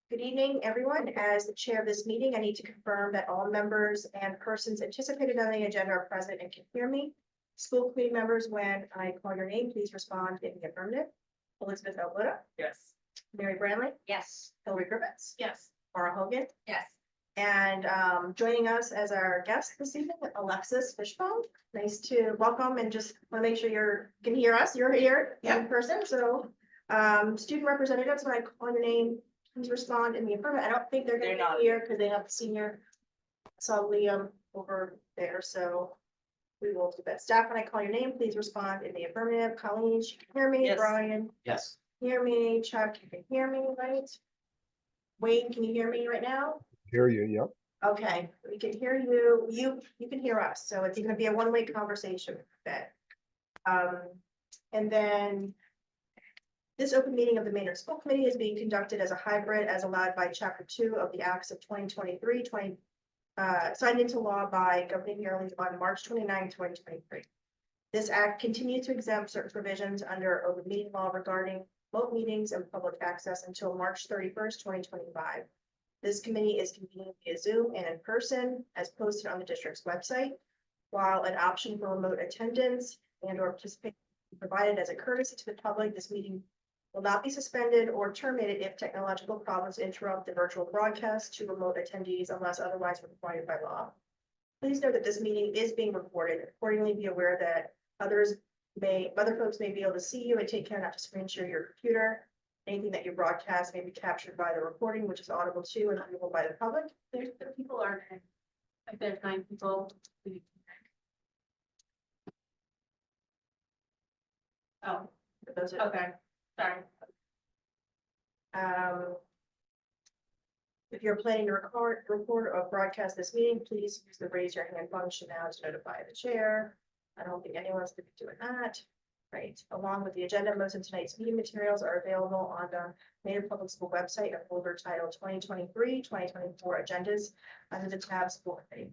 Good evening, everyone. As the chair of this meeting, I need to confirm that all members and persons anticipated on the agenda are present and can hear me. School committee members, when I call your name, please respond in the affirmative. Elizabeth Alberta, Yes. Mary Branley, Yes. Hillary Griffiths, Yes. Laura Hogan, Yes. and joining us as our guest this evening, Alexis Fishbone. Nice to welcome and just want to make sure you can hear us. You're here in person, so student representatives, when I call your name, please respond in the affirmative. I don't think they're They're gonna not. be here because they have the senior. Saw Liam over there, so we will do that. Staff, when I call your name, please respond in the affirmative. Colleen, you can hear me. Yes. Brian, Yes. hear me. Chuck, you can hear me, right? Wayne, can you hear me right now? Hear you, yep. Okay, we can hear you. You can hear us, so it's gonna be a one-way conversation. That. And then this open meeting of the Maynard School Committee is being conducted as a hybrid as allowed by Chapter 2 of the Acts of 2023, signed into law by Governor Healy on March 29, 2023. This act continues to exempt certain provisions under open meeting law regarding remote meetings and public access until March 31st, 2025. This committee is convened via Zoom and in person as posted on the district's website. While an option for remote attendance and or participation is provided as a courtesy to the public, this meeting will not be suspended or terminated if technological problems interrupt the virtual broadcast to remote attendees unless otherwise required by law. Please note that this meeting is being recorded. Accordingly, be aware that other folks may be able to see you, and take care not to screen share your computer. Anything that you broadcast may be captured by the recording, which is audible to and viewable by the public. The people aren't in. Like there's 9 people. Oh, Those are, okay. Sorry. if you're planning to record or broadcast this meeting, please use the raise your hand function now to notify the chair. I don't think anyone's going to be doing that. Right, along with the agenda, most of tonight's meeting materials are available on the Maynard Public School website, a folder titled 2023-2024 agendas under the tab School Committee.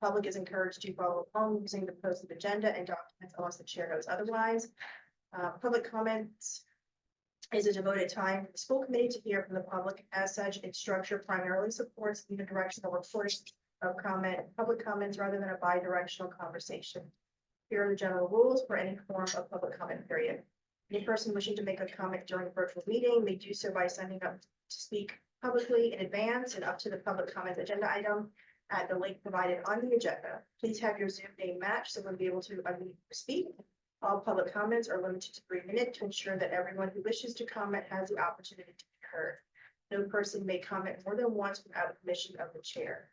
Public is encouraged to follow along using the posted agenda and documents unless the chair knows otherwise. Public comments is a devoted time for the school committee to hear from the public. As such, its structure primarily supports unidirectional reports of public comments rather than a bi-directional conversation. Here are the general rules for any form of public comment period. Any person wishing to make a comment during a virtual meeting may do so by signing up to speak publicly in advance and up to the public comment agenda item at the link provided on the agenda. Please have your Zoom name matched so we'll be able to unmute or speak. All public comments are limited to 3 minutes to ensure that everyone who wishes to comment has the opportunity to be heard. No person may comment more than once without permission of the chair.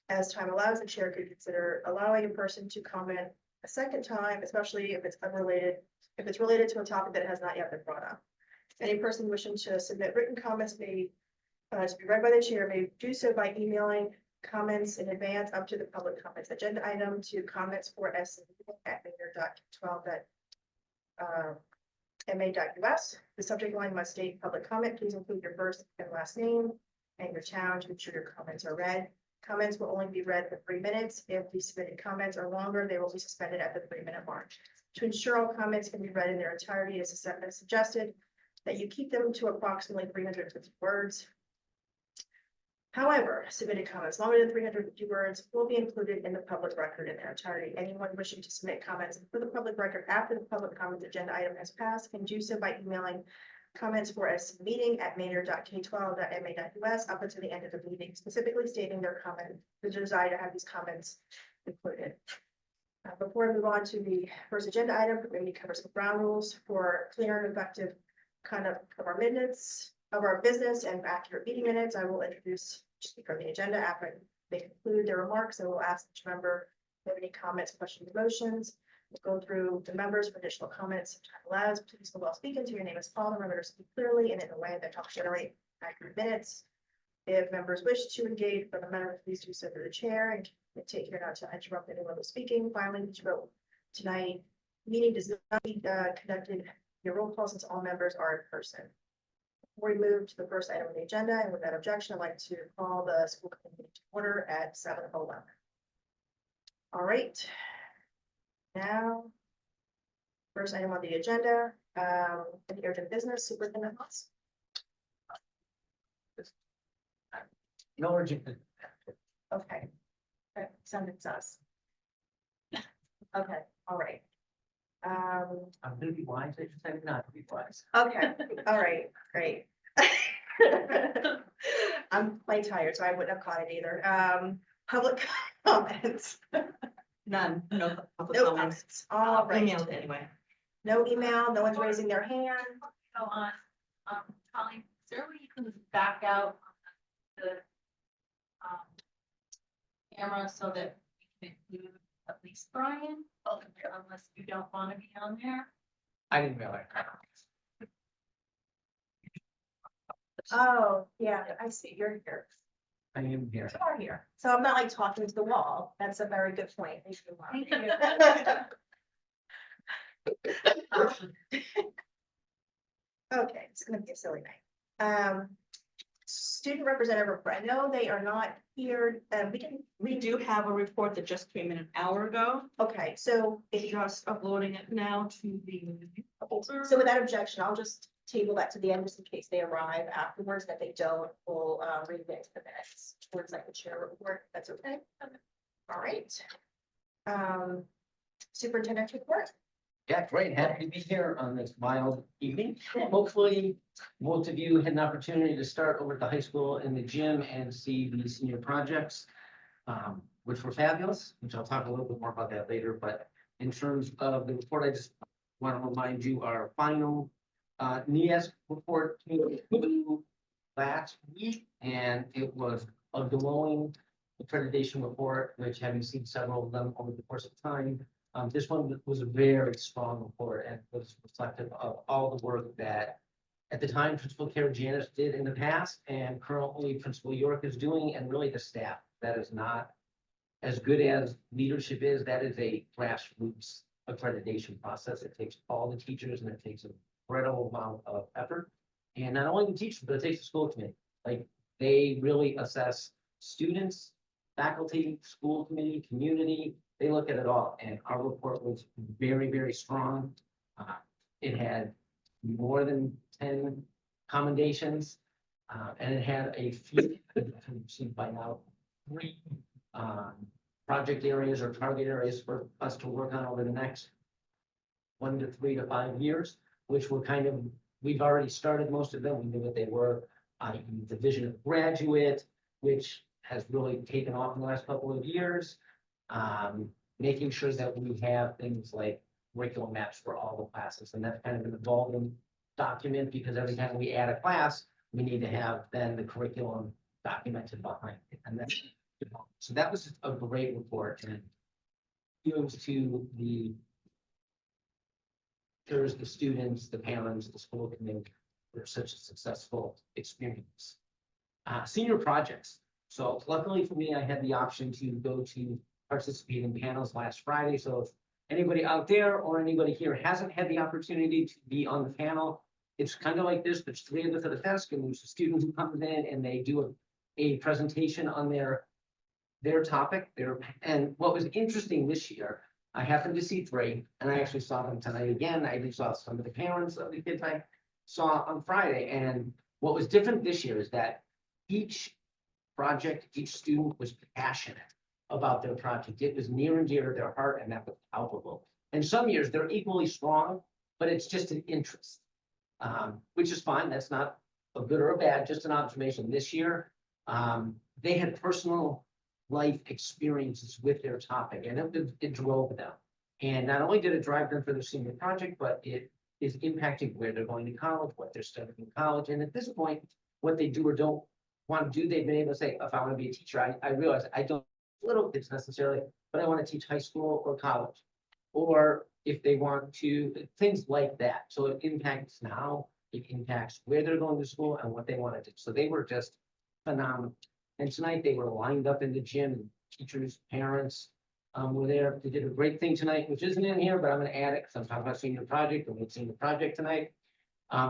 As time allows, the chair could consider allowing a person to comment a second time, especially if it's unrelated, if it's related to a topic that has not yet been brought up. Any person wishing to submit written comments may to be read by the chair may do so by emailing comments in advance up to the public comments agenda item to comments@maynard.12.ma.us. The subject line must state public comment. Please include your first and last name and your town to ensure your comments are read. Comments will only be read for 3 minutes. If the submitted comments are longer, they will be suspended at the 3-minute mark. To ensure all comments can be read in their entirety, it is suggested that you keep them to approximately 350 words. However, submitted comments longer than 350 words will be included in the public record in their entirety. Anyone wishing to submit comments for the public record after the public comments agenda item has passed can do so by emailing comments for a meeting at maynard.k12.ma.us up until the end of the meeting, specifically stating their comment, the desire to have these comments included. Before I move on to the first agenda item, we're going to cover some ground rules for clear and effective conduct of our minutes of our business and accurate meeting minutes. I will introduce speaker on the agenda. After they conclude their remarks, I will ask each member if they have any comments, questions, or motions. We'll go through the members for additional comments. If time allows, please while speaking to your name is called. Remember to speak clearly and in a way that helps generate accurate minutes. If members wish to engage with the member, please do so through the chair and take care not to interrupt anyone who's speaking. Finally, to vote tonight, meeting does not be conducted via roll call since all members are in person. Before we move to the first item on the agenda, and with that objection, I'd like to call the school committee to order at 7:11. All right. Now, first item on the agenda, any urgent business, Superintendent Moss? No urgent. Okay. That sounded sus. Okay, all right. I'm gonna be wise, I decided not to be wise. Okay, all right, great. I'm quite tired, so I wouldn't have caught it either. Public comments. None, no public No comments. comments, all right. Emailed anyway. No email, no one's raising their hand. Go on, Colleen, is there a way you can back out the camera so that we can include at least Brian? Unless you don't want to be on there. I didn't realize. Oh, yeah, I see, you're here. I am here. You are here. So I'm not like talking to the wall. That's a very good point. Thank you. Okay, it's gonna be a silly night. Student representative, I know they are not here, We do have a report that just came in an hour ago. okay, so It's just uploading it now to the. so without objection, I'll just table that to the end just in case they arrive afterwards, that they don't, we'll read it into the minutes towards like the chair report, that's okay. All right. Superintendent's report. Yeah, great. Happy to be here on this mild evening. Hopefully, most of you had an opportunity to start over at the high school in the gym and see the senior projects, which were fabulous, which I'll talk a little bit more about that later. But in terms of the report, I just want to remind you our final NEAS report came last week, and it was a glowing accreditation report, which having seen several of them over the course of time, this one was a very strong report and was reflective of all the work that at the time Principal Kara Janis did in the past and currently Principal York is doing, and really the staff. That is not as good as leadership is. That is a grassroots accreditation process. It takes all the teachers and it takes an incredible amount of effort. And not only the teachers, but it takes the school committee. Like, they really assess students, faculty, school committee, community. They look at it all, and our report was very, very strong. It had more than 10 commendations, and it had a few, seen by now, 3 project areas or target areas for us to work on over the next 1 to 3 to 5 years, which were kind of, we've already started most of them. We knew what they were. The vision of graduate, which has really taken off in the last couple of years. Making sure that we have things like curriculum maps for all the classes, and that's kind of an evolving document, because every time we add a class, we need to have then the curriculum documented behind it, and then, so that was a great report, and kudos to the teachers, the students, the parents, the school committee for such a successful experience. Senior projects. So luckily for me, I had the option to go to participate in panels last Friday. So if anybody out there or anybody here hasn't had the opportunity to be on the panel, it's kind of like this. There's 3 of us at a desk, and there's a student who comes in and they do a presentation on their topic. And what was interesting this year, I happened to see 3, and I actually saw them tonight again. I even saw some of the parents of the kids I saw on Friday. And what was different this year is that each project, each student was passionate about their project. It was near and dear to their heart, and that was palpable. And some years they're equally strong, but it's just an interest, which is fine. That's not a good or a bad, just an observation. This year, they had personal life experiences with their topic, and it drove them. And not only did it drive them for their senior project, but it is impacting where they're going to college, what they're studying in college. And at this point, what they do or don't want to do, they've been able to say, if I want to be a teacher, I realize I don't little kids necessarily, but I want to teach high school or college, or if they want to, things like that. So it impacts now, it impacts where they're going to school and what they want to do. So they were just phenomenal. And tonight they were lined up in the gym, teachers, parents were there. They did a great thing tonight, which isn't in here, but I'm going to add it because I'm talking about senior project, and we've seen the project tonight.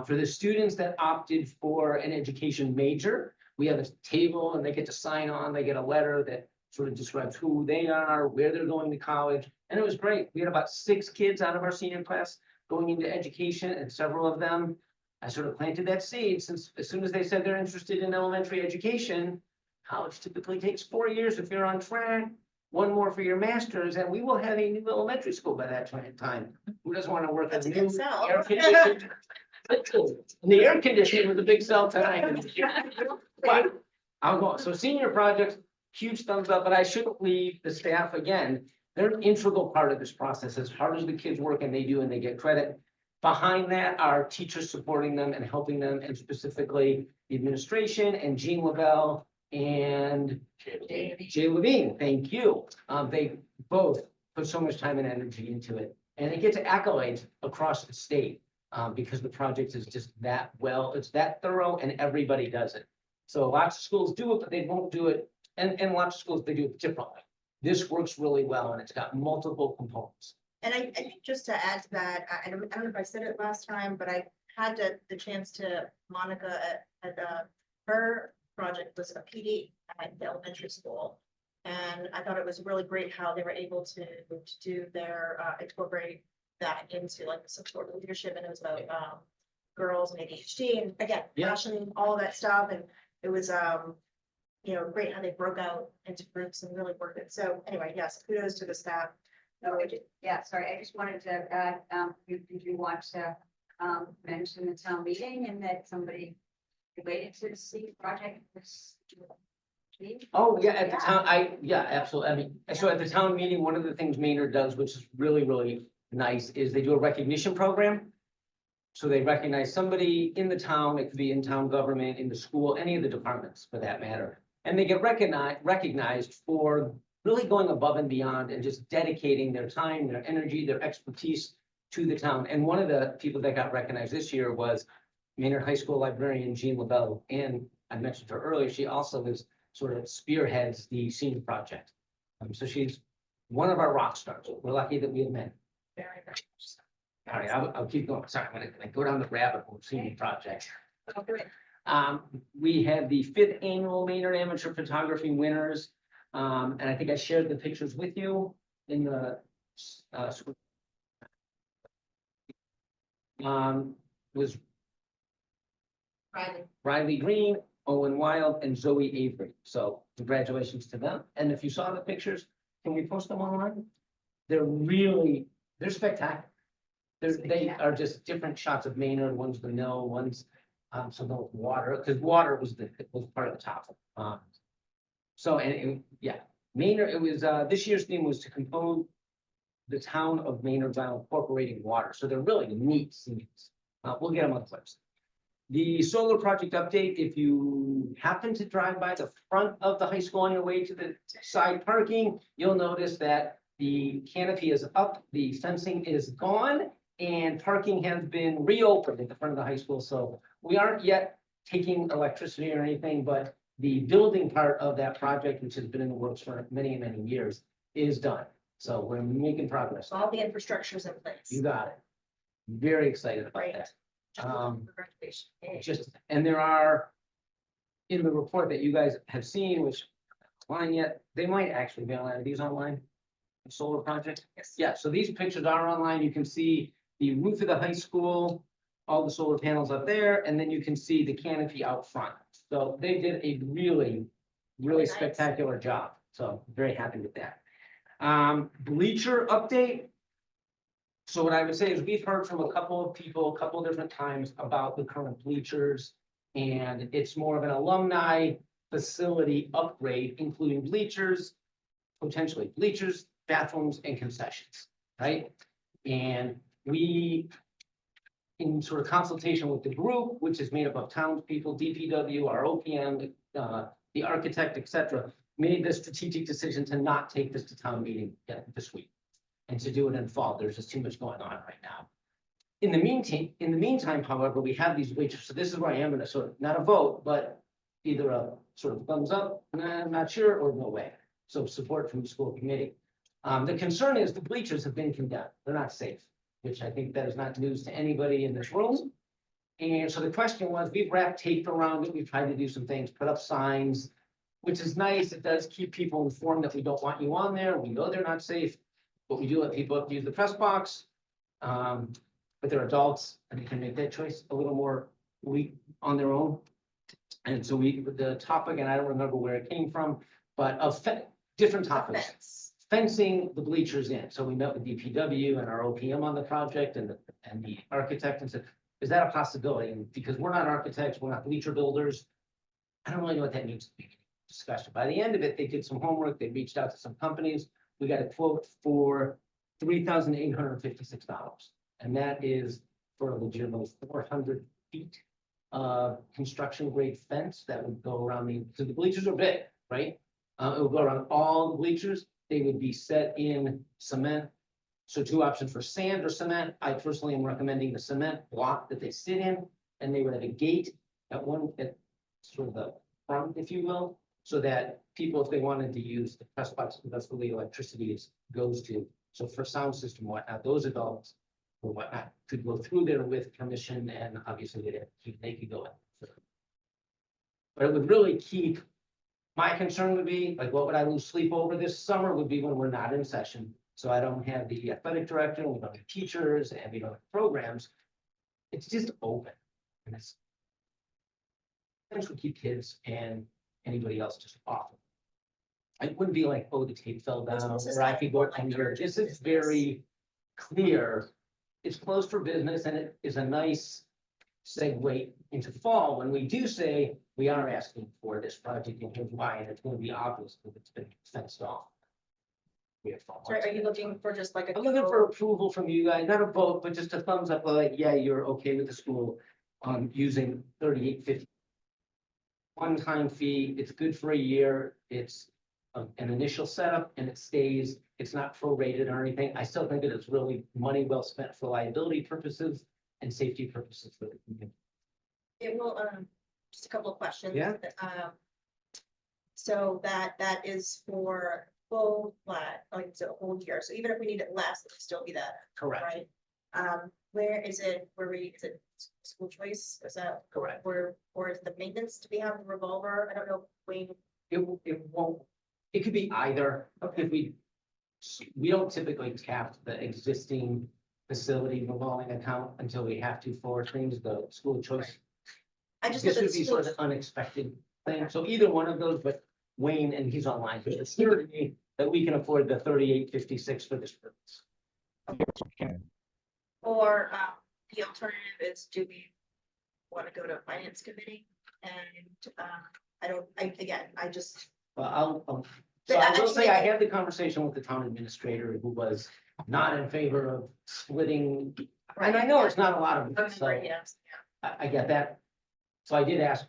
For the students that opted for an education major, we have a table and they get to sign on, they get a letter that sort of describes who they are, where they're going to college. And it was great. We had about 6 kids out of our senior class going into education, and several of them, I sort of planted that seed, since as soon as they said they're interested in elementary education, College typically takes 4 years if you're on track, one more for your master's, and we will have a new elementary school by that time. Who doesn't want to work That's at a a new good sell. air conditioning? And the air conditioning was a big sell tonight. But I'll go, so senior projects, huge thumbs up, but I shouldn't leave the staff again. They're an integral part of this process, as hard as the kids work and they do, and they get credit. Behind that are teachers supporting them and helping them, and specifically the administration and Jean Lavelle and Jay Levine, thank you. They both put so much time and energy into it, and it gets accolades across the state. Because the project is just that well, it's that thorough, and everybody does it. So lots of schools do it, but they won't do it, and lots of schools, they do it differently. This works really well, and it's got multiple components. And I think just to add to that, I don't know if I said it last time, but I had the chance to Monica her project was a PD at the elementary school. And I thought it was really great how they were able to do their, incorporate that into like the support leadership, and it was about, girls and ADHD, and again, Yeah. passion, all of that stuff, and it was, great how they broke out into groups and really worked it. So anyway, yes, kudos to the staff. Yeah, sorry, I just wanted to add, did you want to, mention the town meeting and that somebody related to the C project was? Oh, yeah, at the town, absolutely. I mean, so at the town meeting, one of the things Maynard does, which is really, really nice, is they do a recognition program. So they recognize somebody in the town, it could be in town government, in the school, any of the departments for that matter. And they get recognized for really going above and beyond and just dedicating their time, their energy, their expertise to the town. And one of the people that got recognized this year was Maynard High School librarian Jean Lavelle. And I mentioned her earlier, she also is sort of spearheads the senior project. So she's one of our rock stars. We're lucky that we have met. Very nice. All right, I'll keep going. Sorry, I'm gonna go down the rabbit hole, senior project. Oh, great. We had the 5th annual Maynard Amateur Photography Winners. And I think I shared the pictures with you in the, was Riley Green, Owen Wild, and Zoe Avery. So congratulations to them. And if you saw the pictures, can we post them online? They're spectacular. They are just different shots of Maynard, one's the mill, one's some water, because water was part of the top. Maynard, it was, this year's theme was to compose the town of Maynard by incorporating water. So they're really neat scenes. We'll get them on the website. The solar project update, if you happen to drive by the front of the high school on your way to the side parking, you'll notice that the canopy is up, the fencing is gone, and parking has been reopened at the front of the high school. So we aren't yet taking electricity or anything, but the building part of that project, which has been in the works for many, many years, is done. So we're making progress. All the infrastructure's in place. You got it. Very excited about Great. that. Congratulations. And there are, in the report that you guys have seen, which online yet, they might actually be online. Are these online? The solar project? Yes. Yeah, so these pictures are online. You can see the roof of the high school, all the solar panels up there, and then you can see the canopy out front. So they did a really, really Nice. spectacular job. So very happy with that. Bleacher update. So what I would say is we've heard from a couple of people, a couple of different times about the current bleachers. And it's more of an alumni facility upgrade, including bleachers, potentially bleachers, bathrooms, and concessions, right? And we, in sort of consultation with the group, which is made up of townspeople, DPW, our OPM, the architect, et cetera, made the strategic decision to not take this to town meeting this week and to do it in fall. There's just too much going on right now. In the meantime, however, we have these bleachers. So this is where I am going to sort of, not a vote, but either a sort of thumbs up, nah, I'm not sure, or no way. So support from the school committee. The concern is the bleachers have been condemned. They're not safe, which I think that is not news to anybody in this room. And so the question was, we've wrapped tape around it. We've tried to do some things, put up signs, which is nice. It does keep people informed that we don't want you on there. We know they're not safe, but we do let people up to use the press box. But they're adults and they can make that choice a little more on their own. And so the topic, and I don't remember where it came from, but different topics. Fence. Fencing the bleachers in. So we met with DPW and our OPM on the project and the architect and said, is that a possibility? And because we're not architects, we're not bleacher builders, I don't really know what that means to be discussion. By the end of it, they did some homework. They reached out to some companies. We got a quote for $3,856. And that is for a legitimate 400 feet construction grade fence that would go around so the bleachers are big, right? It would go around all the bleachers. They would be set in cement. So two options for sand or cement. I personally am recommending the cement block that they sit in, and they would have a gate at sort of the front, if you will, so that people, if they wanted to use the press box, that's where the electricity goes to. So for sound system, and whatnot, those adults or whatnot could go through there with permission, and obviously they could go in. But it would really keep, my concern would be, like, what would I lose sleep over this summer would be when we're not in session. So I don't have the athletic director, we don't have teachers, and we don't have programs. It's just open. And it's would keep kids and anybody else just off. It wouldn't be like, oh, the tape fell down, This is or I not could go like from here. urgent This is business. very clear. It's closed for business, and it is a nice segue into fall when we do say we are asking for this project and here's why, and it's going to be obvious because it's been fenced off. We have fall. So are you looking for just like a? I'm looking for approval from you guys, not a vote, but just a thumbs up, like, yeah, you're okay with the school on using 3850. One-time fee, it's good for a year, it's an initial setup and it stays, it's not prorated or anything. I still think that it's really money well spent for liability purposes and safety purposes for the community. It will, just a couple of questions. Yeah. So that is for full flat, like it's a whole year. So even if we need it less, it'll still be that, Correct. right? Where is it, is it school choice? Is that? Correct. Or is the maintenance to be have the revolver? I don't know, Wayne. It won't, it could be either, if we don't typically tap the existing facility revolving account until we have to for things, the school choice. I just know This that would be school, sort of an unexpected thing, so either one of those, but Wayne, and he's online, but it's clear to me that we can afford the 3856 for this purpose. or, the alternative is, do we want to go to finance committee? And, I just, Well, so But I will say, I actually- had the conversation with the town administrator who was not in favor of splitting, and I know it's not a lot of, so yes, I get that. So I did ask,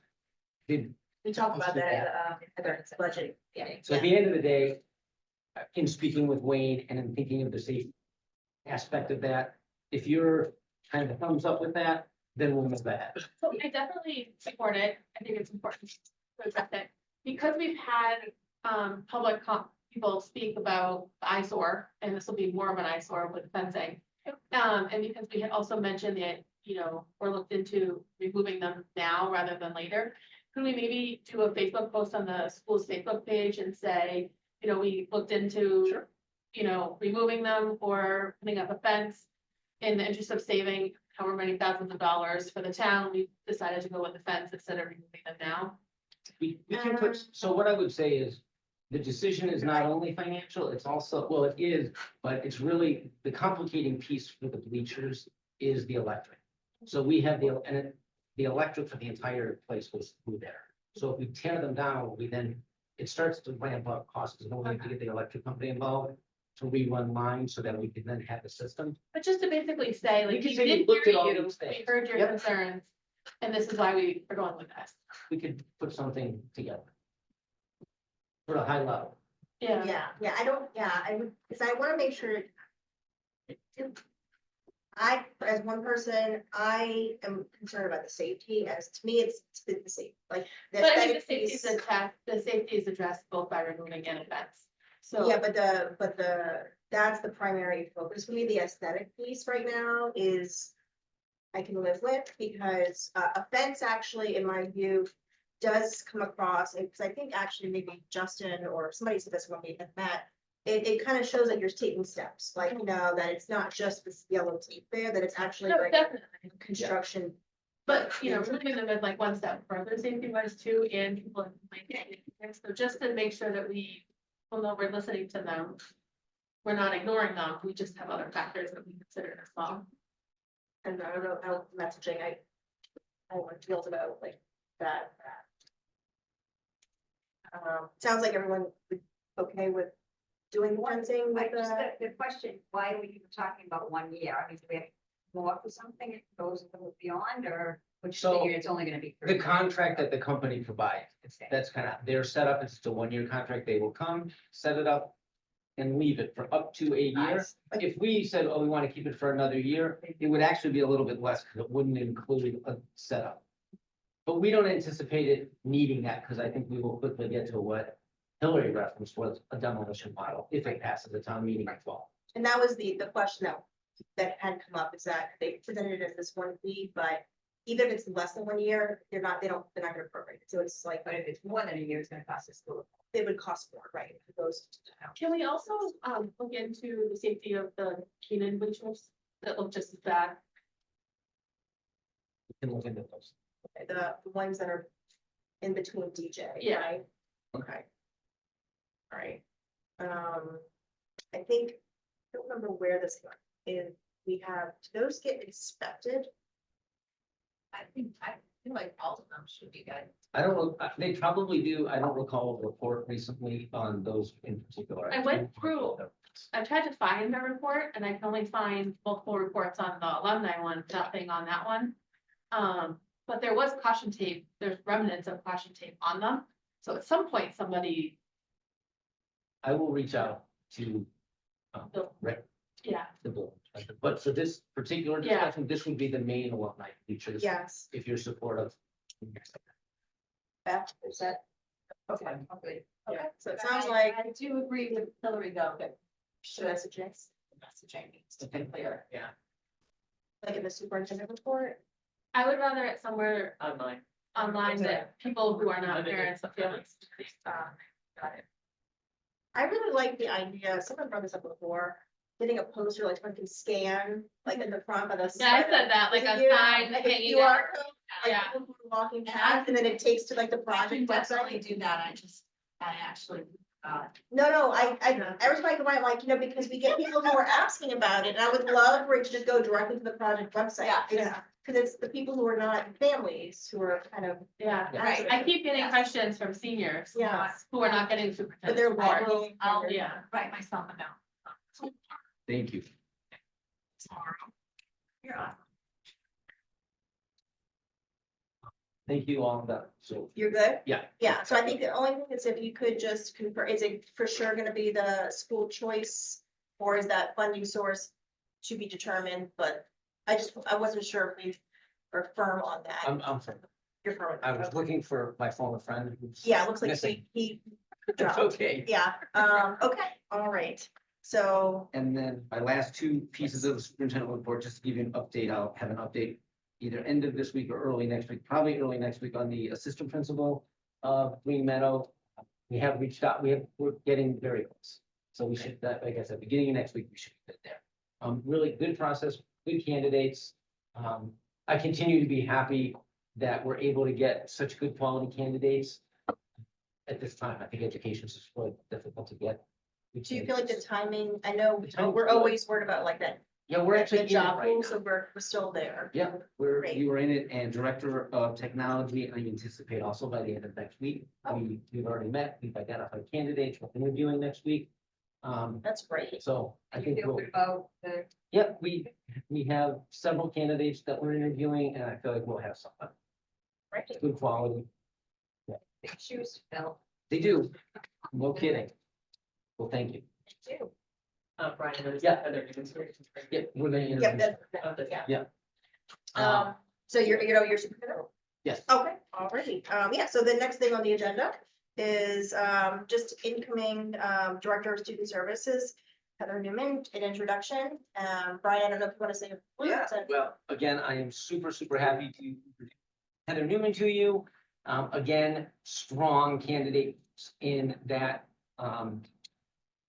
we talked about that, at the budget. so at the end of the day, in speaking with Wayne and in thinking of the safety aspect of that, if you're kind of thumbs up with that, then we'll move ahead. So I definitely support it. I think it's important to address it. Because we've had public people speak about the eyesore, and this will be more of an eyesore with fencing. And because we had also mentioned that, we're looked into removing them now rather than later. Could we maybe do a Facebook post on the school's Facebook page and say, we looked into, removing them or putting up a fence in the interest of saving however many thousands of dollars for the town, we decided to go with the fence instead of removing them now. We can put, so what I would say is, the decision is not only financial, it's also, well, it is, but it's really, the complicating piece for the bleachers is the electric. So we have the electric for the entire place goes through there. So if we tear them down, it starts to ramp up costs, and we have to get the electric company involved to rerun lines so that we can then have the system. But just to basically say, We like, can we say we did looked hear at all you, these we things. heard your Yep. concerns, and this is why we are going with this. We could put something together. For a high level. Yeah. I would, because I want to make sure. As one person, I am concerned about the safety, as to me, it's the safety, like. the But I think the aesthetic safety piece- is attacked, the safety is addressed both by removing and a fence. So. Yeah, but that's the primary focus for me. The aesthetic piece right now is. I can live with, because a fence actually, in my view, does come across, because I think actually maybe Justin or somebody said this when we had met. It kind of shows that you're taking steps, like, that it's not just this yellow tape there, that it's actually No, like definitely. construction But, you know, moving them is like one step further safety wise too, and people might get it. So just to make sure that we, well, know we're listening to them. We're not ignoring them, we just have other factors that we consider as well. And I don't know how messaging everyone feels about like that. Sounds like everyone would okay with doing the fencing Like, with just the, the question, why are we even talking about 1 year? I mean, do we have more for something, it goes a little beyond, or which So, figure it's only gonna be? The contract that the company provides, Okay. that's kind of their setup. It's a one-year contract. They will come, set it up and leave it for up to a year. Nice. If we said, oh, we want to keep it for another year, it would actually be a little bit less because it wouldn't include a setup. But we don't anticipate it needing that because I think we will quickly get to what Hillary referenced was a demolition model if it passes the town meeting as well. and that was the question that had come up, is that they presented it as this one fee, but even if it's less than 1 year, they're not gonna prorate it. So it's like, But if it's more than a year, it's gonna cost us school. it would cost more, right? If it goes to the town. Can we also look into the safety of the Keenan bleachers that look just as bad? We can look into those. The ones that are in between DJ. Yeah. Right? Okay. All right. I think, I don't remember where this one is. We have, do those get inspected? I feel like all of them should be good. I don't know, they probably do. I don't recall a report recently on those in particular. I went through- I've tried to find the report and I can only find multiple reports on the alumni one, nothing on that one. But there was caution tape, there's remnants of caution tape on them. So at some point, somebody, I will reach out to Bill. Rick, yeah, the board. But for this particular Yeah. discussion, this would be the main alumni features. Yes. If you're supportive. Beth, is that? Okay. Okay. Okay, so it sounds like I do agree with Hillary though, that the messaging, the messaging needs to be clear. Yeah. like in the superintendent report. I would rather it somewhere Online. online that people who are not parents of families. Got it. I really like the idea, someone brought this up before, getting a poster like someone can scan, like in the front of the. Yeah, I said that, like Was a it you? sign Like a hanging QR out. code, Yeah. like people who are walking past, and then it takes to like the I can project definitely website. do that, I actually, No, I, Yeah. every time I go by, like, because we get people who are asking about it, and I would love for it to just go directly to the project website. Yeah. Cause it's the people who are not families who are kind of, Yeah, Right. I keep getting Yes. questions from seniors. Yeah. Who are not getting but superintendent they're support. walking. I'll Yeah. write myself a note. Thank you. Tomorrow. You're awesome. Thank you all. So You're good? Yeah. Yeah, so I think the only thing is if you could just confirm, is it for sure gonna be the school choice? Or is that funding source to be determined, but I wasn't sure if we are firm on that. I'm sorry. You're firm. I was looking for my former friend. who's Yeah, it looks like missing. he. It's okay. Yeah, okay, all right, so, And then my last two pieces of the superintendent report, just to give you an update, I'll have an update either end of this week or early next week, probably early next week on the assistant principal of Green Meadow. We have reached out, we're getting very close. So we should, like I said, beginning of next week, we should be good there. Really good process, good candidates. I continue to be happy that we're able to get such good quality candidates. At this time, I think education is really difficult to get. do you feel like the timing, I know, The timing's we're good. always worried about like that. Yeah, we're actually the in it job right pool, now. so we're still there. Yeah, Great. we were in it, and director of technology, I anticipate also by the end of next week. We've already met, we've identified candidates, we're interviewing next week. That's great. So I You think feel we'll, good about the yeah, we have several candidates that we're interviewing, and I feel like we'll have someone Right. good quality. shoes to fill? They do, no kidding. Well, thank you. Thank you. Brian, there's. Yeah. Yeah, we're gonna Yep, interview. yeah. Yeah. So you're superintendent? Yes. Okay, alrighty. Yeah, so the next thing on the agenda is, just incoming, Director of Student Services, Heather Newman, an introduction. Brian, I don't know if you want to say. a few Yeah, words. well, again, I am super happy to introduce Heather Newman to you. Again, strong candidates in that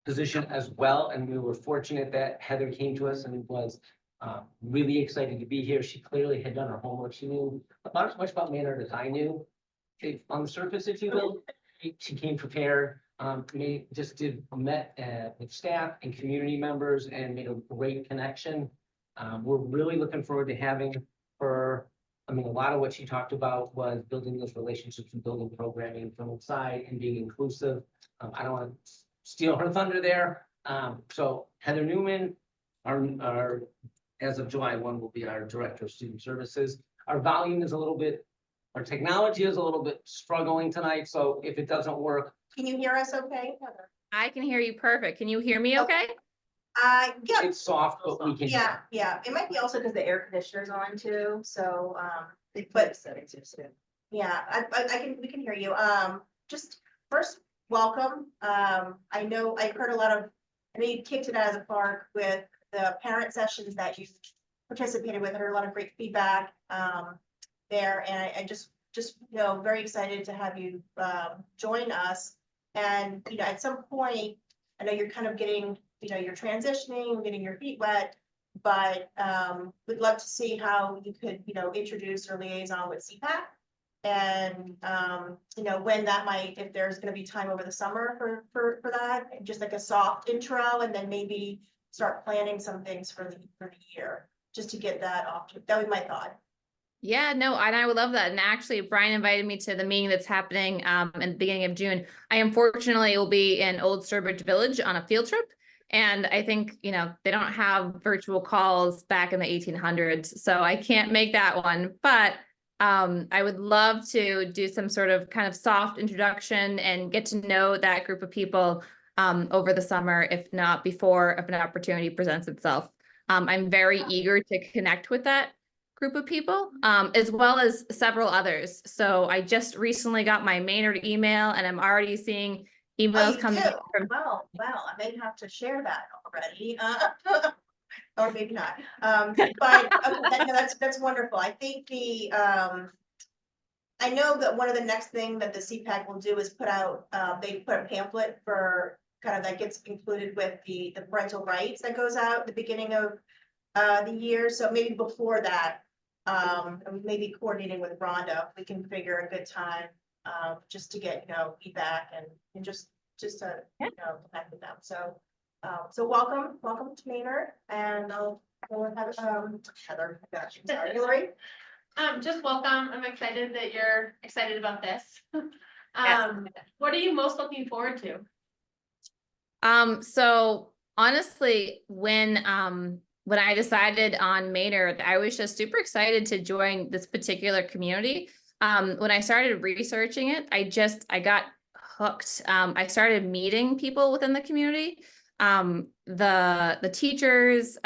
position as well, and we were fortunate that Heather came to us and was Really excited to be here. She clearly had done her homework. She knew about as much about Maynard as I knew. On the surface, if you will, she came prepared. Met with staff and community members and made a great connection. We're really looking forward to having her. I mean, a lot of what she talked about was building those relationships and building programming from inside and being inclusive. I don't want to steal her thunder there. So Heather Newman, our as of July 1 will be our Director of Student Services. Our volume is a little bit, our technology is a little bit struggling tonight, so if it doesn't work. Can you hear us okay, Heather? I can hear you perfect. Can you hear me okay? Yeah, It's soft, but we can. yeah, it might be also because the air conditioner's on too, so, Settings, yeah, we can hear you. Just first, welcome. I know I know you kicked it out of the park with the parent sessions that you participated with. I heard a lot of great feedback, there, and I just, very excited to have you, join us. And, at some point, I know you're kind of getting, you're transitioning, getting your feet wet, but, we'd love to see how you could, introduce or liaison with CPAC. And, when that might, if there's gonna be time over the summer for that, just like a soft intro, and then maybe start planning some things for the year, just to get that off, that was my thought. Yeah, no, and I would love that. And actually, Brian invited me to the meeting that's happening in the beginning of June. I unfortunately will be in Old Sturbridge Village on a field trip. And I think, they don't have virtual calls back in the 1800s, so I can't make that one. But I would love to do some sort of kind of soft introduction and get to know that group of people over the summer, if not before, if an opportunity presents itself. I'm very eager to connect with that group of people, as well as several others. So I just recently got my Maynard email, and I'm already seeing emails coming from. Wow, I may have to share that already, or maybe not. But okay, that's wonderful. I think I know that one of the next thing that the CPAC will do is put out, they put a pamphlet for kind of that gets included with the parental rights that goes out at the beginning of the year. So maybe before that, maybe coordinating with Rhonda, we can figure a good time, just to get, feedback and just to, connect with them. So, so welcome to Maynard, and I'll have, Heather, gosh, I'm sorry, Hillary. Just welcome. I'm excited that you're excited about this. Yes. What are you most looking forward to? So honestly, when I decided on Maynard, I was just super excited to join this particular community. When I started researching it, I got hooked. I started meeting people within the community, the teachers.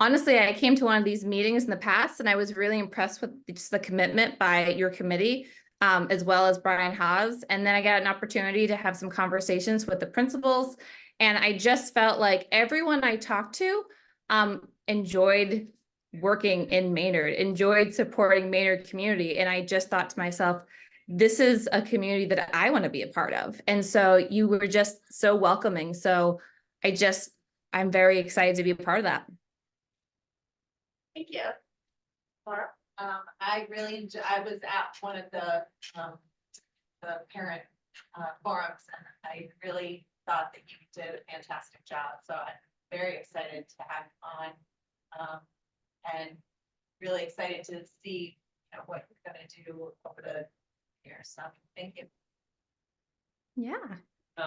Honestly, I came to one of these meetings in the past, and I was really impressed with just the commitment by your committee, as well as Brian Haas. And then I got an opportunity to have some conversations with the principals. And I just felt like everyone I talked to enjoyed working in Maynard, enjoyed supporting Maynard community. And I just thought to myself, this is a community that I want to be a part of. And so you were just so welcoming. So I'm very excited to be a part of that. Thank you. Laura? I really enjoy, I was at one of the parent forums, and I really thought that you did a fantastic job. So I'm very excited to have you on, and really excited to see what you're going to do over the years. So thank you. Yeah.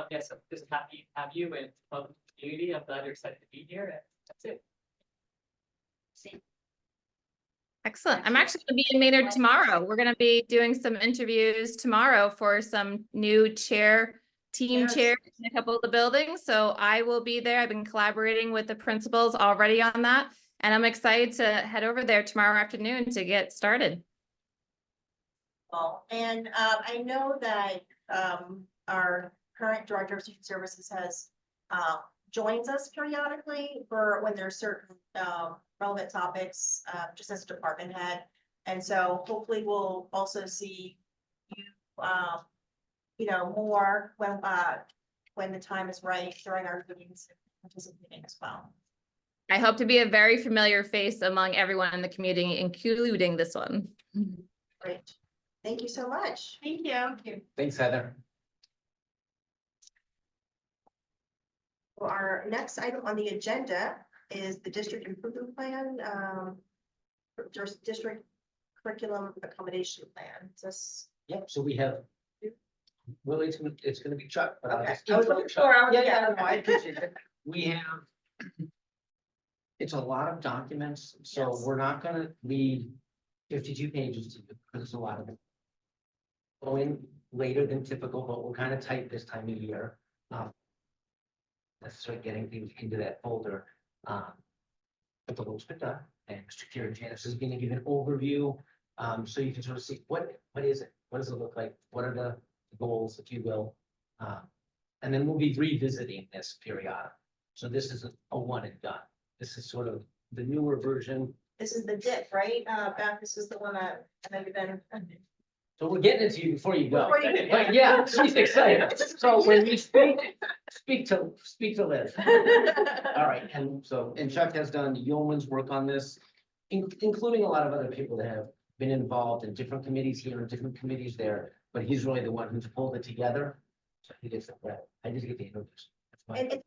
Yes, I'm just happy to have you and the community. I'm glad you're excited to be here. And that's it. Excellent. I'm actually going to be in Maynard tomorrow. We're going to be doing some interviews tomorrow for some new team Yes. chairs in a couple of the buildings. So I will be there. I've been collaborating with the principals already on that. And I'm excited to head over there tomorrow afternoon to get started. And I know that our current Director of Student Services has joins us periodically for when there's certain relevant topics, just as a department head. And so hopefully we'll also see you, more when the time is right during our meetings, participating as well. I hope to be a very familiar face among everyone in the community, including this one. Great. Thank you so much. Thank you. Thanks, Heather. Well, our next item on the agenda is the district improvement plan, district curriculum accommodation plan. Is this? Yep, so we have. Well, it's gonna be Chuck, but I'll Okay. just. I was looking for, I was- Yeah, yeah, no, I appreciate it. We have. It's a lot of documents, so Yes. we're not gonna read 52 pages to you, because it's a lot of it. Going later than typical, but we're kind of tight this time of year. Let's start getting things into that folder. But the work's been done, and Mr. Kieran Janice is gonna give an overview. So you can sort of see what is it? What does it look like? What are the goals, if you will? And then we'll be revisiting this periodic. So this is a one and done. This is sort of the newer version. This is the dip, right? Beth, this is the one that I know you've been. So we're getting it to you before you go. Before you- But yeah, she's excited. So when we speak to Liz. All right, and Chuck has done yeoman's work on this, including a lot of other people that have been involved in different committees here and different committees there, but he's really the one who's pulled it together. So he gets the credit. I just get the introduction. That's fine. And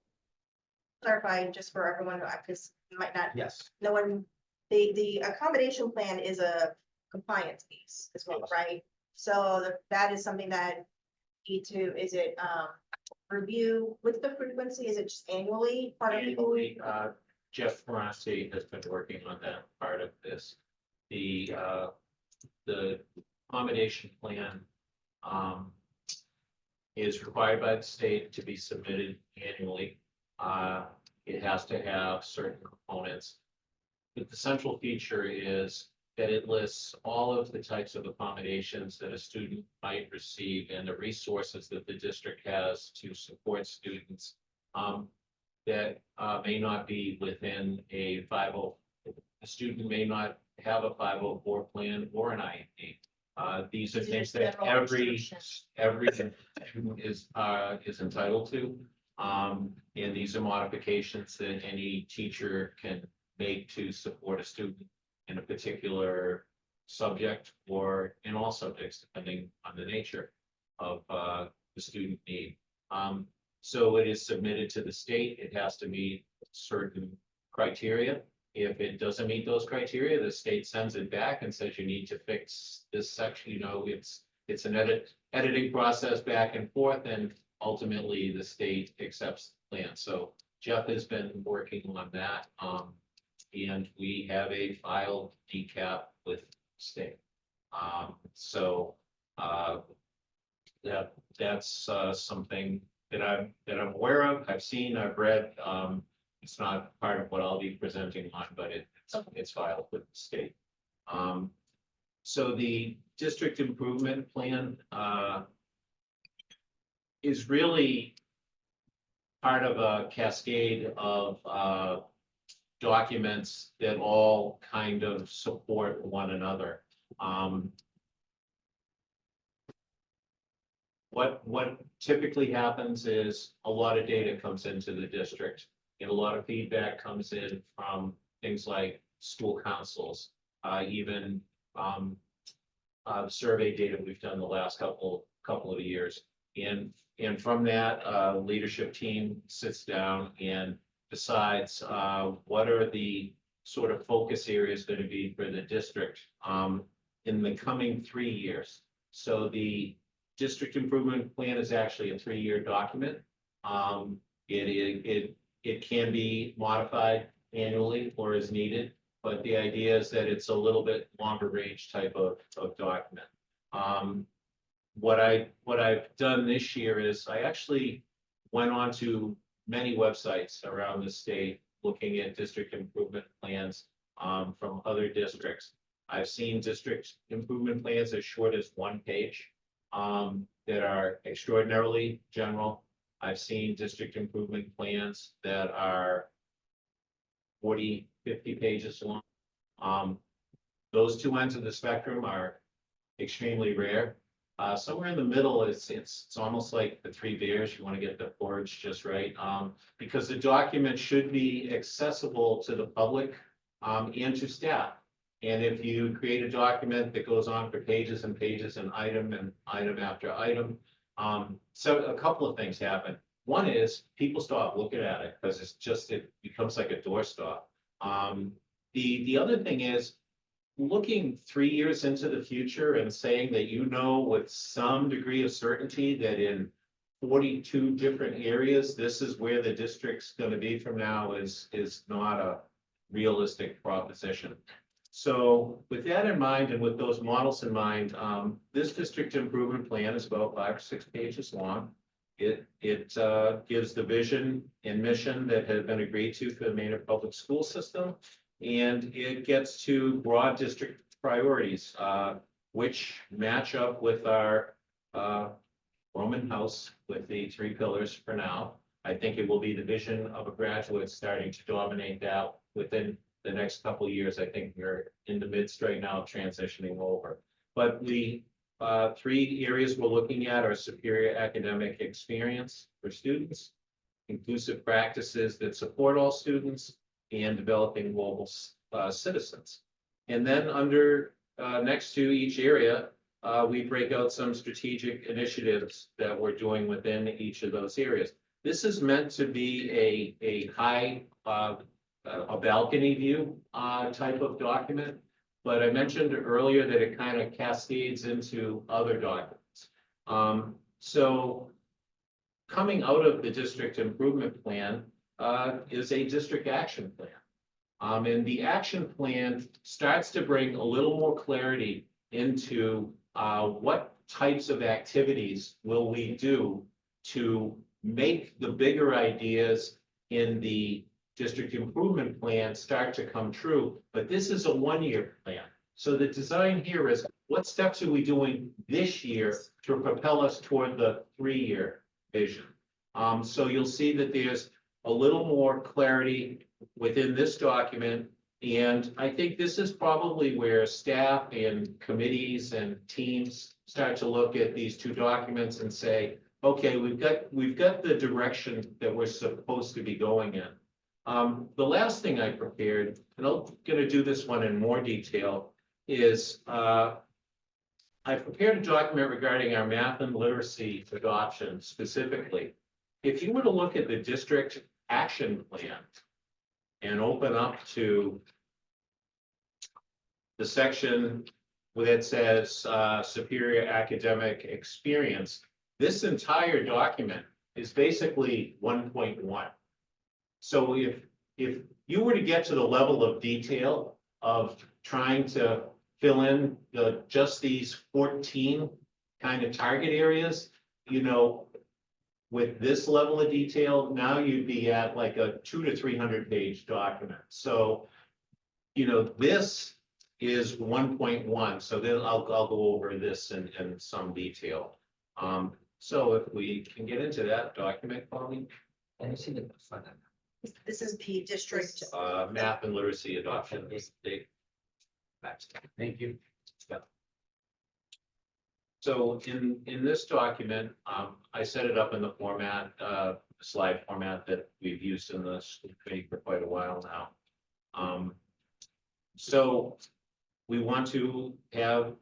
clarify just for everyone, because might not, Yes, no one, the accommodation plan is a compliance piece as well, Yes. right? So that is something that need to, is it, review with the frequency? Is it just annually? Part of the Annually, Jeff Ferranti has been working on that part of this. The accommodation plan is required by the state to be submitted annually. It has to have certain components. But the central feature is that it lists all of the types of accommodations that a student might receive and the resources that the district has to support students that may not be within a 50. A student may not have a 504 plan or an IEP. These are These are things that general every restrictions. student is entitled to. And these are modifications that any teacher can make to support a student in a particular subject or in all subjects, depending on the nature of the student need. So it is submitted to the state. It has to meet certain criteria. If it doesn't meet those criteria, the state sends it back and says you need to fix this section. You know, it's an editing process back and forth, and ultimately the state accepts the plan. So Jeff has been working on that. And we have a filed DCAP with state. That's something that I'm aware of. I've seen, I've read. It's not part of what I'll be presenting on, but it's filed with the state. So the district improvement plan is really part of a cascade of documents that all kind of support one another. What typically happens is a lot of data comes into the district, and a lot of feedback comes in from things like school councils, even the survey data we've done the last couple of years. And from that, leadership team sits down and decides what are the sort of focus areas going to be for the district in the coming 3 years. So the district improvement plan is actually a 3-year document. It can be modified annually or as needed, but the idea is that it's a little bit longer range type of document. What I've done this year is I actually went on to many websites around the state looking at district improvement plans from other districts. I've seen district improvement plans as short as 1 page that are extraordinarily general. I've seen district improvement plans that are 40, 50 pages long. Those two ends of the spectrum are extremely rare. Somewhere in the middle, it's almost like the three bears, you want to get the porridge just right. Because the document should be accessible to the public, and to staff. And if you create a document that goes on for pages and pages and item after item, so a couple of things happen. One is people stop looking at it because it becomes like a doorstop. The other thing is looking 3 years into the future and saying that you know with some degree of certainty that in 42 different areas, this is where the district's going to be from now is not a realistic proposition. So with that in mind and with those models in mind, this district improvement plan is about 5 or 6 pages long. It gives the vision and mission that had been agreed to for the Maynard Public School System. And it gets to broad district priorities, which match up with our Roman house with the 3 pillars for now. I think it will be the vision of a graduate starting to dominate that within the next couple of years. I think we're in the midst right now of transitioning over. But the 3 areas we're looking at are superior academic experience for students, inclusive practices that support all students, and developing global citizens. And then under next to each area, we break out some strategic initiatives that we're doing within each of those areas. This is meant to be a high, a balcony view type of document, but I mentioned earlier that it kind of cascades into other documents. So coming out of the district improvement plan is a district action plan. And the action plan starts to bring a little more clarity into what types of activities will we do to make the bigger ideas in the district improvement plan start to come true. But this is a 1-year plan. So the design here is what steps are we doing this year to propel us toward the 3-year vision? So you'll see that there's a little more clarity within this document. And I think this is probably where staff and committees and teams start to look at these 2 documents and say, okay, we've got the direction that we're supposed to be going in. The last thing I prepared, and I'm going to do this one in more detail, is I prepared a document regarding our math and literacy adoption specifically. If you were to look at the district action plan and open up to the section that says superior academic experience, this entire document is basically 1.1. So if you were to get to the level of detail of trying to fill in just these 14 kind of target areas, you know, with this level of detail, now you'd be at like a 200 to 300 page document. So, you know, this is 1.1. So then I'll go over this in some detail. So if we can get into that document, Colleen. And you see the front end. This is the district. Math and literacy adoption. Thank you. So in this document, I set it up in the format, slide format that we've used in the school committee for quite a while now. So we want to have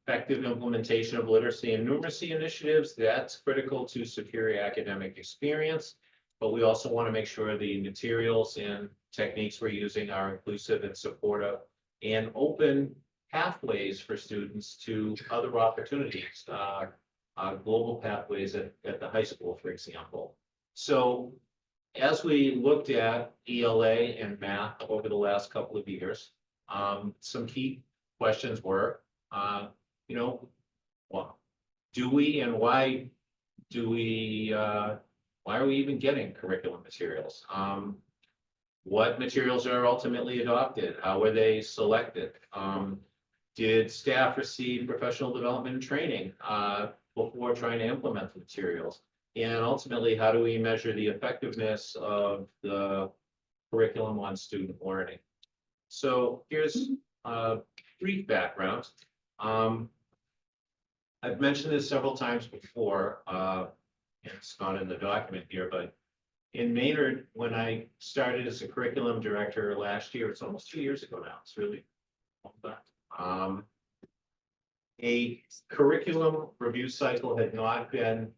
effective implementation of literacy and numeracy initiatives. That's critical to superior academic experience. But we also want to make sure the materials and techniques we're using are inclusive and supportive and open pathways for students to other opportunities, global pathways at the high school, for example. So as we looked at ELA and math over the last couple of years, some key questions were, you know, well, do we and why do we, why are we even getting curriculum materials? What materials are ultimately adopted? How were they selected? Did staff receive professional development and training before trying to implement the materials? And ultimately, how do we measure the effectiveness of the curriculum on student learning? So here's a brief background. I've mentioned this several times before, and it's not in the document here, but in Maynard, when I started as a curriculum director last year, it's almost 2 years ago now, it's really. A curriculum review cycle had not been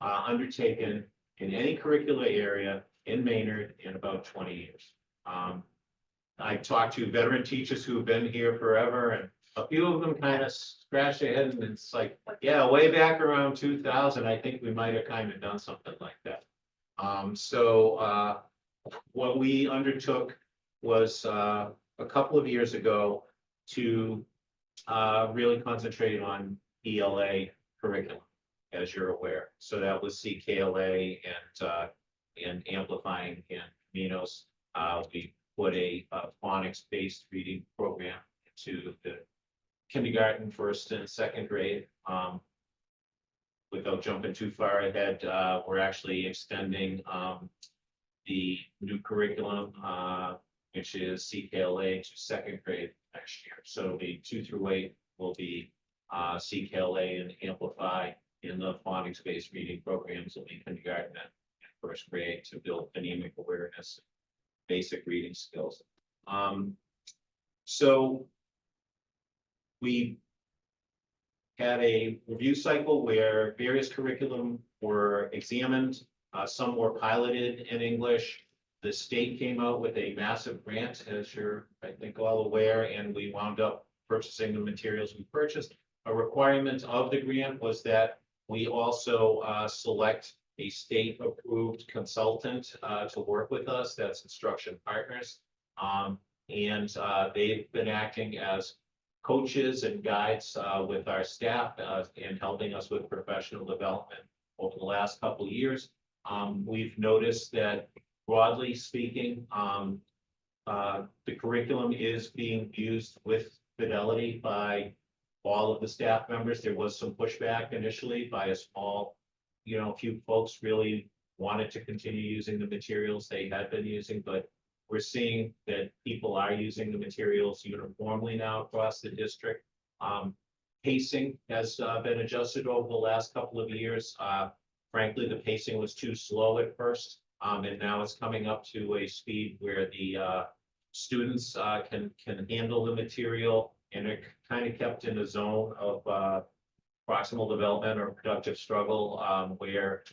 undertaken in any curricular area in Maynard in about 20 years. I talked to veteran teachers who have been here forever, and a few of them kind of scratch their heads, and it's like, yeah, way back around 2000, I think we might have kind of done something like that. What we undertook was a couple of years ago to really concentrate on ELA curriculum, as you're aware. So that was CKLA and amplifying and Minos. We put a phonics-based reading program into the kindergarten, first and second grade. Without jumping too far ahead, we're actually extending the new curriculum, which is CKLA, to second grade next year. So the 2 through 8 will be CKLA and Amplify, in the phonics-based reading programs will be kindergarten and first grade to build phonemic awareness, basic reading skills. So we had a review cycle where various curriculum were examined. Some were piloted in English. The state came out with a massive grant, as you're, I think, all aware, and we wound up purchasing the materials we purchased. A requirement of the grant was that we also select a state-approved consultant to work with us. That's Instruction Partners. They've been acting as coaches and guides with our staff and helping us with professional development over the last couple of years. We've noticed that, broadly speaking, the curriculum is being used with fidelity by all of the staff members. There was some pushback initially by a small, few folks really wanted to continue using the materials they had been using, but we're seeing that people are using the materials uniformly now across the district. Pacing has been adjusted over the last couple of years. Frankly, the pacing was too slow at first, and now it's coming up to a speed where the students can handle the material, and are kind of kept in a zone of proximal development or productive struggle, where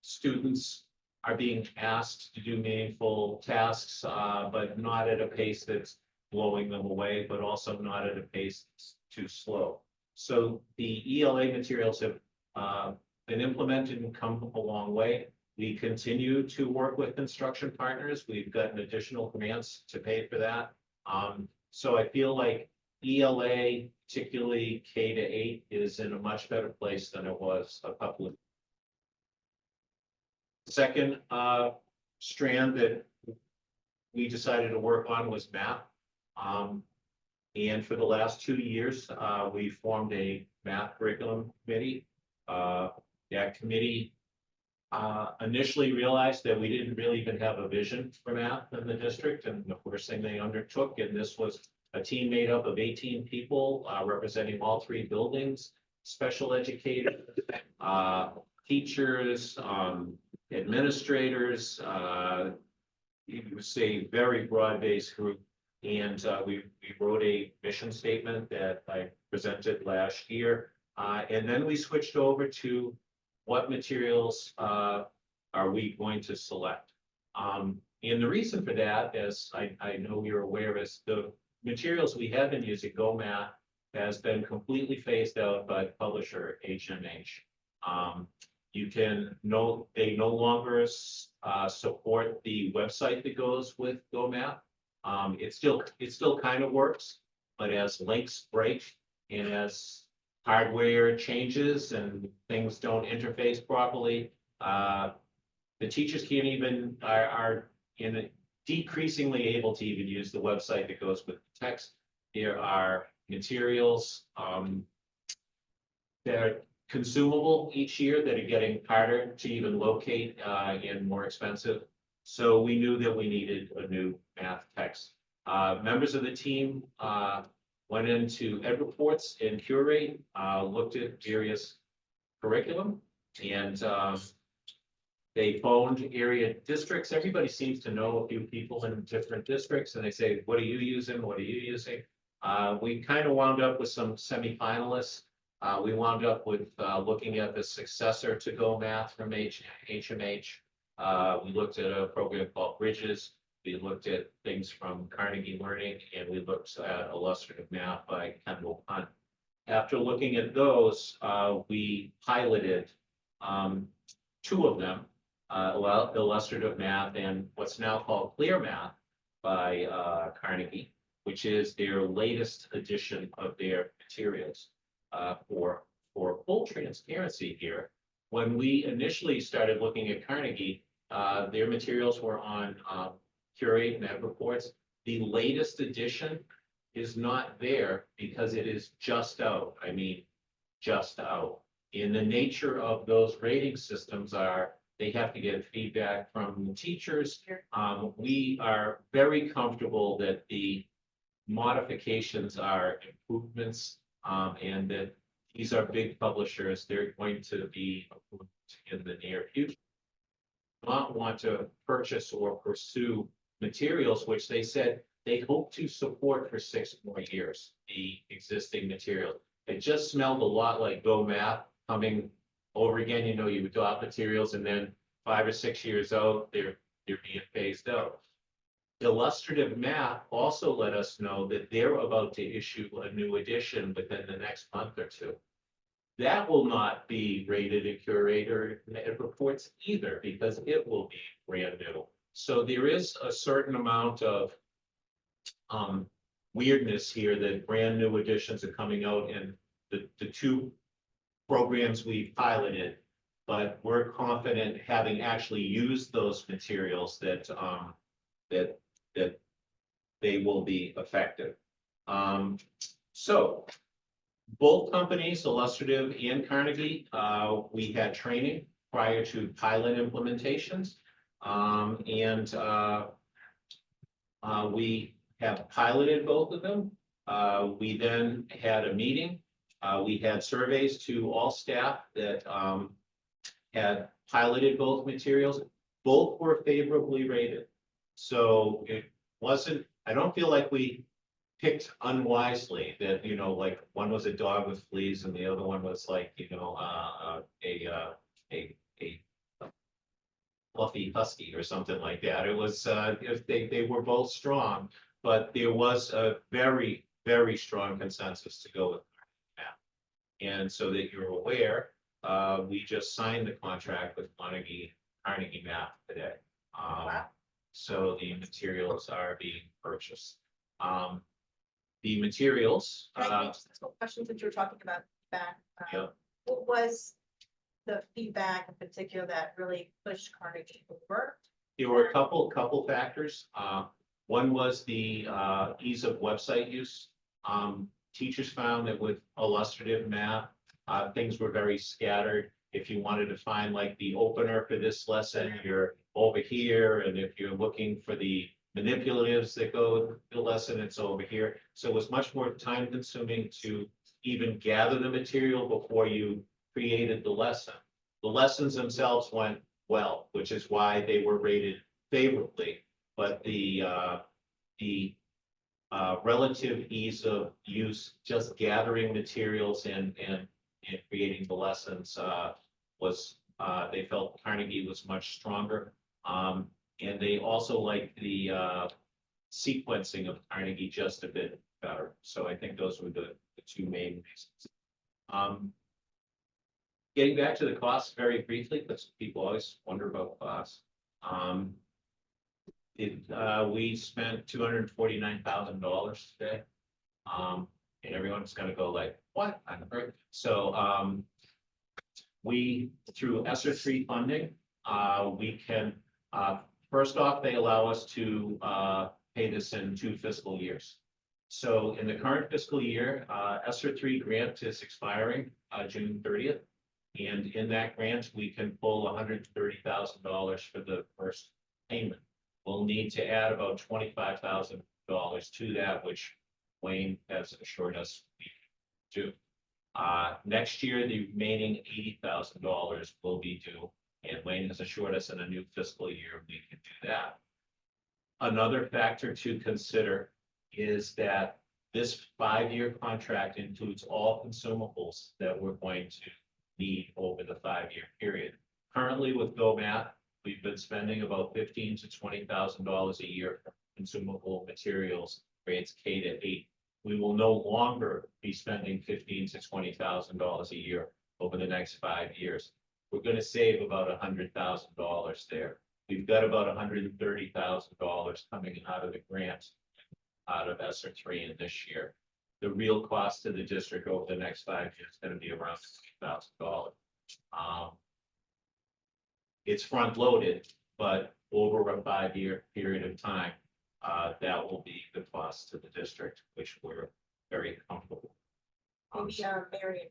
students are being asked to do meaningful tasks, but not at a pace that's blowing them away, but also not at a pace that's too slow. So the ELA materials have been implemented and come a long way. We continue to work with Instruction Partners. We've gotten additional grants to pay for that. So I feel like ELA, particularly K-8, is in a much better place than it was a couple of. Second strand that we decided to work on was math. And for the last 2 years, we formed a math curriculum committee. That committee initially realized that we didn't really even have a vision for math in the district, and the first thing they undertook, and this was a team made up of 18 people representing all 3 buildings, special educators, teachers, administrators, you would say very broad-based group. And we wrote a mission statement that I presented last year. And then we switched over to what materials are we going to select. And the reason for that, as I know you're aware, is the materials we have been using, GoMath, has been completely phased out by the publisher HMH. They no longer support the website that goes with GoMath. It still kind of works, but as links break and as hardware changes and things don't interface properly, the teachers can't even are decreasingly able to even use the website that goes with the text. There are materials that are consumable each year that are getting harder to even locate and more expensive. So we knew that we needed a new math text. Members of the team went into Ed Reports and Curate, looked at various curriculum and, they phoned area districts. Everybody seems to know a few people in different districts and they say, what are you using? What are you using? We kind of wound up with some semifinalists. We wound up with, looking at the successor to Go Math from HMH. We looked at a program called Bridges. We looked at things from Carnegie Learning and we looked at Illustrative Math by Kendall Hunt. After looking at those, we piloted, two of them. Illustrative Math and what's now called Clear Math by Carnegie, which is their latest edition of their materials. For full transparency here, when we initially started looking at Carnegie, their materials were on Curate and Ed Reports. The latest edition is not there because it is just out. I mean, just out. And the nature of those rating systems are they have to get feedback from the teachers. We are very comfortable that the modifications are improvements, and that these are big publishers. They're going to be approved in the near future. Not want to purchase or pursue materials, which they said they hope to support for 6 more years, the existing material. It just smelled a lot like Go Math coming over again. You know, you adopt materials and then 5 or 6 years out, they're being phased out. Illustrative Math also let us know that they're about to issue a new edition within the next month or 2. That will not be rated at Curate or Ed Reports either, because it will be brand new. So there is a certain amount of weirdness here that brand new editions are coming out and the 2 programs we piloted, but we're confident having actually used those materials that that they will be effective. So both companies, Illustrative and Carnegie, we had training prior to pilot implementations. We have piloted both of them. We then had a meeting. We had surveys to all staff that had piloted both materials. Both were favorably rated. So it wasn't, I don't feel like we picked unwisely that, you know, like one was a dog with fleas and the other one was like, you know, a fluffy husky or something like that. It was, they were both strong, but there was a very, very strong consensus to go with Math. And so that you're aware, we just signed the contract with Carnegie Math today. So the materials are being purchased. The materials, Can I just ask a question since you're talking about feedback? Yeah. What was the feedback in particular that really pushed Carnegie over? there were a couple factors. One was the ease of website use. Teachers found that with illustrative math, things were very scattered. If you wanted to find like the opener for this lesson, you're over here, and if you're looking for the manipulatives that go with the lesson, it's over here. So it was much more time consuming to even gather the material before you created the lesson. The lessons themselves went well, which is why they were rated favorably, but the relative ease of use, just gathering materials and creating the lessons was, they felt Carnegie was much stronger. And they also liked the sequencing of Carnegie just a bit better. So I think those were the two main reasons. Getting back to the costs very briefly, because people always wonder about costs. We spent $249,000 today. And everyone's gonna go like, what on earth? So we, through ESSER III funding, we can, first off, they allow us to pay this in 2 fiscal years. So in the current fiscal year, ESSER III grant is expiring June 30th. And in that grant, we can pull $130,000 for the first payment. We'll need to add about $25,000 to that, which Wayne has assured us we do. Next year, the remaining $80,000 will be due, and Wayne has assured us in a new fiscal year, we can do that. Another factor to consider is that this 5-year contract includes all consumables that we're going to need over the 5-year period. Currently with GoMath, we've been spending about $15,000 to $20,000 a year for consumable materials, grades K to 8. We will no longer be spending $15,000 to $20,000 a year over the next 5 years. We're going to save about $100,000 there. We've got about $130,000 coming out of the grant, out of ESSER 3 in this year. The real cost to the district over the next 5 years is going to be around $60,000. It's front loaded, but over a 5-year period of time, that will be the cost to the district, which we're very comfortable. Maybe, Mary,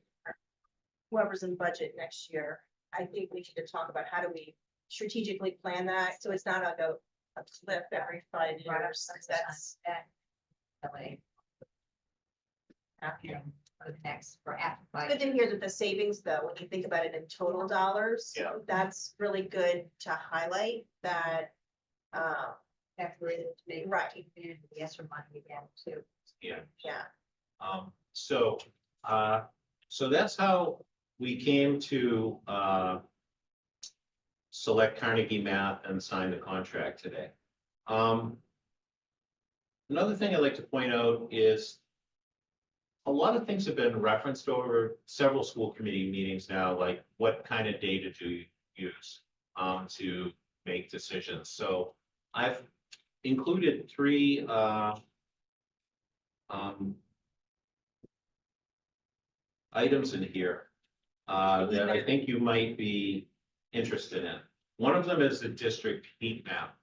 whoever's in budget next year, I think we should talk about how do we strategically plan that, so it's not like a cliff every 5 years. That's, For the next, for after 5 good to hear that the savings, though, when you think about it in total dollars. Yeah. That's really good to highlight that, That's where it may. Right. The ESSER money again too. Yeah. yeah. So that's how we came to, select Carnegie Math and sign the contract today. Another thing I'd like to point out is a lot of things have been referenced over several school committee meetings now, like what kind of data do you use to make decisions? So I've included 3 items in here that I think you might be interested in. One of them is the district heat map.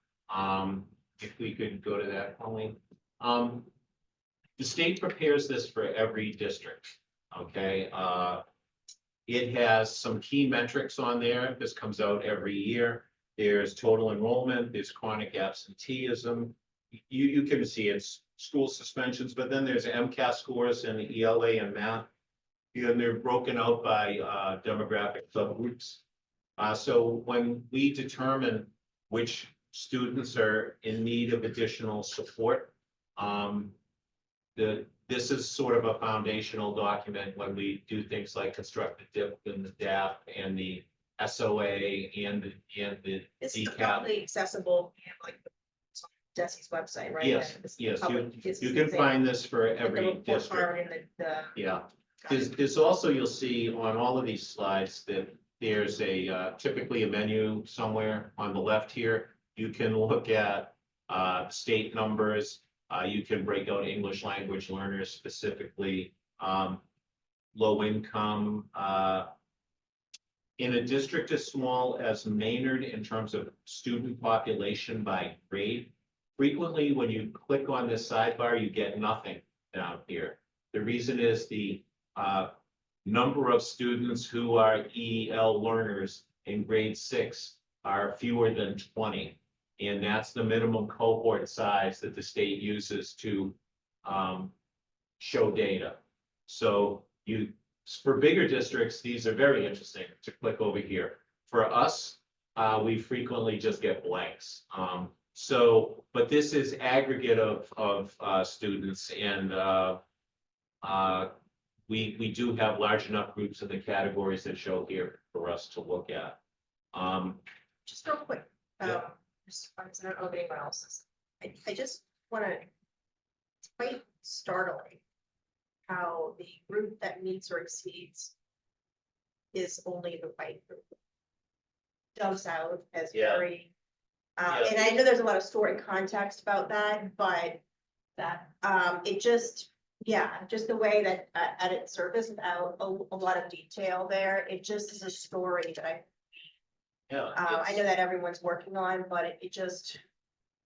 If we could go to that, Colleen. The state prepares this for every district, okay? It has some key metrics on there. This comes out every year. There's total enrollment, there's chronic absenteeism. You can see it's school suspensions, but then there's MCAS scores and the ELA and math. And they're broken out by demographic subgroups. So when we determine which students are in need of additional support, this is sort of a foundational document when we do things like construct the DIP and the DAP and the SOA and the This is DCAP. probably accessible, like, Desi's website, right? Yes, This is yes, public- this you is can the- find this for with the every report district. card and the. Yeah, got there's, it. there's also, you'll see on all of these slides that there's a typically a menu somewhere on the left here. You can look at state numbers. You can break out English language learners specifically, low income. In a district as small as Maynard in terms of student population by grade, frequently when you click on this sidebar, you get nothing down here. The reason is the number of students who are EL learners in grade 6 are fewer than 20. And that's the minimum cohort size that the state uses to show data. So for bigger districts, these are very interesting to click over here. For us, we frequently just get blanks. But this is aggregate of students, and we do have large enough groups in the categories that show here for us to look at. Just real quick, Yeah. I don't know if anyone else is, I just wanna, it's quite startling how the group that meets or exceeds is only the white group. Jumps out as Yeah. very, Yeah. and I know there's a lot of story and context about that, but it just, yeah, just the way that at its surface without a lot of detail there, it just is a story that Yeah. I know that everyone's working on, but it just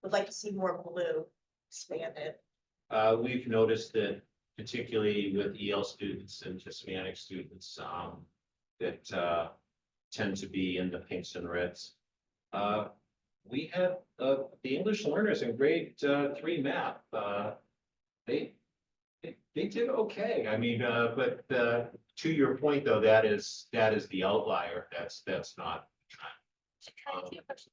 would like to see more blue expanded. We've noticed that particularly with EL students and Hispanic students, that tend to be in the pinks and reds. We have the English learners in grade 3 math. They did okay. I mean, but to your point, though, that is the outlier. That's not. Can I ask you a question?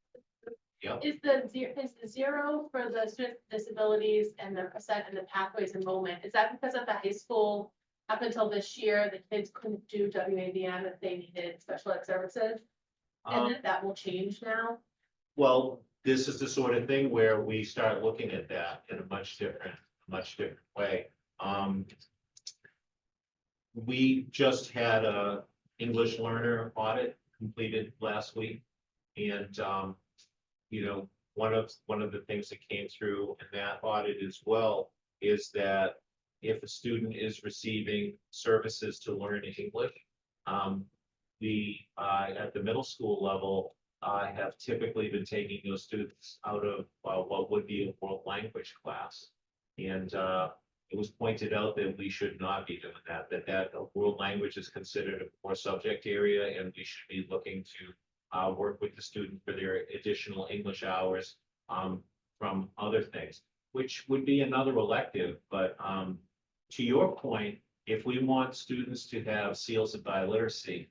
Yep. Is the zero for the student with disabilities and the percent in the pathways enrollment, is that because at the high school, up until this year, the kids couldn't do WAVM if they needed special ed services? Um, And that will change now? Well, this is the sort of thing where we start looking at that in a much different way. We just had a English learner audit completed last week. And, you know, one of the things that came through in that audit as well is that if a student is receiving services to learn English, at the middle school level, have typically been taking those students out of what would be a world language class. And it was pointed out that we should not be doing that, that world language is considered a core subject area, and we should be looking to work with the student for their additional English hours from other things, which would be another elective. But to your point, if we want students to have seals of biliteracy,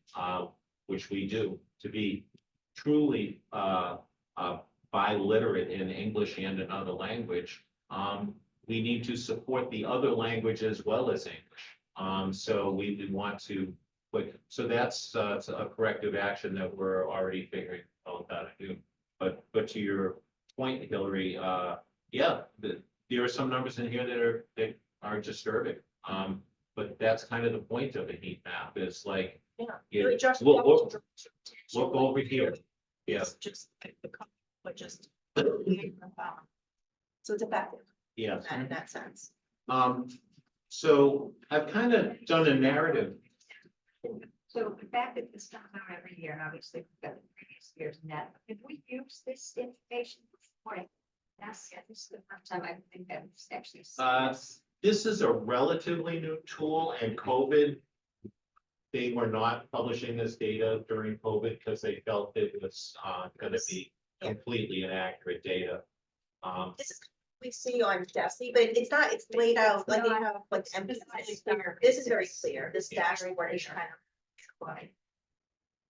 which we do, to be truly biliterate in English and another language, we need to support the other language as well as English. So we want to so that's a corrective action that we're already figuring out how to do. But to your point, Hillary, yeah, there are some numbers in here that are disturbing. But that's kind of the point of a heat map, is like, Yeah. yeah, Really just look double- over here. Yeah. It's just like the, but just. So it's effective Yeah. in that sense. So I've kind of done a narrative. So the fact that this comes out every year, and obviously we've got the previous year's net, if we use this information before, this is the first time I think I've actually seen this. This is a relatively new tool, and COVID, they were not publishing this data during COVID because they felt it was gonna be completely inaccurate data. This is we see on DESI, but it's not, it's laid out like they have like emphasis. This is very clear, this dashboard is kind of.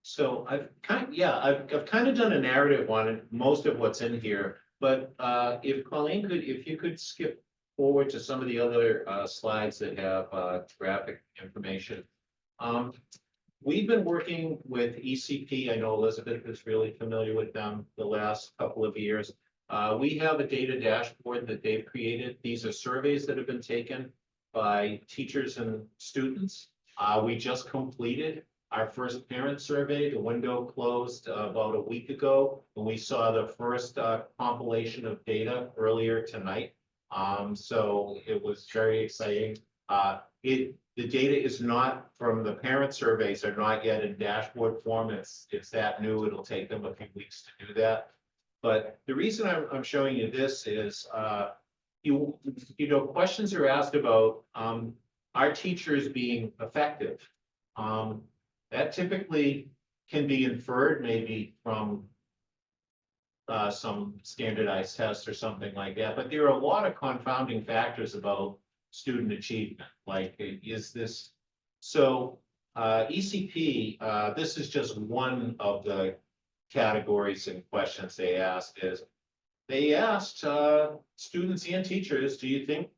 So I've kind of done a narrative on it, most of what's in here, but if Colleen if you could skip forward to some of the other slides that have graphic information. We've been working with ECP. I know Elizabeth is really familiar with them the last couple of years. We have a data dashboard that they've created. These are surveys that have been taken by teachers and students. We just completed our first parent survey. The window closed about a week ago, and we saw the first compilation of data earlier tonight. So it was very exciting. The data is not from the parent surveys, are not yet in dashboard form. It's that new. It'll take them a few weeks to do that. But the reason I'm showing you this is, you know, questions are asked about our teachers being effective. That typically can be inferred maybe from some standardized tests or something like that, but there are a lot of confounding factors about student achievement, like is this, so ECP, this is just one of the categories and questions they asked. Is they asked students and teachers, do you think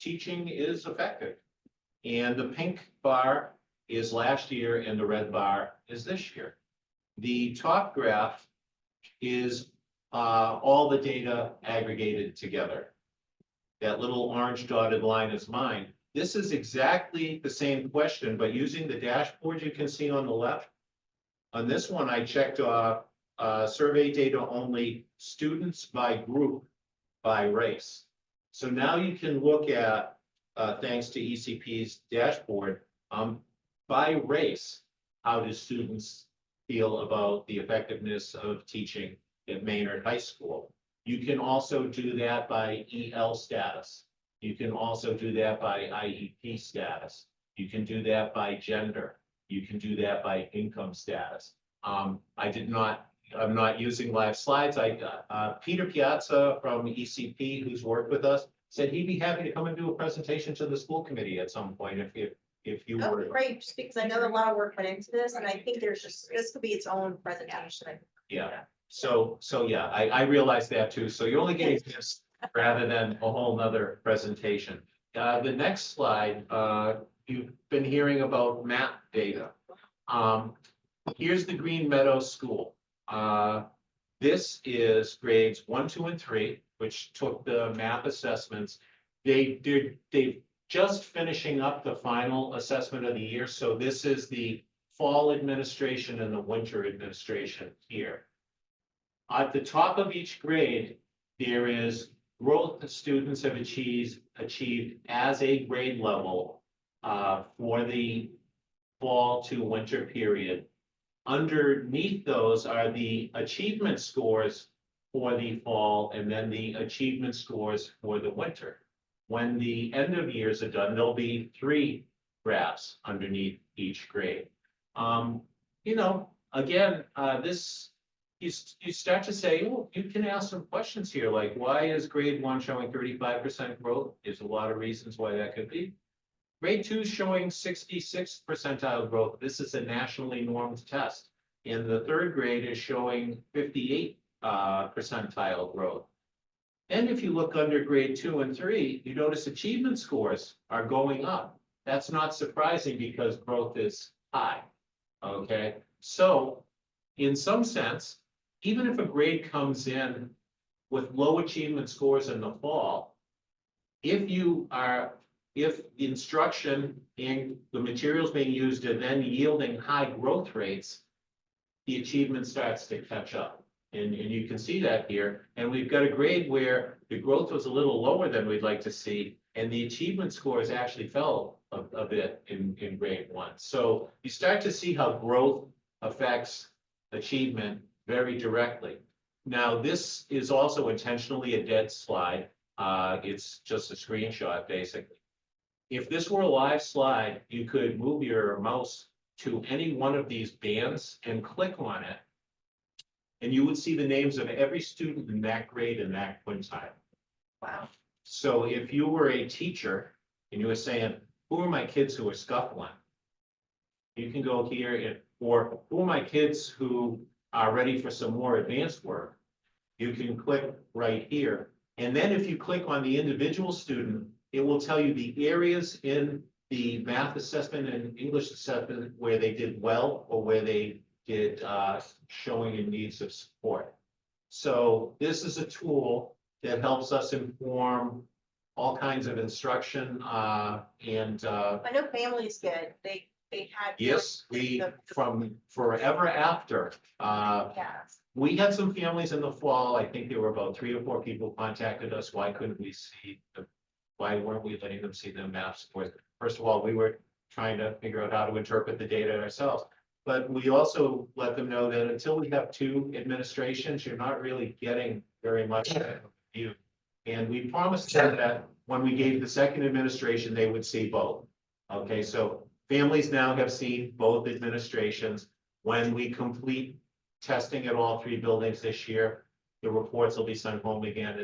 teaching is effective? And the pink bar is last year and the red bar is this year. The top graph is all the data aggregated together. That little orange dotted line is mine. This is exactly the same question, but using the dashboard you can see on the left. On this one, I checked off survey data only, students by group, by race. So now you can look at, thanks to ECP's dashboard, by race, how do students feel about the effectiveness of teaching at Maynard High School? You can also do that by EL status. You can also do that by IEP status. You can do that by gender. You can do that by income status. I'm not using live slides. Peter Piazza from ECP, who's worked with us, said he'd be happy to come and do a presentation to the school committee at some point if you Oh, were. great, just because I know that a lot of work went into this, and I think there's just, this could be its own presentation. Yeah, so yeah, I realize that too. So you're only getting this rather than a whole nother presentation. The next slide, you've been hearing about map data. Here's the Green Meadows School. This is grades 1, 2, and 3, which took the map assessments. They've just finishing up the final assessment of the year, so this is the fall administration and the winter administration here. At the top of each grade, there is growth that students have achieved as a grade level for the fall to winter period. Underneath those are the achievement scores for the fall and then the achievement scores for the winter. When the end of years are done, there'll be 3 graphs underneath each grade. You know, again, this, you start to say, oh, you can ask some questions here, like why is grade 1 showing 35% growth? There's a lot of reasons why that could be. Grade 2 is showing 66 percentile growth. This is a nationally normed test. And the 3rd grade is showing 58 percentile growth. And if you look under grade 2 and 3, you notice achievement scores are going up. That's not surprising because growth is high. Okay, so in some sense, even if a grade comes in with low achievement scores in the fall, if the instruction and the materials being used are then yielding high growth rates, the achievement starts to catch up. And you can see that here. And we've got a grade where the growth was a little lower than we'd like to see, and the achievement scores actually fell a bit in grade 1. So you start to see how growth affects achievement very directly. Now, this is also intentionally a dead slide. It's just a screenshot, basically. If this were a live slide, you could move your mouse to any one of these bands and click on it, and you would see the names of every student in that grade in that quintile. Wow. So if you were a teacher and you were saying, who are my kids who are scuffling? You can go here or who are my kids who are ready for some more advanced work? You can click right here. And then if you click on the individual student, it will tell you the areas in the math assessment and English assessment where they did well or where they did showing in needs of support. So this is a tool that helps us inform all kinds of instruction and I know families they had. yes, we from forever after. Yeah. We had some families in the fall. I think there were about 3 or 4 people contacted us. Why couldn't we see why weren't we letting them see the math scores? First of all, we were trying to figure out how to interpret the data ourselves. But we also let them know that until we have 2 administrations, you're not really getting very much view. And we promised them that when we gave the 2nd administration, they would see both. Okay, so families now have seen both administrations. When we complete testing at all 3 buildings this year, the reports will be sent home again,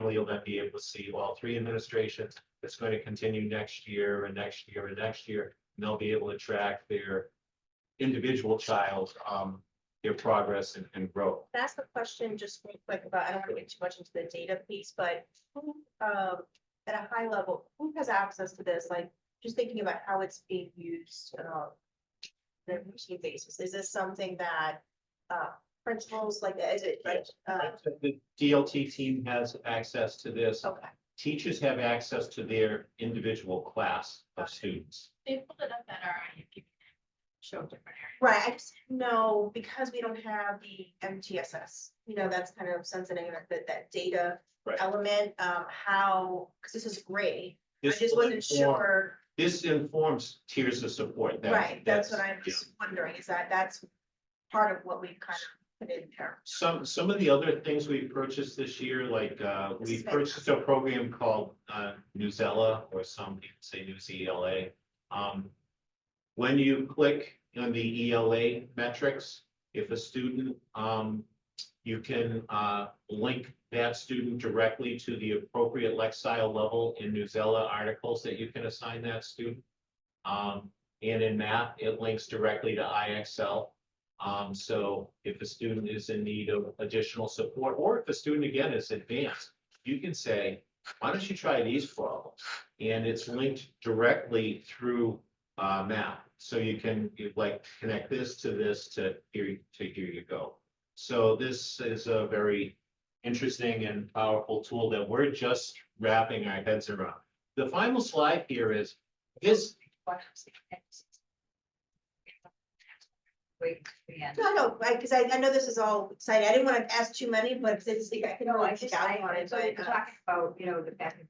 and you'll then be able to see all 3 administrations. It's going to continue next year and next year and next year, and they'll be able to track their individual child, their progress and growth. Can I ask a question just real quick about, I don't want to get too much into the data piece, but who, at a high level, who has access to this? Like, just thinking about how it's being used on a routine basis. Is this something that principals, like, is it like, The DLT team has access to this. okay. Teachers have access to their individual class of students. They pulled it up at our IEP, show different areas. Right, I just know because we don't have the MTSS, you know, that's kind of sensitive, that data Right. element, how, because this is great. I This just will wasn't inform- sure, This informs tiers of support. right, that's what I'm just wondering, is that's part of what we've kind of put in there. Some of the other things we purchased this year, like, This we is purchased a program called, Newsela, or some people say News ELA. When you click on the ELA metrics, if a student, You can link that student directly to the appropriate Lexile level in Newsela articles that you can assign that student. And in math, it links directly to IXL. So if a student is in need of additional support, or if the student again is advanced, you can say, why don't you try these problems? And it's linked directly through math. So you can like connect this to here you go. So this is a very interesting and powerful tool that we're just wrapping our heads around. The final slide here is this. Wait, yeah. No, because I know this is all exciting. I didn't want to ask too many, but it's, I can No, really I pick just, out on it, so but, we're talking about, you know, the fact that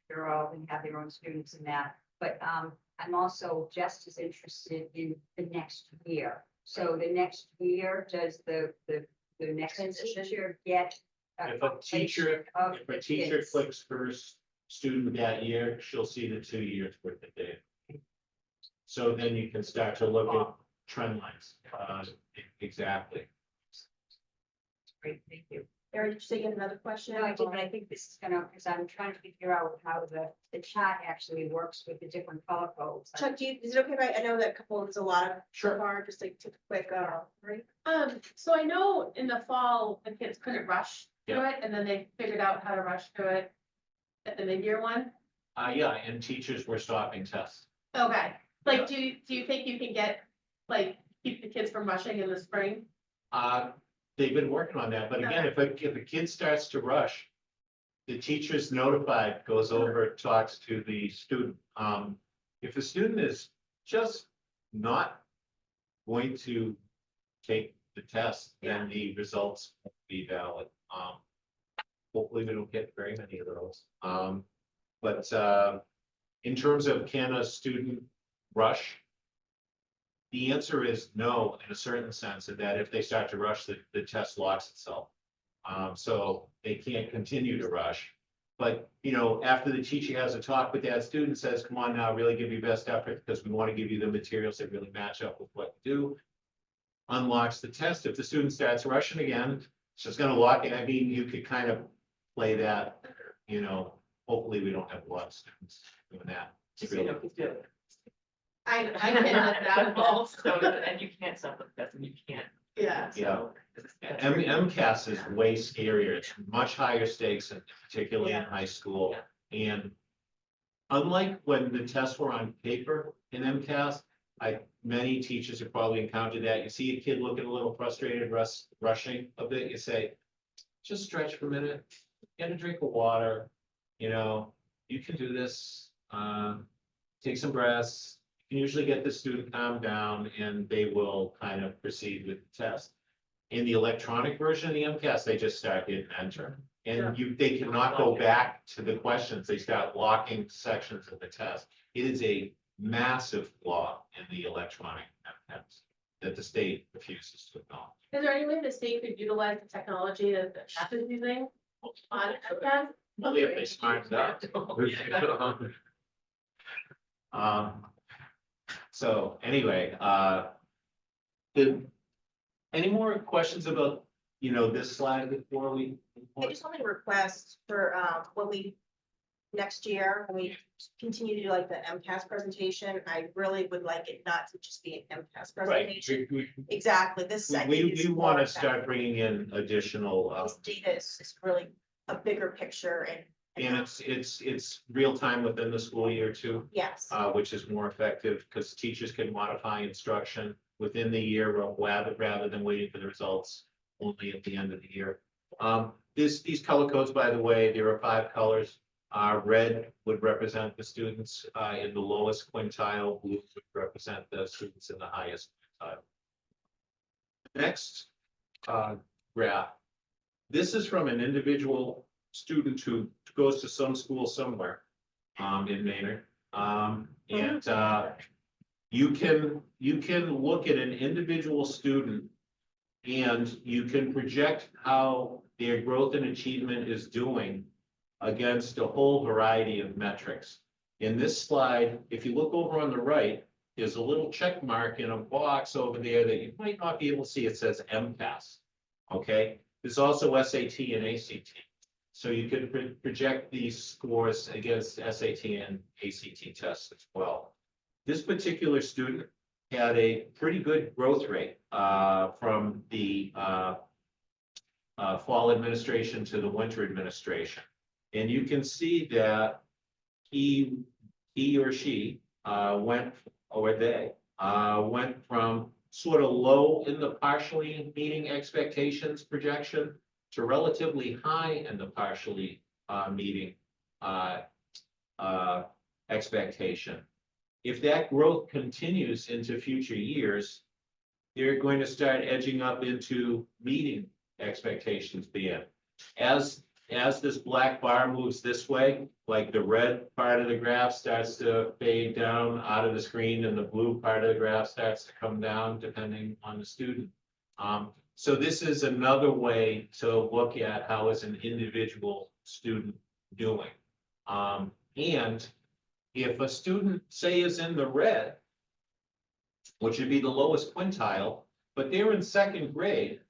they're all going to have their own students in that. But I'm also just as interested in the next year. So the next year, does the next Transition. teacher get? If a teacher, of if a the teacher kids? clicks first student that year, she'll see the 2 years worth of data. So then you can start to look at trend lines. Exactly. Great, thank you. Erin, did you say you had another question? No, I did, but I think this is gonna, because I'm trying to figure out how the chart actually works with the different color codes. Chuck, is it okay if I know that a couple, there's a lot of, so Sure. far, just like take a quick, right? So I know in the fall, the kids couldn't rush through it, and then they figured out how to rush through it at the mid-year one. Yeah, and teachers were stopping tests. Okay, like, do you think you can get, like, keep the kids from rushing in the spring? They've been working on that, but again, if a kid starts to rush, the teacher's notified, goes over, talks to the student. If a student is just not going to take the test, then the results won't be valid. Hopefully we don't get very many of those. But in terms of can a student rush? The answer is no, in a certain sense, in that if they start to rush, the test locks itself. So they can't continue to rush. But, you know, after the teacher has a talk with that student, says, come on now, really give your best effort, because we want to give you the materials that really match up with what you do. Unlocks the test. If the student starts rushing again, it's just gonna lock it. I mean, you could kind of play that, you know, hopefully we don't have a lot of students doing that. It's Just, you really- know, he's doing it. I can let that involved. So, and you can't stop the test and you can't. Yeah. So, MCAS is way scarier. It's much higher stakes, and particularly in Yeah. high school. And unlike when the tests were on paper in MCAS, many teachers have probably encountered that. You see a kid looking a little frustrated, rushing a bit, you say, just stretch for a minute, get a drink of water, you know, you can do this. Take some breaths. You can usually get the student calmed down and they will kind of proceed with the test. In the electronic version of the MCAS, they just start hitting enter. And they cannot go back to the questions. They start locking sections of the test. It is a massive flaw in the electronic MCAS that the state refuses to acknowledge. Is there any way the state could utilize the technology that the staff is using on MCAS? Only if they smarten up. So anyway, any more questions about, you know, this slide before we? I just want to request for, when we, next year, when we continue to do like the MCAS presentation, I really would like it not to just be an MCAS Right, presentation. Exactly, this, I think we is want more to start bringing in additional, This data is really a bigger picture and it's real time within the school year too. Yes, Which is more effective because teachers can modify instruction within the year rather than waiting for the results only at the end of the year. These color codes, by the way, there are 5 colors. Red would represent the students in the lowest quintile, blue would represent the students in the highest quintile. Next graph. This is from an individual student who goes to some school somewhere in Maynard. And you can look at an individual student and you can project how their growth and achievement is doing against a whole variety of metrics. In this slide, if you look over on the right, there's a little check mark in a box over there that you might not be able to see. It says MCAS. Okay, There's also SAT and ACT. So you could project these scores against SAT and ACT tests as well. This particular student had a pretty good growth rate from the fall administration to the winter administration. And you can see that he or she went, or they went from sort of low in the partially meeting expectations projection to relatively high in the partially meeting expectation. If that growth continues into future years, they're going to start edging up into meeting expectations again. As this black bar moves this way, like the red part of the graph starts to fade down out of the screen and the blue part of the graph starts to come down depending on the student. So this is another way to look at how is an individual student doing. And if a student, say, is in the red, which would be the lowest quintile, but they're in second grade,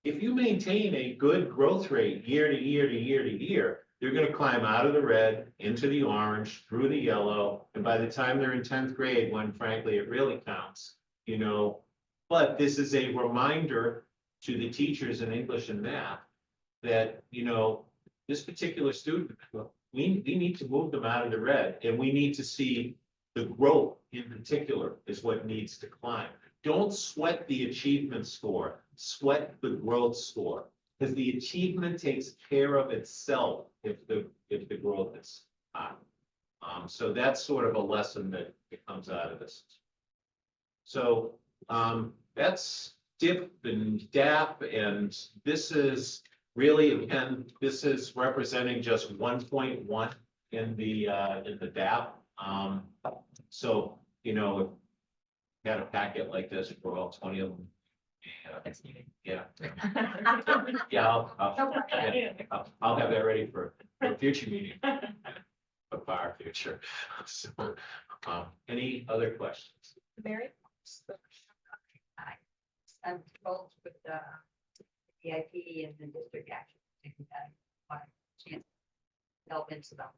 if you maintain a good growth rate year to year to year to year, they're going to climb out of the red into the orange, through the yellow, and by the time they're in 10th grade, when frankly it really counts, you know. But this is a reminder to the teachers in English and math that, you know, this particular student, we need to move them out of the red, and we need to see the growth in particular is what needs to climb. Don't sweat the achievement score, sweat the growth score, because the achievement takes care of itself if the growth is high. So that's sort of a lesson that comes out of this. So that's DIP and DAP, and this is really, again, this is representing just 1.1 in the DAP. So, you know, if you had a packet like this for all 20 of them. Yeah. Yeah, I'll have that ready for a future meeting. A far future. So, any other questions? Mary? I'm involved with the VIP and the district action. Taking that one chance to delve into them.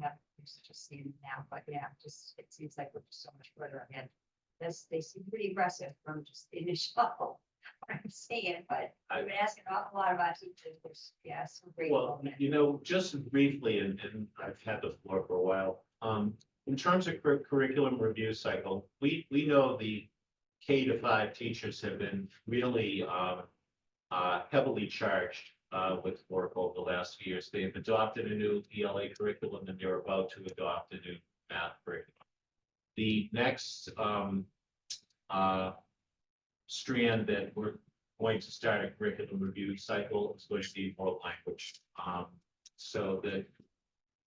Have just seen it now, but yeah, just it seems like we're just so much further ahead. They seem pretty aggressive from just the initial. I'm saying, but I've been asking an awful lot about teachers. There's, yeah, some great. Well, you know, just briefly, and I've had the floor for a while. In terms of curriculum review cycle, we know the K-5 teachers have been really heavily charged with work over the last few years. They've adopted a new ELA curriculum and they're about to adopt a new math curriculum. The next strand that we're going to start a curriculum review cycle is going to be world language. So that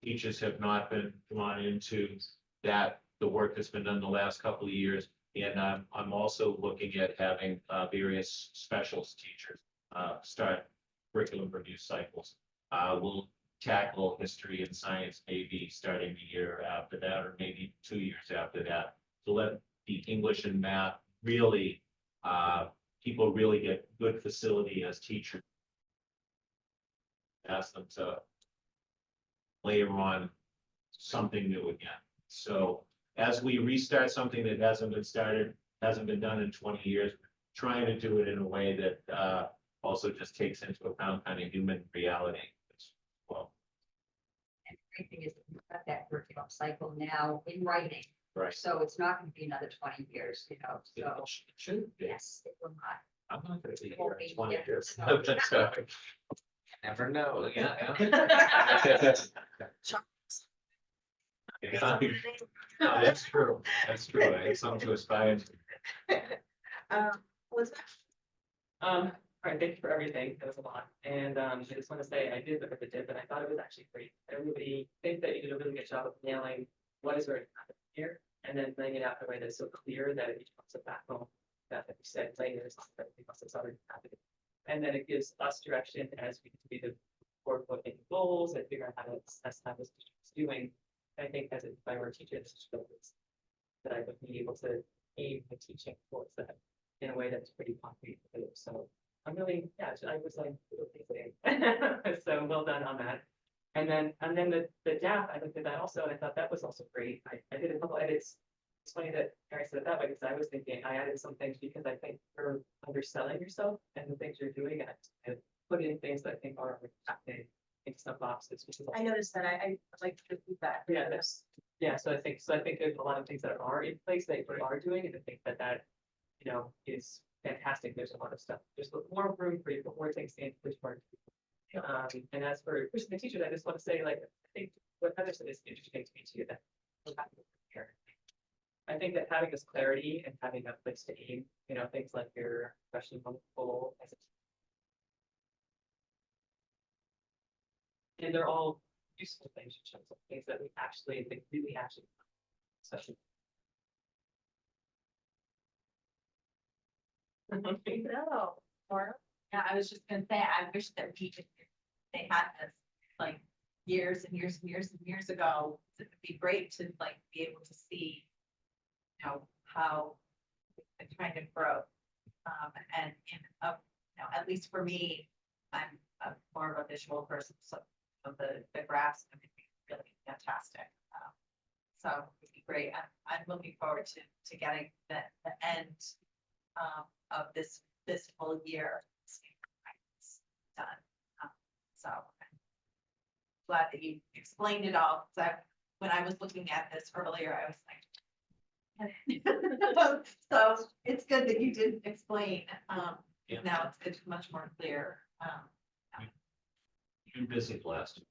teachers have not been drawn into that, the work that's been done the last couple of years. And I'm also looking at having various specialist teachers start curriculum review cycles. We'll tackle history and science maybe starting the year after that, or maybe 2 years after that, to let the English and math really, people really get good facility as teachers. Ask them to layer on something new again. So as we restart something that hasn't been started, hasn't been done in 20 years, trying to do it in a way that also just takes into account kind of human reality as well. And the great thing is that we've got that curriculum cycle now in writing. Right. So it's not going to be another 20 years, you know, It so should be. yes, it will not. I'm not gonna be It won't here be, in 20 yeah. years. No. So, never know, yeah. Yeah. No, that's true, that's true, I have something to aspire to. Was that? All right, thank you for everything. That was a lot. And I just want to say, I did look at the dip and I thought it was actually great. Everybody thinks that you did a really good job of nailing what is already happening here and then laying it out in a way that's so clear that it becomes a backbone that, like you said, later is everything else that's already happening. And then it gives us direction as we need to work looking at goals and figure out how to assess how this is doing. I think as if I were a teacher, this is that I would be able to aim the teaching towards that in a way that's pretty concrete. So I'm really, yeah, I was like, really pleased. So well done on that. And then the DAP, I looked at that also, and I thought that was also great. I did a couple edits. It's funny that Mary said it that way, because I was thinking, I added some things because I think you're underselling yourself and the things you're doing, and put in things that I think are happening in some boxes, which is. I noticed that I like the feedback. Yeah, yeah, so I think there's a lot of things that are in place that you are doing, and I think that, you know, is fantastic. There's a lot of stuff, there's more room for you, put more things in, which part. And as for pushing the teachers, I just want to say, like, I think what Heather said is interesting to me too, that we're happy here. I think that having this clarity and having a place to aim, you know, things like your professional goal as a. And they're all useful things, in terms of things that we actually, they really actually. Especially. No, Laura? Yeah, I was just gonna say, I wish that they had this like years and years and years and years ago. It would be great to like be able to see, you know, how the kind of growth. And, you know, at least for me, I'm more of a visual person, so the graphs and everything is really fantastic. So it'd be great. I'm looking forward to getting the end of this whole year done. So I'm glad that you explained it all. So when I was looking at this earlier, I was like, so it's good that you did explain. Yeah. Now it's much more clear. You're busy last.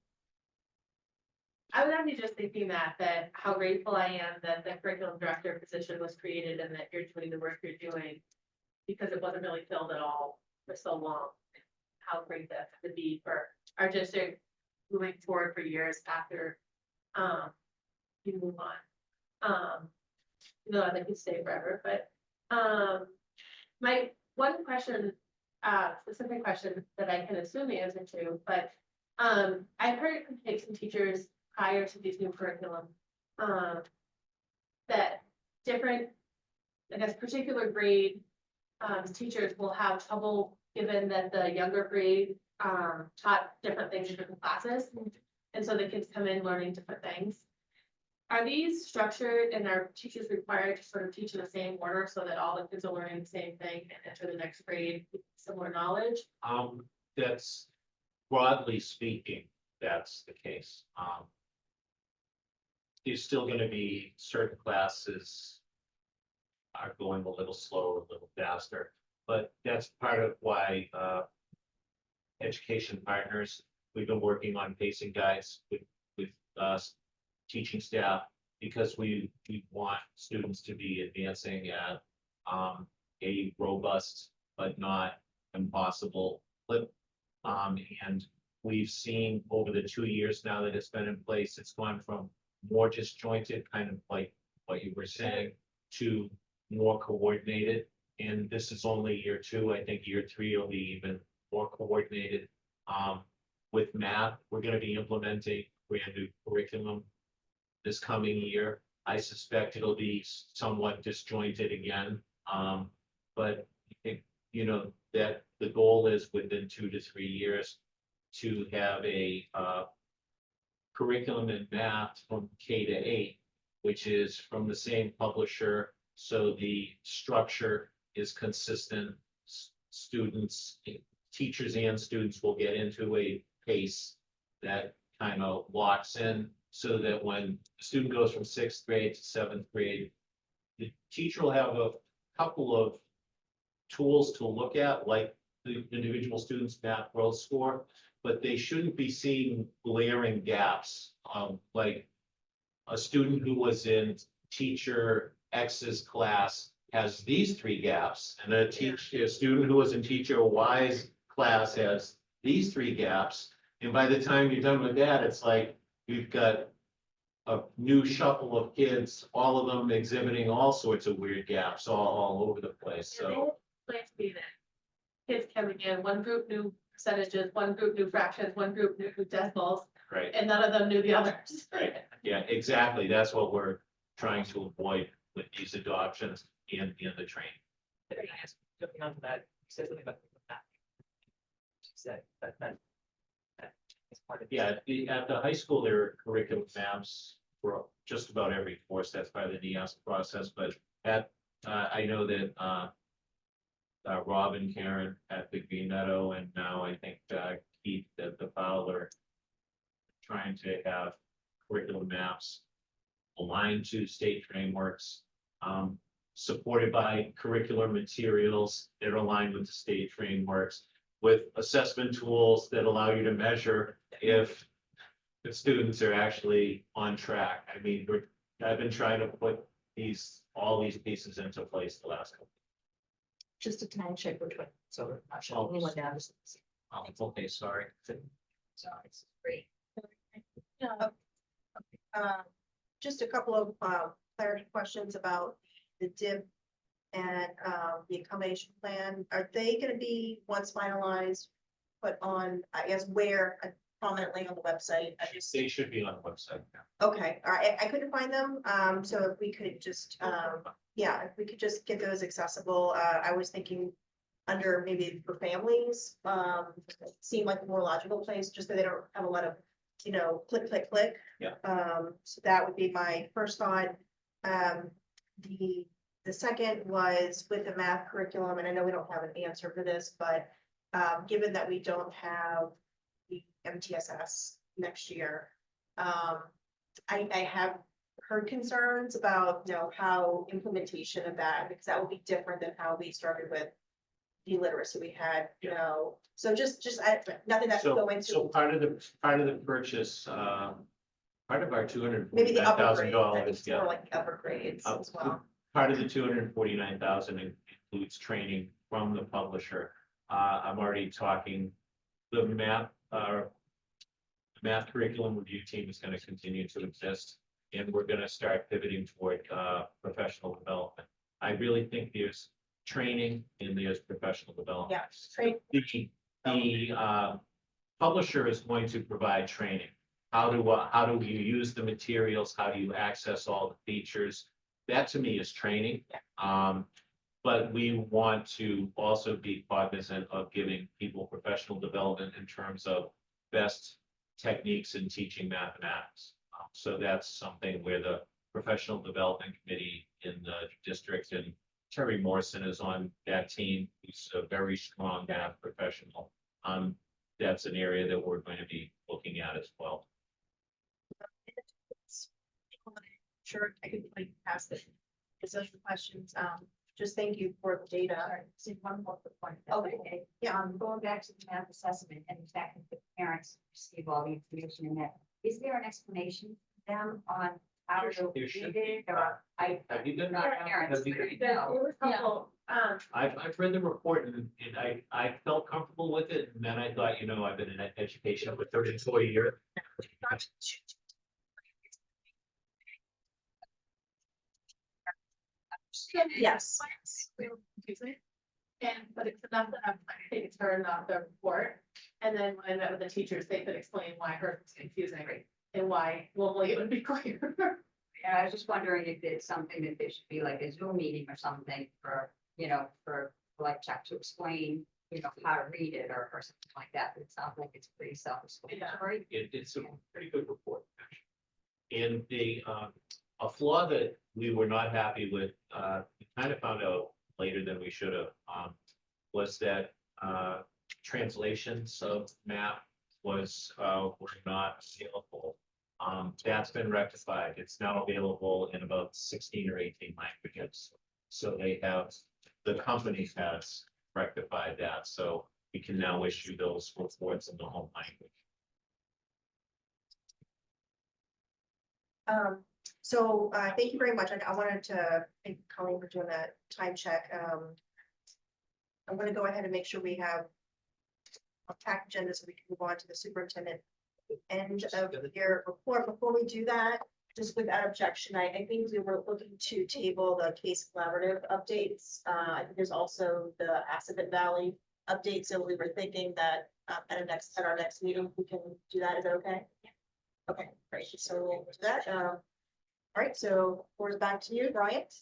I was actually just thinking that how grateful I am that the curriculum director position was created and that you're doing the work you're doing. Because it wasn't really filled at all for so long. How great that could be for our district moving forward for years after you move on. You know, I think you stay forever, but my one question, specific question that I can assume the answer to, but I've heard it could take some teachers prior to these new curriculum that different, I guess, particular grade teachers will have trouble given that the younger grade taught different things in different classes. And so the kids come in learning different things. Are these structured and are teachers required to sort of teach in the same order so that all the kids are learning the same thing and enter the next grade with similar knowledge? That's broadly speaking, that's the case. There's still gonna be certain classes are going a little slower, a little faster, but that's part of why, education partners, we've been working on pacing guides with teaching staff, because we want students to be advancing at, a robust but not impossible clip. And we've seen over the 2 years now that it's been in place, it's gone from more disjointed, kind of like what you were saying, to more coordinated. And this is only year 2. I think year 3 will be even more coordinated. With math, we're going to be implementing brand new curriculum this coming year. I suspect it'll be somewhat disjointed again. But you know, that the goal is within 2 to 3 years to have a curriculum in math from K to 8, which is from the same publisher. So the structure is consistent. Students, teachers and students will get into a pace that kind of locks in, so that when a student goes from 6th grade to 7th grade, the teacher will have a couple of tools to look at, like the individual student's math growth score, but they shouldn't be seeing glaring gaps. Like a student who was in teacher X's class has these 3 gaps, and a student who was in teacher Y's class has these 3 gaps. And by the time you're done with that, it's like we've got a new shuffle of kids, all of them exhibiting all sorts of weird gaps all over the place. So Let's be that. Kids coming in, one group knew percentages, one group knew fractions, one group knew decimals, right, and none of them knew the others. right, yeah, exactly. That's what we're trying to avoid with these adoptions and the training. Jumping onto that, you said something about math. is part of. Yeah, at the high school, there are curriculum maps for just about every course. That's by the NEAS process, but I know that, Rob and Karen at the Green Meadow, and now I think, Keith at the Fowler, trying to have curriculum maps aligned to state frameworks, supported by curricular materials that are aligned with the state frameworks, with assessment tools that allow you to measure if the students are actually on track. I mean, I've been trying to put all these pieces into place the last couple. Just a time check, which one, so we're not Oh. showing anyone down. Okay, sorry. So it's great. Just a couple of clarity questions about the DIP and the accommodation plan. Are they gonna be, once finalized, put on, I guess, where prominently on the website? I just, They should be on the website now. okay, all right, I couldn't find them, so if we could just, yeah, if we could just get those accessible, I was thinking under maybe for families, seem like a more logical place, just so they don't have a lot of, click, click, click. Yeah. So that would be my first thought. The second was with the math curriculum, and I know we don't have an answer for this, but given that we don't have the MTSS next year, I have heard concerns about, how implementation of that, because that will be different than how we started with the literacy we had, so just nothing that could go into. So part of the purchase, part of our Maybe the upper grades, I think $249,000, it's more like the upper grades as well. part of the $249,000 includes training from the publisher. I'm already talking, the math curriculum review team is gonna continue to exist, and we're gonna start pivoting toward, professional development. I really think there's training and there's professional development. Yeah, train, The publisher is going to provide training. How do you use the materials? How do you access all the features? That to me is training. But we want to also be cognizant of giving people professional development in terms of best techniques in teaching mathematics. So that's something where the professional development committee in the district, and Terry Morrison is on that team. He's a very strong math professional. That's an area that we're going to be looking at as well. sure, I could like ask this, those questions, just thank you for the data. Sorry, see one more quick point. Okay. Yeah, going back to the math assessment and the fact that the parents receive all the information in that, is there an explanation for them on how to There read should be. it, or Have you done not that? parents? Have you- but It no. was helpful, I've read the report and I felt comfortable with it, and then I thought, I've been in education for 34 years. Yes. confusing. But it's enough that I think it's turned off the report. And then when I met with the teachers, they could explain why hers was confusing and why Lily would be clear. Yeah, I was just wondering if it's something that there should be like a Zoom meeting or something for, for like Chuck to explain, how to read it or something like that. But it sounds like it's pretty self-explanatory. It's a pretty good report, actually. And a flaw that we were not happy with, we kind of found out later than we should have, was that translations of map were not available. That's been rectified. It's now available in about 16 or 18 languages. So the company has rectified that, so we can now issue those reports in the home language. So thank you very much. I wanted to thank Colleen for doing that time check. I'm gonna go ahead and make sure we have a packed agenda so we can move on to the superintendent end of your report. Before we do that, just without objection, I think we were looking to table the case collaborative updates. I think there's also the Assabet Valley update. So we were thinking that at our next meeting, we can do that. Is that okay? Yeah. Okay, great. So we'll do that. All right, so floor is back to you, Bryant.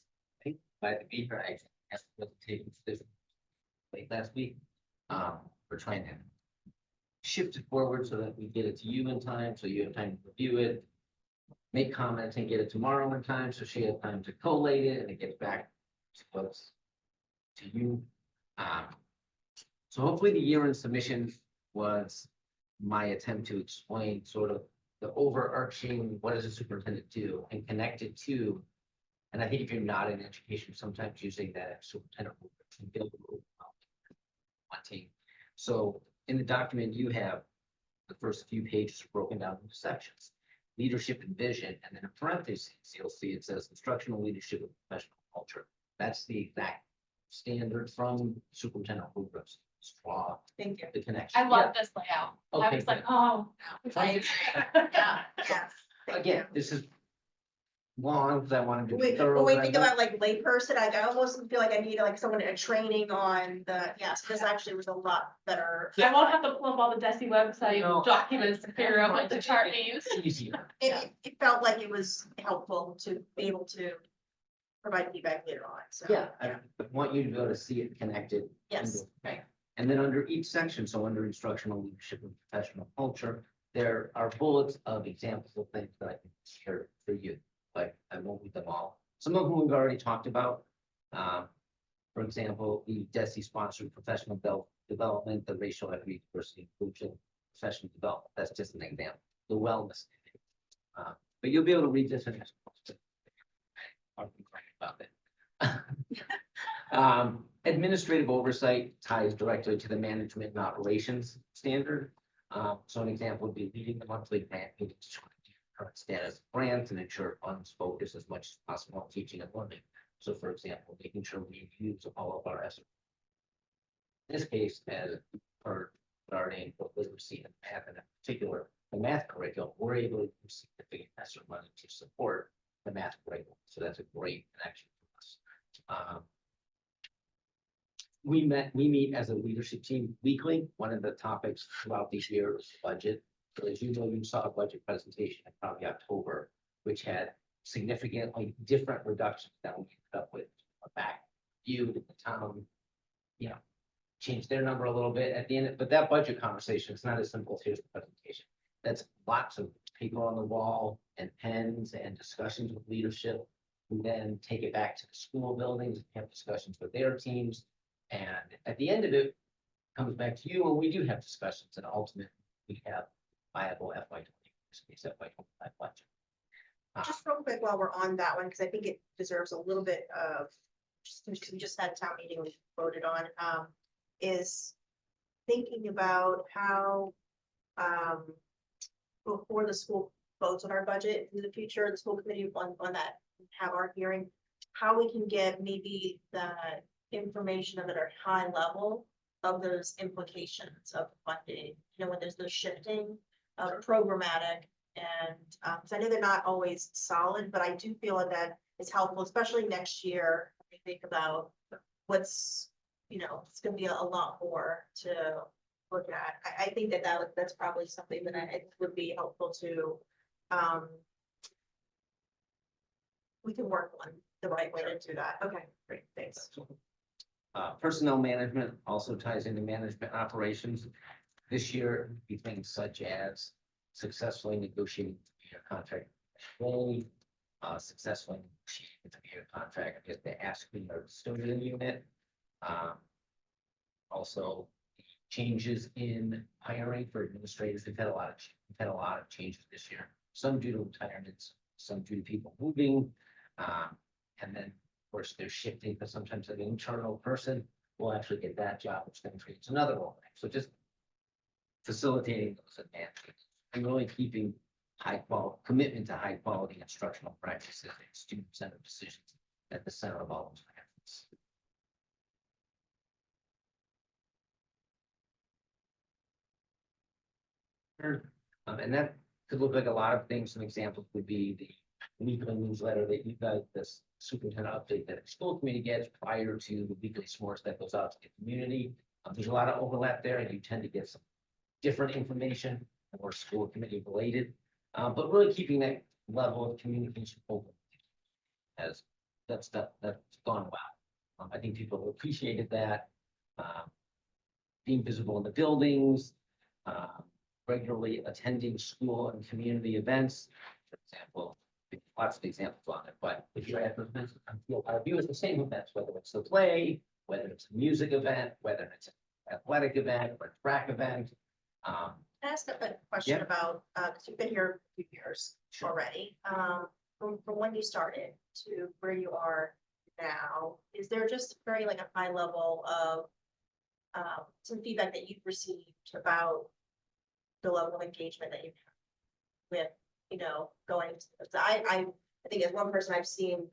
By the paper, I asked what the table this late last week. We're trying to shift it forward so that we get it to you in time, so you have time to review it. Make comments and get it tomorrow in time, so she had time to collate it and it gets back to us, to you. So hopefully the year-end submission was my attempt to explain sort of the overarching, what does a superintendent do, and connect it to. And I think if you're not in education, sometimes using that superintendent rubric can feel a little wanting. So in the document, you have the first few pages broken down into sections, leadership and vision, and then in parentheses, you'll see it says instructional leadership and professional culture. That's the exact standard from superintendent rubrics. Draw Thank you. the connection. I love this layout. I Okay, was like, oh. Yeah, Yes. Again, this is long, because I wanted to be When thorough. we but I think want- about like layperson, I almost feel like I need like someone, a training on the, yes, this actually was a lot better. I won't have to pull up all the DESI website No. documents to figure out what the chart means. It's easier. It felt like it was helpful to be able to provide feedback later on, so. Yeah, I want you to be able to see it connected. Yes, into- right. And then under each section, so under instructional leadership and professional culture, there are bullets of examples of things that I can share for you, but I won't read them all. Some of them we've already talked about. For example, the DESI sponsored professional development, the racial equity, diversity, inclusion, professional development. That's just an example. The wellness. But you'll be able to read this and I'll be crying about it. Administrative oversight ties directly to the management and operations standard. So an example would be leading the monthly grant meetings to review current status of grants and ensure funds focus as much as possible on teaching and learning. So for example, making sure we use all of our ESSER. In this case, as per regarding what literacy and math, and in particular, the math curriculum, we're able to use significant ESSER money to support the math curriculum. So that's a great connection for us. We meet as a leadership team weekly. One of the topics throughout this year is budget. So as you know, you saw a budget presentation in probably October, which had significantly different reductions that we ended up with. Back you, the town, changed their number a little bit at the end, but that budget conversation is not as simple as here's the presentation. That's lots of paper on the wall and pens and discussions with leadership. We then take it back to the school buildings, have discussions with their teams. And at the end of it, comes back to you, and we do have discussions, and ultimately we have viable FY 2025 budget. Just real quick while we're on that one, because I think it deserves a little bit of, just because we just had a town meeting we voted on, is thinking about how, before the school votes on our budget in the future, the school committee on that, have our hearing, how we can get maybe the information of it at a high level of those implications of funding, when there's the shifting of programmatic. And so I know they're not always solid, but I do feel that it's helpful, especially next year. I think about what's, it's gonna be a lot more to look at. I think that's probably something that I would be helpful to. We can work on the right way to do that. Okay, great, thanks. Personnel management also ties into management operations. This year, be things such as successfully negotiating a contract, successfully negotiating a contract with the ASCII or custodian unit. Also, changes in hiring for administrators. We've had a lot of changes this year. Some due to retirements, some due to people moving, and then of course they're shifting because sometimes an internal person will actually get that job, which then creates another role. So just facilitating those advancements and really keeping commitment to high quality instructional practices and student-centered decisions at the center of all those efforts. And that could look like a lot of things. Some examples would be the weekly newsletter that you guys, this superintendent update that the school committee gets prior to the weekly s'mores that goes out to the community. There's a lot of overlap there, and you tend to get some different information or school committee related, but really keeping that level of communication open as that's gone well. I think people appreciated that. Being visible in the buildings, regularly attending school and community events. For example, lots of examples on it, but if you're at events, I view as the same events, whether it's the play, whether it's a music event, whether it's an athletic event or a track event. Can I ask a question Yeah. about, because you've been here a few years already, from when you started to where you are now, is there just very like a high level of some feedback that you've received about the level of engagement that you've had with, going, I think as one person I've seen,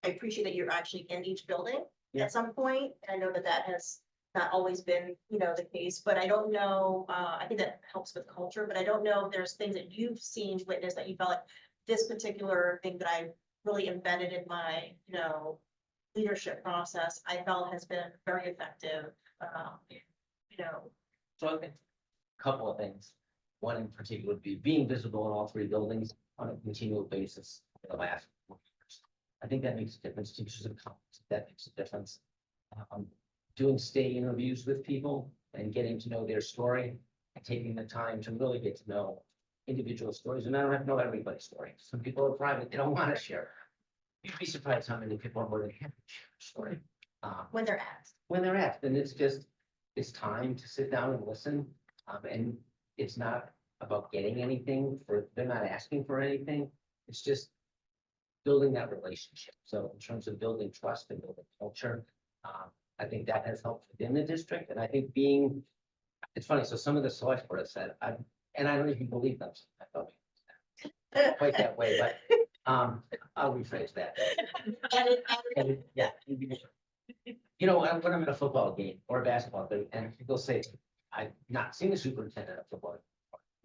I appreciate that you're actually in each building Yeah. at some point, and I know that that has not always been, the case, but I don't know, I think that helps with culture, but I don't know if there's things that you've seen, witnessed, that you felt like this particular thing that I really embedded in my, leadership process, I felt has been very effective, So I think a couple of things. One in particular would be being visible in all three buildings on a continual basis for the last 4 years. I think that makes a difference. Teachers and comments, that makes a difference. Doing stay interviews with people and getting to know their story and taking the time to really get to know individual stories. And I don't have to know everybody's story. Some people are private, they don't want to share. You'd be surprised how many people are more than happy to share their story. when they're asked. When they're asked, and it's time to sit down and listen. And it's not about getting anything they're not asking for anything. It's just building that relationship. So in terms of building trust and building culture, I think that has helped within the district. And I think it's funny, so some of the select board have said, and I don't even believe them. I thought quite that way, but I'll rephrase that. Yeah. When I'm at a football game or a basketball game, and people say, I've not seen the superintendent of football.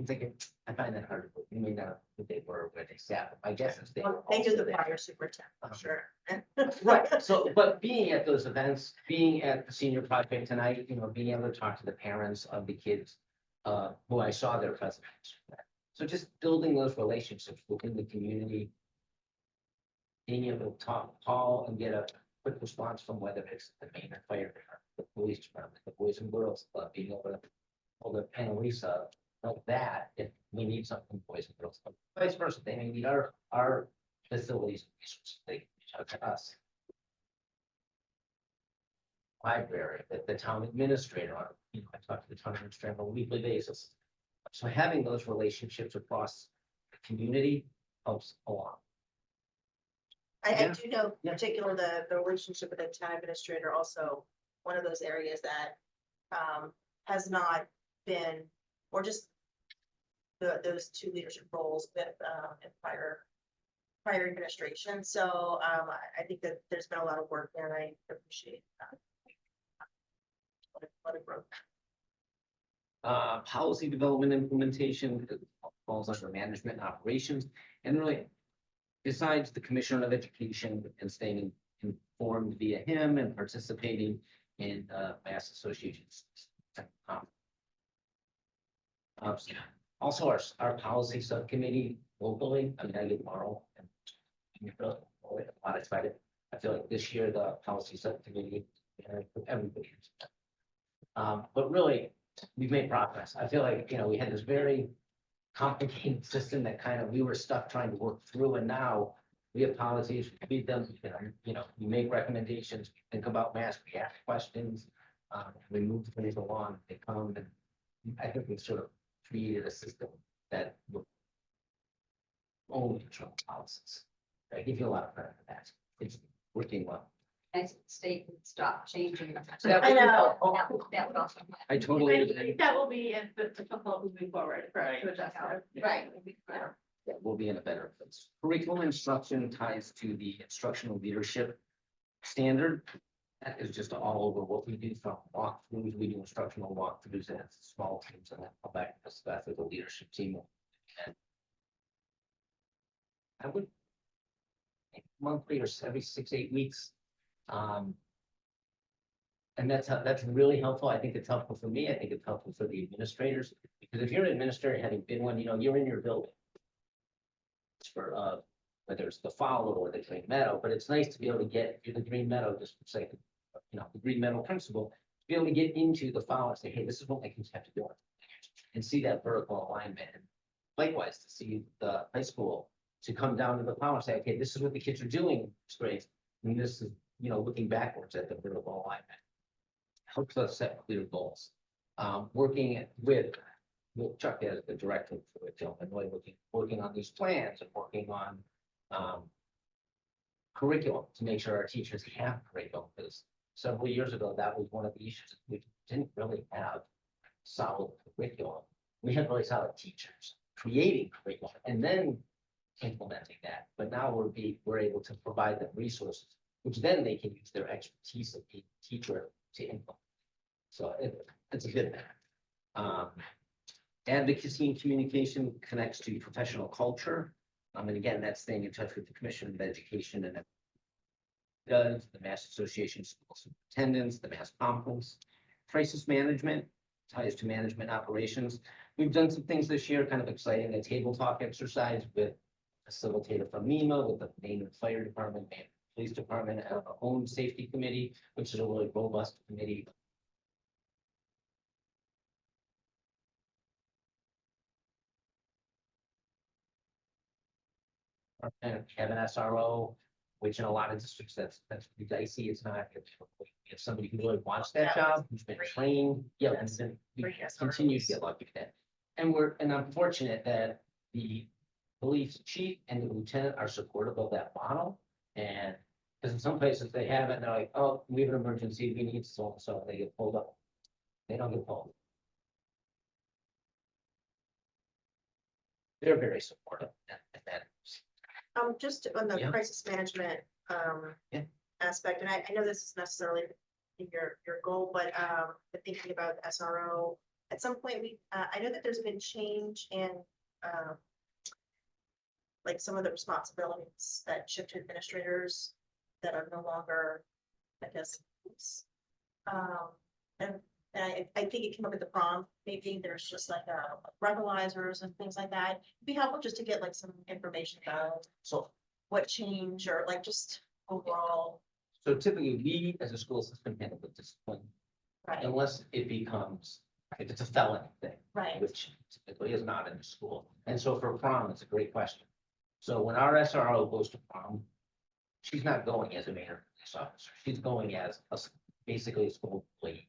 I'm thinking, I find that hard to believe. You may not know who they were, where they sat, but my guess is they. were They do also the there. prior superintendent, I'm sure. Right, so, but being at those events, being at the senior project tonight, being able to talk to the parents of the kids who I saw their presentation. So just building those relationships within the community. Being able to call and get a quick response from whether it's the main or fire department, the police department, the Boys and Girls Club, being able to hold a Annalisa like that, if we need something, Boys and Girls Club, vice versa, they may need our facilities, they reach out to us. Library, the town administrator, I talk to the town administrator on a weekly basis. So having those relationships across the community helps a lot. I Yeah. do know, Yeah. particular the relationship with the town administrator, also one of those areas that has not been, or just those two leadership roles with in prior administration. So I think that there's been a lot of work there, and I appreciate that. What a growth. Policy development implementation falls under management and operations, and really, besides the Commissioner of Education and staying informed via him and participating in Mass Associations. Also, our policy subcommittee locally, I get Marl and a lot excited. I feel like this year the policy subcommittee, everybody. But really, we've made progress. I feel like, we had this very complicated system that we were stuck trying to work through, and now we have policies, we read them, we make recommendations, we think about mass, we ask questions, we move things along, they come, and I think we've sort of created a system that will only control policies. I give you a lot of credit for that. It's working well. As state would stop changing. I know. That would also. I totally I agree. think that will be the couple moving forward, right, to adjust that. Right. Yeah, we'll be in a better place. Curriculum instruction ties to the instructional leadership standard. That is just all over what we do from walkthroughs. We do instructional walkthroughs and small teams, and then come back to discuss with the leadership team. And I would think monthly or every 6-8 weeks. And that's really helpful. I think it's helpful for me. I think it's helpful for the administrators, because if you're an administrator having been one, you're in your building. For whether it's the Fowler or the Green Meadow, but it's nice to be able to get to the Green Meadow, just for say, the Green Meadow principal, to be able to get into the Fowler and say, hey, this is what my kids have to do. and see that vertical alignment. And likewise, to see the high school to come down to the power and say, okay, this is what the kids are doing, it's great. And this is, looking backwards at the vertical alignment. Helps us set clear goals. Working with Chuck as the director for Illinois, working on these plans and working on curriculum to make sure our teachers have curriculum, because several years ago, that was one of the issues. We didn't really have solid curriculum. We had really solid teachers creating curriculum and then implementing that. But now we're able to provide them resources, which then they can use their expertise of the teacher to implement. So it's a good thing. Advocacy and communication connects to professional culture. And again, that's staying in touch with the Commission of Education and does the Mass Association of School Superintendents, the Mass Conference, crisis management ties to management operations. We've done some things this year, kind of exciting, a table talk exercise with a facilitator from MEMA, with the Maynard Fire Department, Maynard Police Department, our own safety committee, which is a really robust committee. And have an SRO, which in a lot of districts, that's pretty dicey. It's not, if somebody who really wants that job, who's been trained, who's been, we continue to get lucky with that. And I'm fortunate that the police chief and the lieutenant are supportive of that model. And because in some places they have it, and they're like, oh, we have an emergency, we need so and so, they get pulled up. They don't get pulled. They're very supportive and that. Just on the Yeah. crisis management, Yeah. aspect, and I know this is necessarily your goal, but, thinking about SRO, at some point, I know that there's been change in, like some of the responsibilities that shift to administrators that are no longer, I guess, and I think it came up at the prom, maybe there's just like breathalyzers and things like that. It'd be helpful just to get like some information about So what change or like just overall, So typically, we as a school system handle the discipline right, unless it becomes, if it's a felony thing, right, which typically is not in the school. And so for prom, it's a great question. So when our SRO goes to prom, she's not going as a major police officer. She's going as basically a school employee.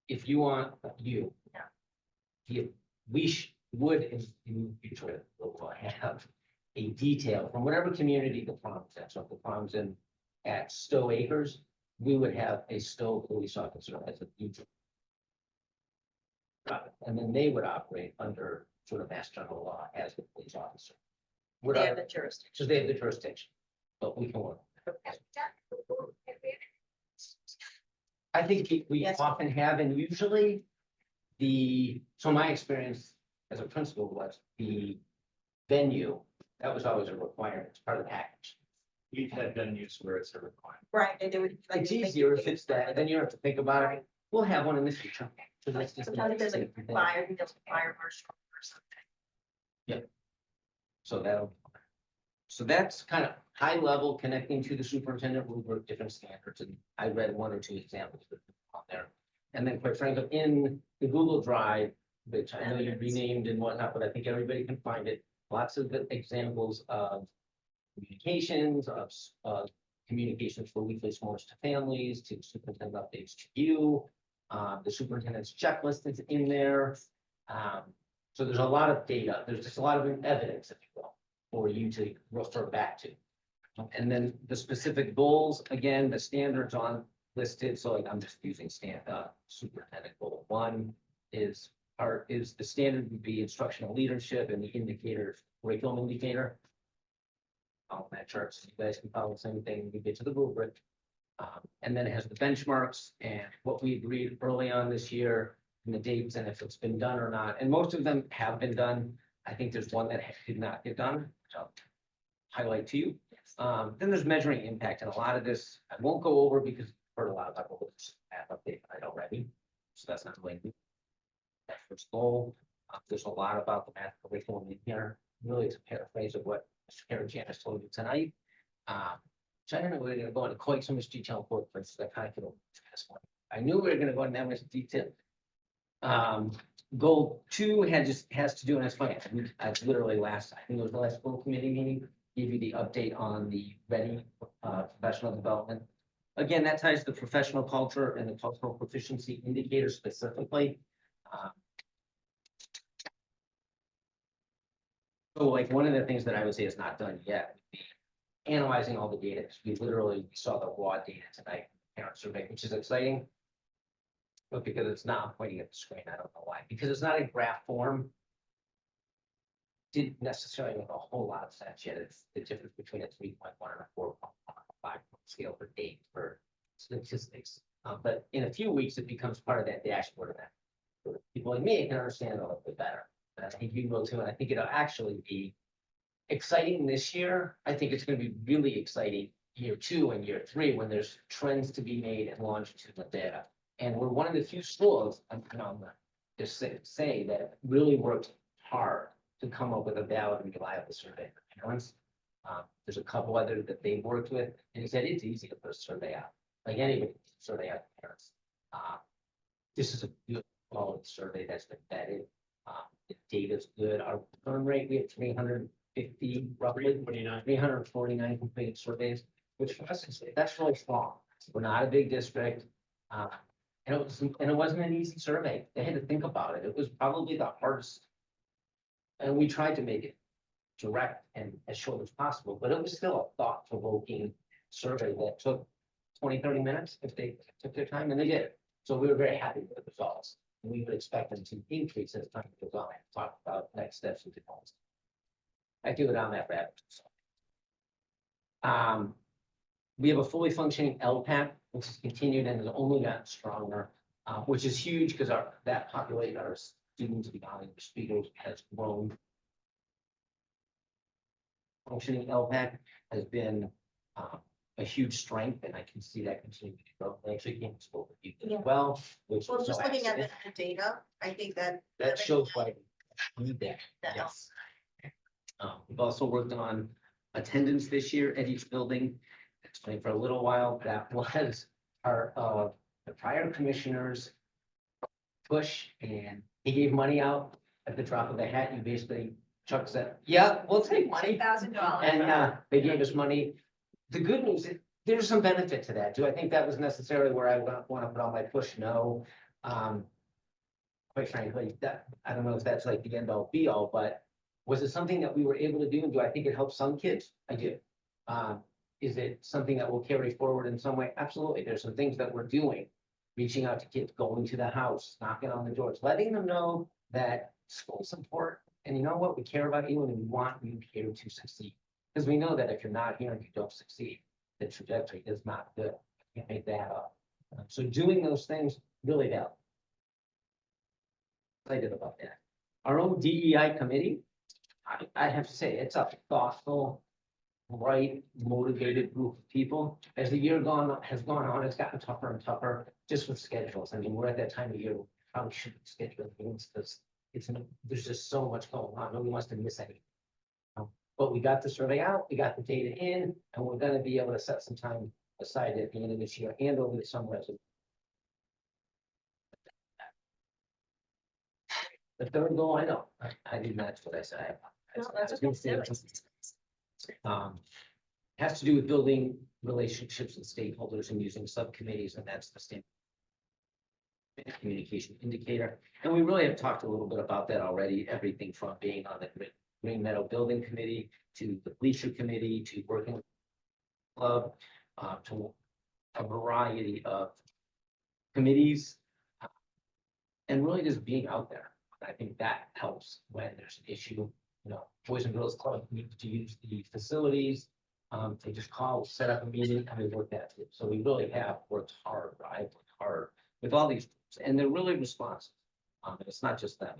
If you want, would in the future, we'll have a detail from whatever community the prom is at. So if the prom's at Stowe Acres, we would have a Stowe police officer as a future. And then they would operate under sort of Mass General Law as the police officer. What they are- have the jurisdiction. So they have the jurisdiction, but we can work. I think we Yes. often have, and usually so my experience as a principal was the venue, that was always a requirement, it's part of the package. We've had venues where it's a requirement. Right, and they would. like, It's make- easier if it's that, then you don't have to think about it. We'll have one in the future. So that's just Sometimes there's like another thing. fire, there's a fire marshal or something. So that's kind of high level connecting to the superintendent rubric, different standards, and I read one or two examples on there. And then quite frankly, in the Google Drive, which I know you renamed and whatnot, but I think everybody can find it. Lots of the examples of communications, of communications for weekly s'mores to families, to superintendent updates to you. The superintendent's checklist is in there. So there's a lot of data. There's just a lot of evidence, if you will, for you to refer back to. And then the specific goals, again, the standards on listed. So like I'm just using superintendent goal 1 is the standard would be instructional leadership, and the indicator, curriculum indicator. On that chart, so you guys can follow the same thing when we get to the rubric. And then it has the benchmarks and what we agreed early on this year, and the dates, and if it's been done or not. And most of them have been done. I think there's one that did not get done, which I'll highlight to you. Then there's measuring impact, and a lot of this I won't go over because I've heard a lot about this app update right already. So that's not going to. That first goal. There's a lot about the math curriculum in here. Really, it's a paraphrase of what Mr. Karen Janice told you tonight. So I don't know we're going to go into quite so much detail for it, but I kind of feel I knew we were going to go into that much detail. Goal 2 has to do, and it's funny, I literally I think it was the last school committee meeting, gave you the update on the Ready professional development. Again, that ties to professional culture and the cultural proficiency indicator specifically. So like one of the things that I would say is not done yet, would be analyzing all the data, because we literally saw the raw data tonight, parent survey, which is exciting. But because it's not, I'm pointing at the screen, I don't know why, because it's not in graph form. Didn't necessarily make a whole lot of sense yet. It's the difference between a 3.1 and a 4.5 scale for date for statistics. But in a few weeks, it becomes part of that dashboard of that. People like me can understand it a little bit better. And I think you will too, and I think it'll actually be exciting this year. I think it's gonna be really exciting year 2 and year 3 when there's trends to be made and longitudinal data. And we're one of the few schools, I'm just say that really worked hard to come up with a valid and reliable survey for parents. There's a couple other that they worked with, and he said it's easy to put a survey out, like anybody can survey out to parents. This is a good quality survey that's been vetted. The data's good. Our return rate, we have 350, roughly 349 completed surveys, which for us is, that's really strong. We're not a big district. And it wasn't an easy survey. They had to think about it. It was probably the hardest. And we tried to make it direct and as short as possible, but it was still a thought-provoking survey that took 20-30 minutes if they took their time, and they did. So we were very happy with the results. And we would expect them to increase as time goes on. Talk about next steps and goals. I do it on that rabbit. We have a fully functioning LPAP, which has continued and has only gotten stronger, which is huge because that population, our students beyond English speakers, has grown. Functioning LPAC has been a huge strength, and I can see that continuing to grow. I actually came to school with you Yeah. as well, which Well, was just no looking at accident. the data, I think that. That shows why we need that. That Yes. We've also worked on attendance this year at each building. Explained for a little while, that was our the prior commissioners push, and he gave money out at the drop of a hat. You basically, Chuck said, yeah, we'll take money. $10,000. And they gave us money. The good news is there's some benefit to that. Do I think that was necessarily where I want to put all my push? No. Quite frankly, that I don't know if that's like the end all be all, but was it something that we were able to do? And do I think it helped some kids? I do. Is it something that will carry forward in some way? Absolutely. There's some things that we're doing, reaching out to kids, going to the house, knocking on the doors, letting them know that school's important. And you know what? We care about you and we want you here to succeed. Because we know that if you're not here and you don't succeed, the trajectory is not good. You can't make that up. So doing those things really help. Excited about that. Our own DEI committee, I have to say, it's a thoughtful, bright, motivated group of people. As the year has gone on, it's gotten tougher and tougher just with schedules. I mean, we're at that time of year, we probably shouldn't schedule meetings because there's just so much going on. Nobody wants to miss anything. But we got the survey out, we got the data in, and we're gonna be able to set some time aside at the end of this year and over the summer as the third goal, I know, I did not, what I said. No, I that's was gonna say something. Has to do with building relationships with stakeholders and using subcommittees, and that's the same communication indicator. And we really have talked a little bit about that already, everything from being on the Green Meadow Building Committee to the Bleacher Committee to working with the club, to a variety of committees, and really just being out there. I think that helps when there's an issue. You know, Boys and Girls Club needs to use the facilities. They just call, set up a meeting, and we work that through. So we really have worked hard, right? Worked hard with all these, and they're really responsive. It's not just them,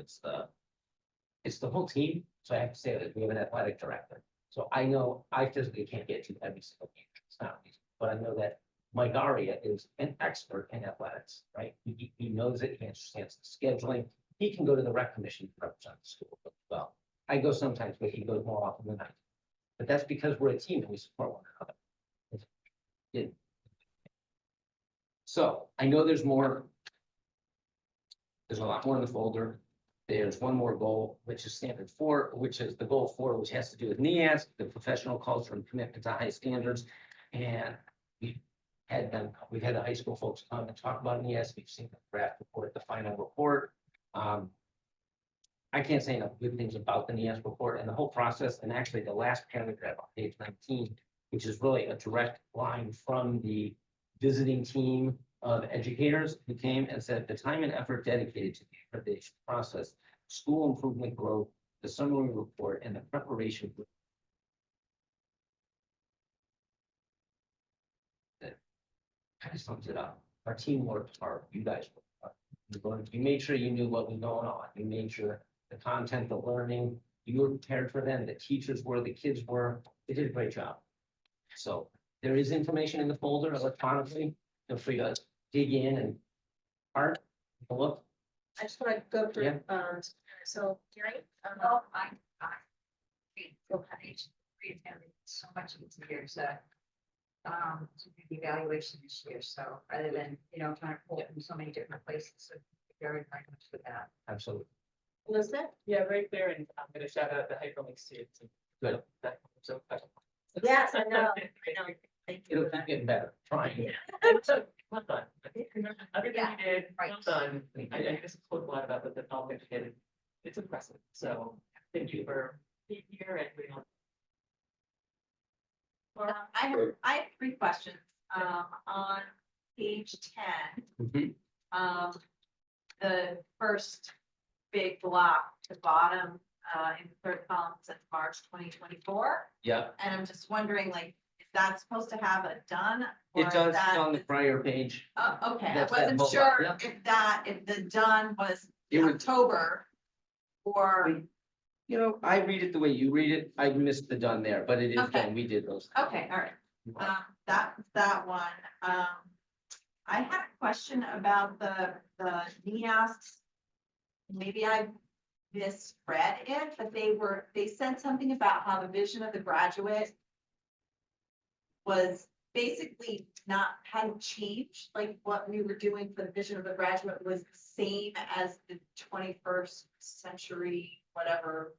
it's the whole team. So I have to say that we have an athletic director. So I know I physically can't get to every single game. It's not easy, but I know that Mike Aria is an expert in athletics, right? He knows it, he understands the scheduling. He can go to the rec commission to represent the school as well. I go sometimes, but he goes more often than I do. But that's because we're a team and we support one another. Yeah. So I know there's more. There's a lot more in the folder. there's one more goal, which is standard 4, which is the goal 4, which has to do with NEAS, the professional culture and commitment to high standards. And we've had the high school folks come and talk about NEAS. We've seen the draft report, the final report. I can't say enough good things about the NEAS report and the whole process. And actually the last paragraph on page 19, which is really a direct line from the visiting team of educators who came and said the time and effort dedicated to the accreditation process, school improvement growth, the summary report, and the preparation. That kind of sums it up. Our team worked hard. You guys worked hard. You made sure you knew what was going on. You made sure the content, the learning, you were prepared for them. The teachers were, the kids were. They did a great job. So there is information in the folder electronically. Feel free to dig in and take a look. I just want to go through, Yeah. so Gary, Oh, page 3 attended so much easier to do the evaluation this year, so rather than, trying to pull from so many different places, so very much for that. Absolutely. Elizabeth? Yeah, right there, and I'm gonna shout out the hyperlinks to you. Good. So. Yes, I know. It'll keep getting better. Trying. Well done. Everything you did, well done. I just spoke a lot about the development you did. It's impressive. So thank you for being here and being on. I have 3 questions, on page 10. Mhm. The first big block, the bottom, in the 3rd column says March 2024. Yeah, And I'm just wondering, like, is that supposed to have a done? or it is does that- on the prior page. Okay, I That's that wasn't bullet, sure yeah. if the done was It was, October or, I read it the way you read it. I missed the done there, but it is Okay. done. We did those. okay, all right. That one. I had a question about the NEAS. Maybe I misread it, but they said something about how the vision of the graduate was basically hadn't changed, like what we were doing for the vision of the graduate was the same as the 21st century, whatever.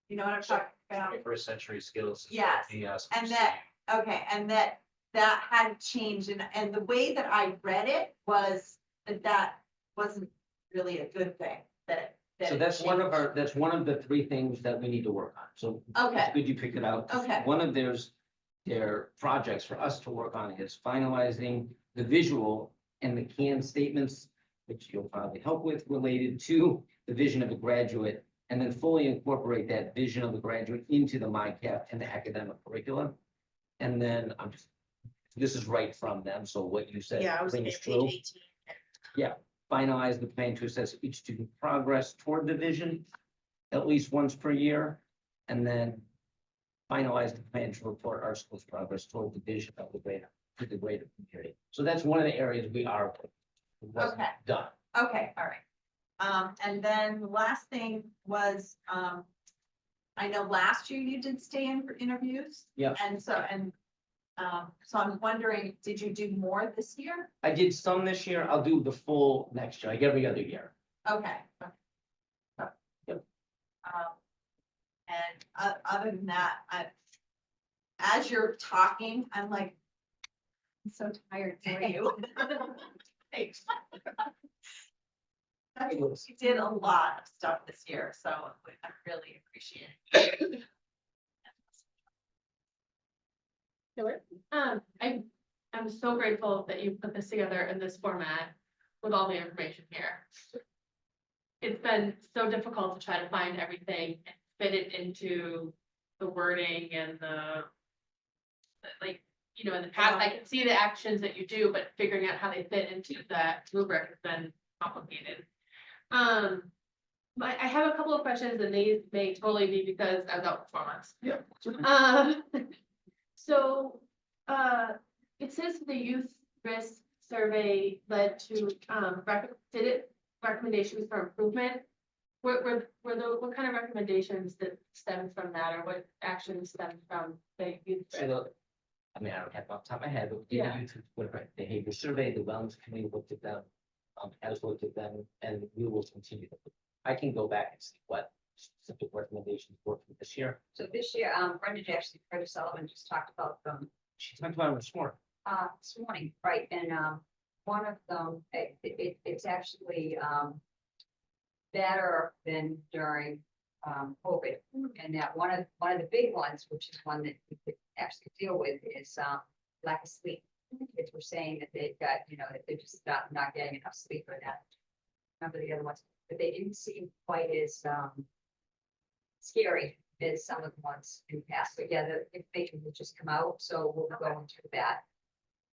You know what I'm talking about? First century skills. Yes, and that, okay, and that hadn't changed, and the way that I read it was that wasn't really a good thing, that. So it that's one of changed. that's one of the 3 things that we need to work on. So Okay, it's good you picked it out. Okay. One of their projects for us to work on is finalizing the visual and the canned statements, which you'll probably help with, related to the vision of a graduate, and then fully incorporate that vision of the graduate into the MyCap and the academic curriculum. And then this is right from them, so what you said Yeah, I was looking rings at true. page 18. Finalize the plan to assess each student progress toward the vision at least once per year. And then finalize the plan to report our school's progress toward the vision of the greater community. So that's one of the areas we are. It wasn't Okay. done. okay, all right. And then the last thing was, I know last year you did stay in for interviews. Yeah. And so I'm wondering, did you do more this year? I did some this year. I'll do the full next year, like every other year. Okay. Yep. And other than that, as you're talking, I'm like, I'm so tired for you. Thanks. You did a lot of stuff this year, so I really appreciate it. I'm so grateful that you put this together in this format with all the information here. It's been so difficult to try to find everything and fit it into the wording and in the past, I can see the actions that you do, but figuring out how they fit into that rubric has been complicated. I have a couple of questions, and these may totally be because I was out for 4 months. Yeah. So, it says the youth risk survey led to, recommendations for improvement. What kind of recommendations that stemmed from that, or what actions stemmed from the youth? So I don't have off the top of my head, but we did Yeah. a youth behavior survey, the wellness committee looked at them. has looked at them, and we will continue to. I can go back and see what specific recommendations work for this year. So this year, Brenda Jackson, Brenda Sullivan just talked about them, She talked about it this morning. this morning, right, and, one of them, it's actually, better than during, COVID. And that one of the big ones, which is one that we could actually deal with, is, lack of sleep. Kids were saying that they've got, that they're just not getting enough sleep or that. Remember the other ones, but they didn't seem quite as, scary as some of the ones in the past, but yeah, the information will just come out, so we'll go into that.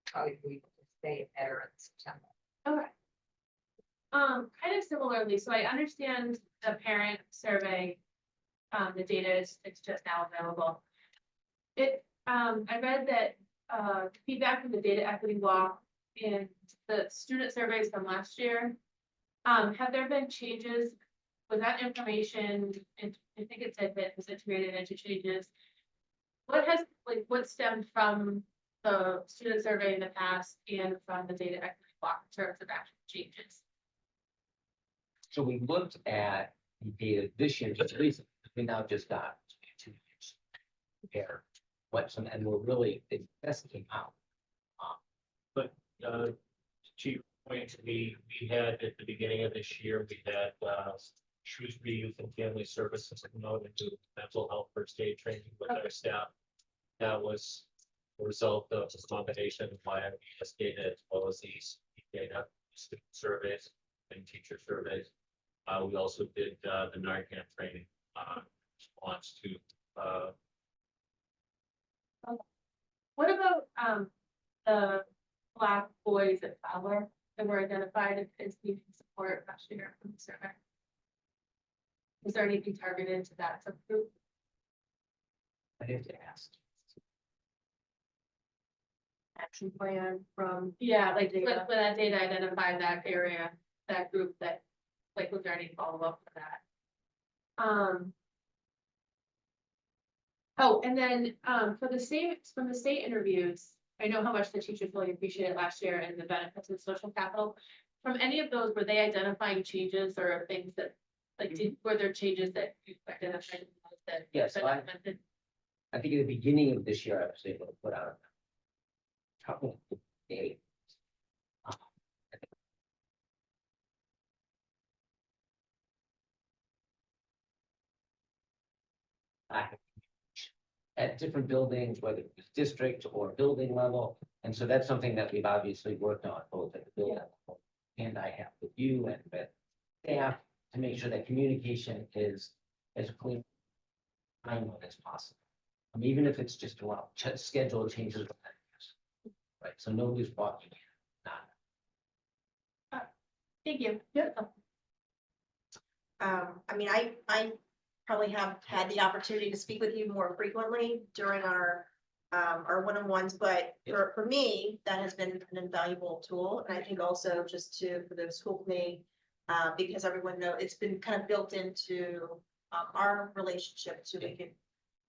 Probably we will say it better in September. Okay. Kind of similarly, so I understand the parent survey, the data is, it's just now available. I read that, feedback from the data equity block in the student surveys from last year. Have there been changes? Was that information, and I think it said that it was integrated into changes. What stemmed from the student survey in the past and from the data equity block in terms of actual changes? So we looked at the data this year, just recently, we now just got 2 years. Compare and we're really, it best came out. To your point, we had at the beginning of this year, we had Shrewsbury Youth and Family Services come out and do mental health first aid training with our staff. That was a result of a combination of YMBS data as well as these data, student surveys and teacher surveys. We also did the Narcan training response to What about the Black boys at Fowler that were identified as needing support last year from the survey? Is there anything targeted to that subgroup? I have to ask. Action plan from. Yeah, like Data. when that data identified that area, that group, that, like, was there any follow-up for that? Oh, and then, from the state interviews, I know how much the teachers really appreciated last year and the benefits of social capital. From any of those, were they identifying changes or things that, like, were there changes that you identified that? Yes, that I- implemented? I think at the beginning of this year, I was able to put out a couple of days. At different buildings, whether it was district or building level, and so that's something that we've obviously worked on both at the building level. And I have with you and with staff to make sure that communication is as clear as possible. Even if it's just around schedule changes. Right, so nobody's walking in, not. Thank you. Yep. I mean, I probably have had the opportunity to speak with you more frequently during our one-on-ones, but for me, that has been an invaluable tool. And I think also just for the school committee, because everyone knows, it's been kind of built into our relationship so we can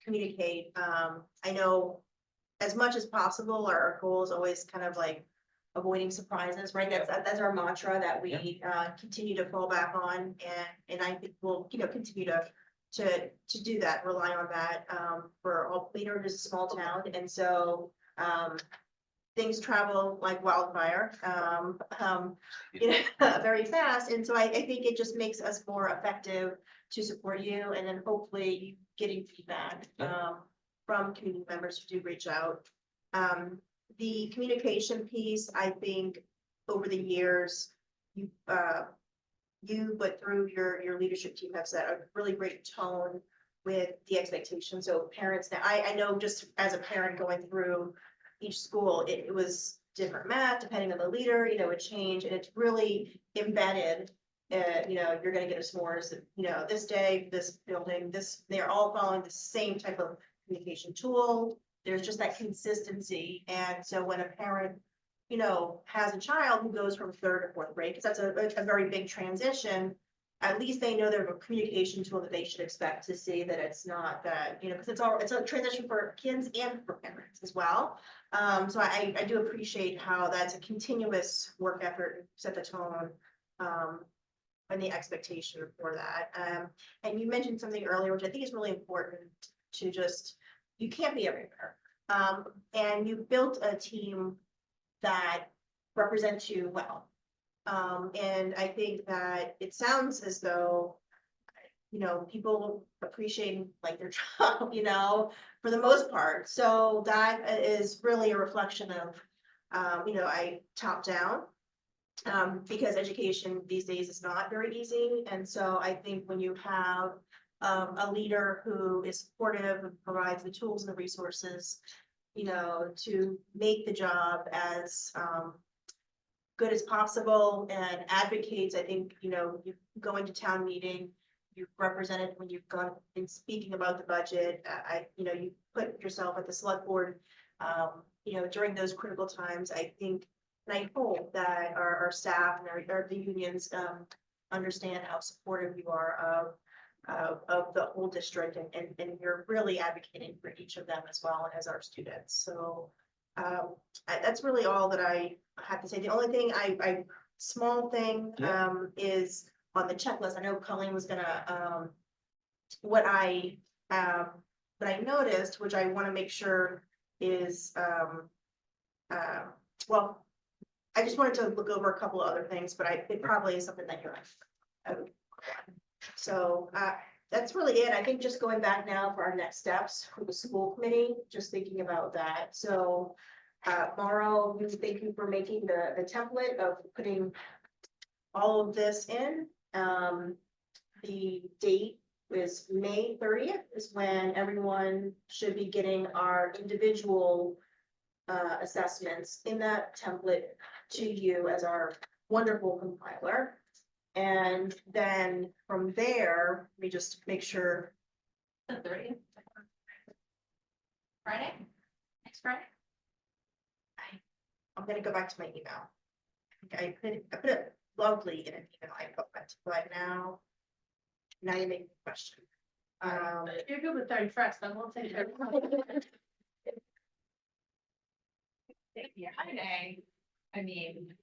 communicate. I know as much as possible, our goal is always kind of like avoiding surprises, right? That's our mantra that we continue to fall back on, and I think we'll continue to do that, rely on that. For all Leader is a small town, and so things travel like wildfire, very fast, and so I think it just makes us more effective to support you, and then hopefully getting feedback from community members who do reach out. The communication piece, I think, over the years, but through your leadership team have set a really great tone with the expectations. So parents, now I know just as a parent going through each school, it was different math depending on the leader, it changed, and it's really embedded. You're gonna get a s'mores, this day, this building, they're all following the same type of communication tool. There's just that consistency. And so when a parent, has a child who goes from 3rd to 4th grade, because that's a very big transition, at least they know there's a communication tool that they should expect to see, that it's not that, you know, because it's a transition for kids and for parents as well. So I do appreciate how that's a continuous work effort, set the tone, and the expectation for that. And you mentioned something earlier, which I think is really important to just, you can't be everywhere. And you built a team that represents you well. And I think that it sounds as though, you know, people appreciate like their job, you know, for the most part. So that is really a reflection of, you know, top down. Because education these days is not very easy. And so I think when you have a leader who is supportive and provides the tools and the resources, you know, to make the job as good as possible and advocates, I think, you know, you going to town meeting, you've represented when you've gone in speaking about the budget, you know, you put yourself at the select board, you know, during those critical times, I think, and I hope that our staff and the unions understand how supportive you are of the whole district, and you're really advocating for each of them as well as our students. So that's really all that I have to say. The only thing small thing is on the checklist. I know Colleen was gonna what I noticed, which I want to make sure is well, I just wanted to look over a couple of other things, but it probably is something that you're so that's really it. I think just going back now for our next steps for the school committee, just thinking about that. So Mauro, thank you for making the template of putting all of this in. The date is May 30th is when everyone should be getting our individual assessments in that template to you as our wonderful compiler. And then from there, we just make sure. The 30th. Friday? Next Friday? I'm gonna go back to my email. I put it lovely in an email I put, but now you make the question. If you're good with 31st, then we'll take it. Friday, I mean.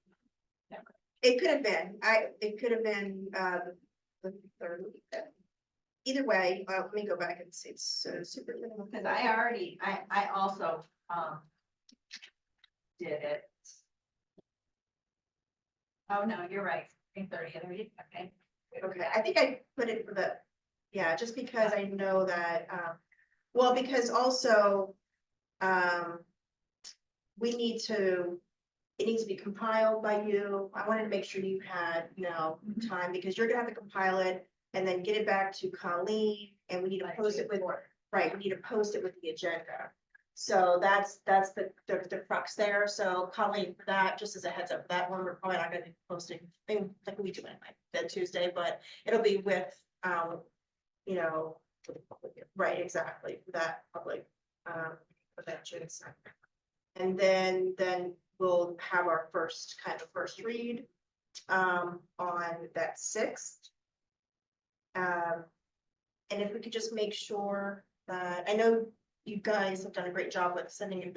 It could have been, it could have been, the third week. Either way, let me go back and see, it's super. Because I also, did it. Oh, no, you're right, 30th, okay. Okay, I think I put it for yeah, just because I know that, well, because also, we need to, it needs to be compiled by you. I wanted to make sure you had, you know, time, because you're gonna have to compile it and then get it back to Colleen, and we need to post it with, right, we need to post it with the agenda. So that's the crux there. So Colleen, for that, just as a heads up, that one, we're probably not gonna be posting, like we do anyway, that Tuesday, but it'll be with, you know, right, exactly, for that public, events. And then we'll have our first read, on that 6th. And if we could just make sure that, I know you guys have done a great job with sending in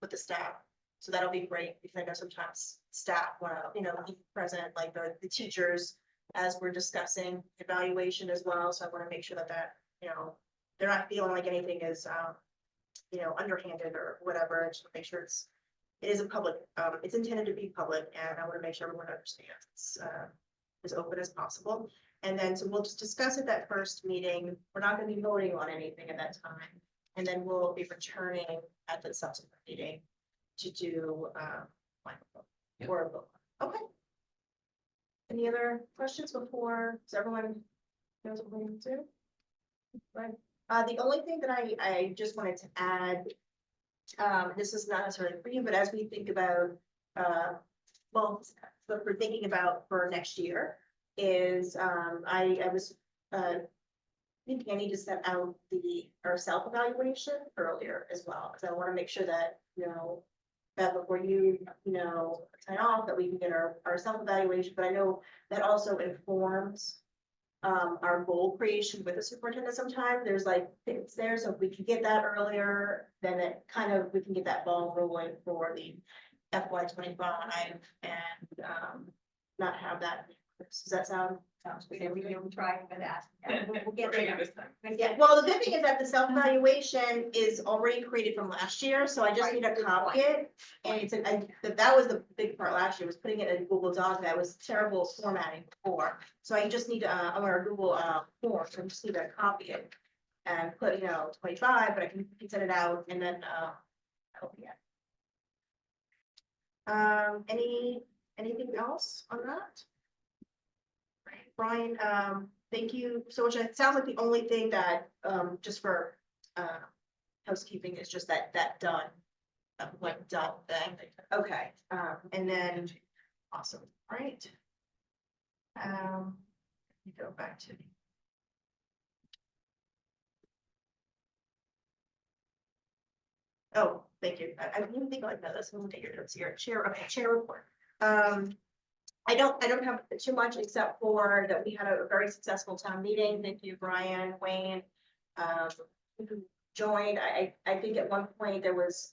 with the staff. So that'll be great, because I know sometimes staff want to, you know, be present, like the teachers, as we're discussing evaluation as well. So I want to make sure that, you know, they're not feeling like anything is, you know, underhanded or whatever. I just want to make sure it is a public, it's intended to be public, and I want to make sure everyone understands it's as open as possible. And then, so we'll just discuss at that first meeting. We're not going to be voting on anything at that time. And then we'll be returning at the subsequent meeting to do or a vote. Okay. Any other questions before, does everyone knows what we're going to do? Right. The only thing that I just wanted to add, this is not necessarily for you, but as we think about, well, but we're thinking about for next year is, I was, thinking I need to set out our self-evaluation earlier as well, because I want to make sure that, you know, that before you know, sign off, that we can get our self-evaluation, but I know that also informs our goal creation with the superintendent sometime. There's like things there, so if we can get that earlier, then it kind of, we can get that ball rolling for the FY 25 and, not have that. Does that sounds good? We will try for that. Yeah, we'll get Bring it there. this time. Yeah, well, the good thing is that the self-evaluation is already created from last year, so I just need to copy it. And it's, that was the big part last year, was putting it in Google Doc, that was terrible formatting before. So I just need to, I'm on our Google, form, so I just need to copy it. And put, 25, but I can send it out and then, anything else on that? Brian, thank you so much. It sounds like the only thing that, just for, housekeeping is just that done. Like done thing. Okay, and then, awesome, all right. Let me go back to. Oh, thank you. I didn't think like that. Let's move to your notes here. Chair report. I don't have too much except for that we had a very successful town meeting. Thank you, Brian, Wayne, who joined. I think at one point there was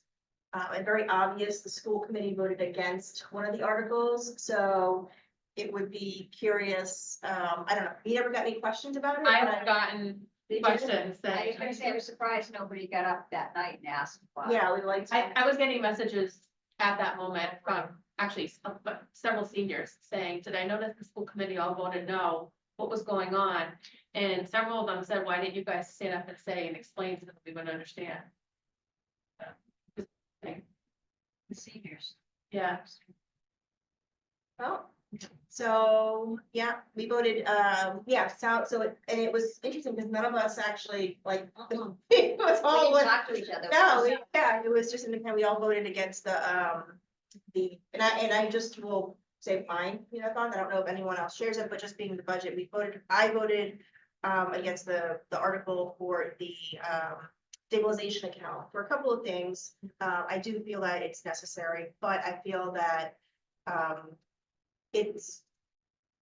and very obvious, the school committee voted against one of the articles, so it would be curious, I don't know, you never got any questions about it? I But have gotten Did you? questions I that, was gonna say, I was surprised nobody got up that night and asked. why. Yeah, we like to. I was getting messages at that moment from actually several seniors saying, did I notice the school committee all voted no? What was going on? And several of them said, why didn't you guys stand up and say and explain so that we would understand? The seniors. Yeah, Oh, so, yeah, we voted, yeah, and it was interesting because none of us actually, like, it was We all. didn't talk to each other. No, yeah, it was just independent, we all voted against and I just will say mine, thought, I don't know if anyone else shares it, but just being the budget, I voted against the article for the stabilization account for a couple of things. I do feel that it's necessary, but I feel that it's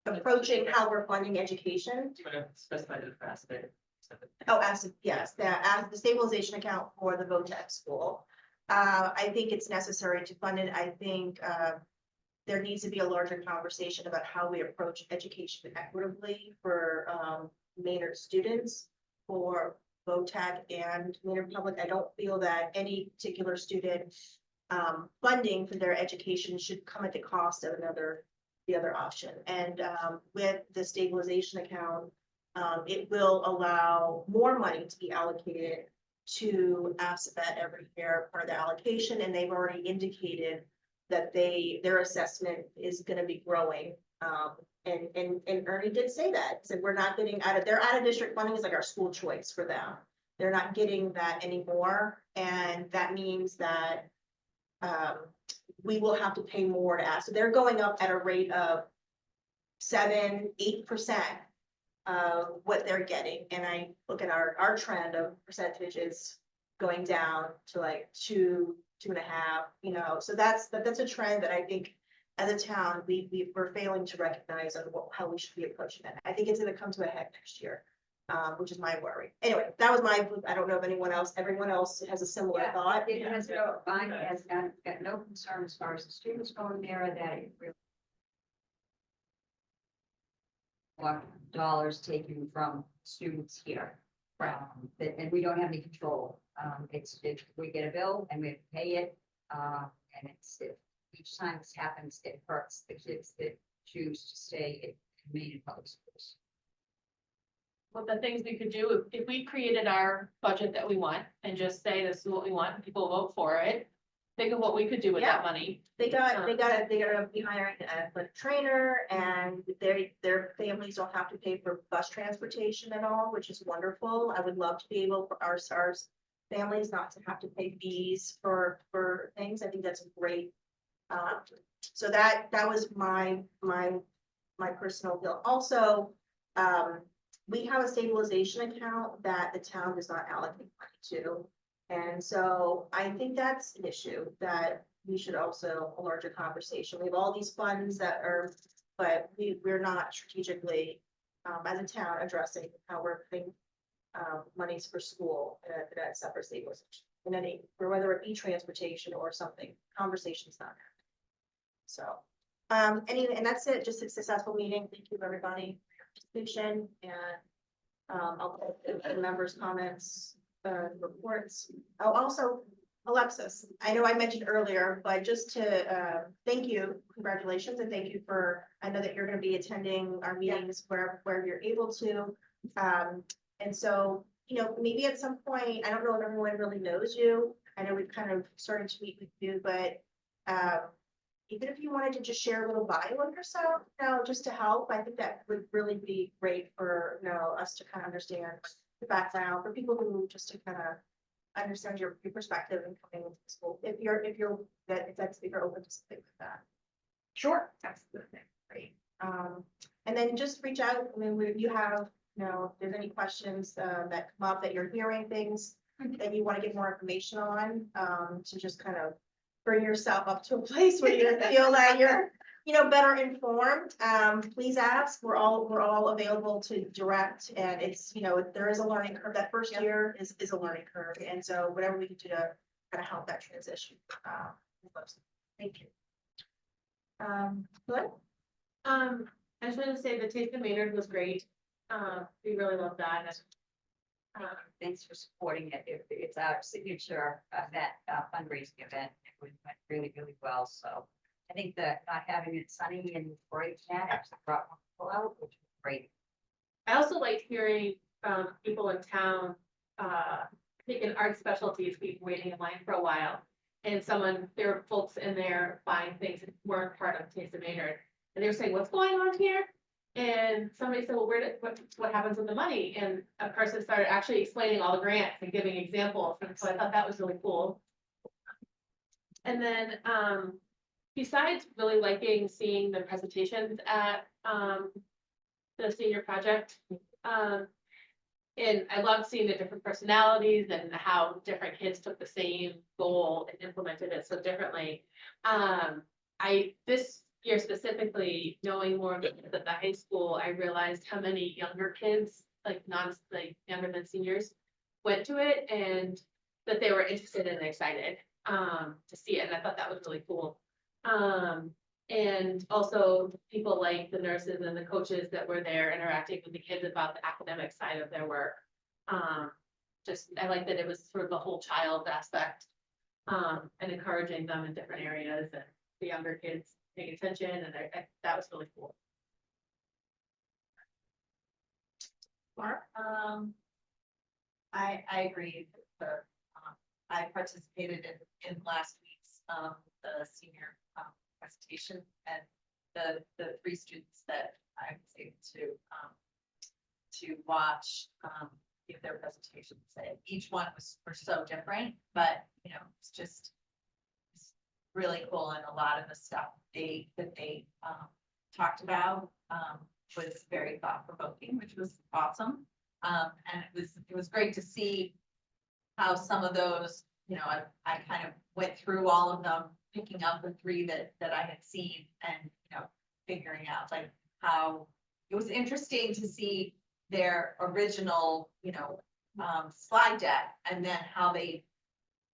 approaching how we're funding education. Do you want to specify the aspect? Oh, yes, as the stabilization account for the VOTEC school. I think it's necessary to fund it. I think there needs to be a larger conversation about how we approach education equitably for Maynard students, for VOTEC and Maynard Public. I don't feel that any particular student funding for their education should come at the cost of the other option. And with the stabilization account, it will allow more money to be allocated to ASAPET every year, part of the allocation, and they've already indicated that their assessment is gonna be growing. And Ernie did say that, said we're not getting their out of district funding is like our school choice for them. They're not getting that anymore, and that means that we will have to pay more to ask. So they're going up at a rate of 7-8% of what they're getting. And I look at our trend of percentages going down to like 2.5, so that's a trend that I think as a town, we're failing to recognize on how we should be approaching that. I think it's gonna come to a head next year, which is my worry. Anyway, that was I don't know if everyone else has a similar Yeah. thought. It has got no concern as far as the students going there, that it really. More dollars taken from students here. And we don't have any control. We get a bill and we pay it, and each time this happens, it hurts the kids that choose to stay in Maine public schools. well, the things we could do, if we created our budget that we want and just say this is what we want, and people vote for it. Think of what we could do with that money. They gotta be hiring an athletic trainer, and their families don't have to pay for bus transportation at all, which is wonderful. I would love to be able for our SARS families not to have to pay fees for things. I think that's great. So that was my personal feel. Also, we have a stabilization account that the town does not allocate money to. And so I think that's an issue that we should also a larger conversation. We have all these funds that are, but we're not strategically as a town addressing how we're putting monies for school in a separate stabilization. In any, or whether it be transportation or something, conversations not happening. So, anyway, and that's it, just a successful meeting. Thank you, everybody, for your participation, and I'll put the members' comments, reports. Oh, also, Alexis, I know I mentioned earlier, but just to thank you, congratulations, and thank you for, I know that you're gonna be attending our meetings where you're able to. And so, you know, maybe at some point, I don't know if everyone really knows you. I know we've kind of started to meet with you, but even if you wanted to just share a little bio of yourself, you know, just to help, I think that would really be great for, you know, us to kind of understand the background, for people who just to kind of understand your perspective and coming into school, if you're if you're open to something like that. Sure. Absolutely, great. And then just reach out, I mean, if you have, you know, if there's any questions that come up, that you're hearing things that you want to get more information on, to just kind of bring yourself up to a place where you feel that you're, you know, better informed, please ask. We're all available to direct, and it's, you know, there is a learning curve. That first year is a learning curve, and so whatever we can do to kind of help that transition. Thank you. Good. I just wanted to say the Taste of Maynard was great. We really loved that. Thanks for supporting it. It's our signature event, fundraising event. It went really, really well. So I think that not having it sunny and bright cat actually brought more people out, which was great. I also liked hearing people in town taking art specialties. We've been waiting in line for a while. And there were folks in there buying things that weren't part of Taste of Maynard. And they were saying, what's going on here? And somebody said, well, what happens with the money? And a person started actually explaining all the grants and giving examples. And so I thought that was really cool. And then besides really liking seeing the presentations at the senior project, and I loved seeing the different personalities and how different kids took the same goal and implemented it so differently. This year specifically, knowing more of it at the high school, I realized how many younger kids, like younger than seniors, went to it, and that they were interested and excited to see it. And I thought that was really cool. And also people like the nurses and the coaches that were there interacting with the kids about the academic side of their work. I like that it was sort of the whole child aspect, and encouraging them in different areas, and the younger kids paying attention, and that was really cool. Mark? I agree. I participated in last week's the senior presentation, and the 3 students that I was able to watch give their presentations. And each one were so different, but you know, it's really cool, and a lot of the stuff that they talked about was very thought provoking, which was awesome. And it was great to see how some of those, you know, I kind of went through all of them, picking up the 3 that I had seen, and you know, figuring out like how it was interesting to see their original, you know, slide deck, and then how they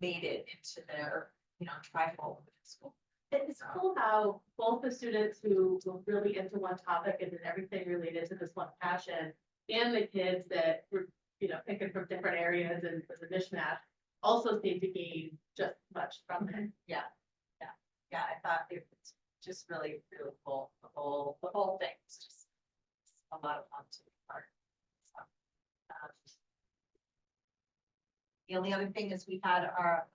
made it into their, you know, trifold school. It's cool how both the students who were really into one topic and did everything related to this one passion, and the kids that were, you know, picking from different areas and was a mishmash, also seemed to gain just as much from it. Yeah, I thought it was just really, really cool. The whole thing was just a lot of fun to be part. So, the only other thing is we had our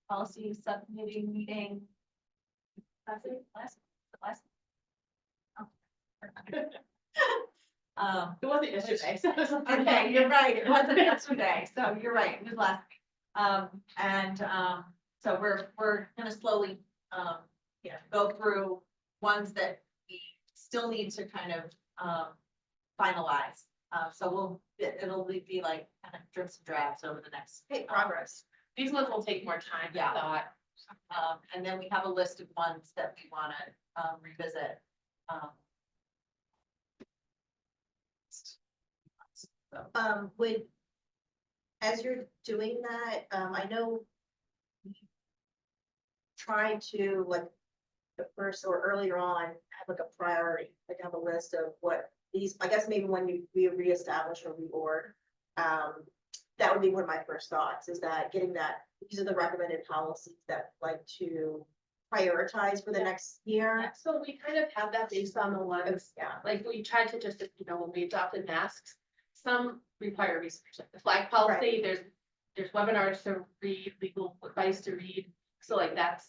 policy subcommittee meeting last. It wasn't yesterday, so it was on Monday. Okay, you're right. It wasn't yesterday, so you're right. It was last week. So we're gonna slowly go through ones that we still need to kind of finalize. So it'll be like kind of drips and drabs over the next. Progress. These ones will take more time, Yeah. I thought. And then we have a list of ones that we wanna revisit. Would, as you're doing that, I know try to like the first or earlier on, have like a priority, like have a list of what these, I guess maybe when we reestablish or reorg. That would be one of my first thoughts is that getting that, these are the recommended policies that I'd like to prioritize for the next year. So we kind of have that based on the ones, Yeah. like we tried to just, when we adopted masks, some require research, like the flag policy, there's webinars to read, legal advice to read. So like that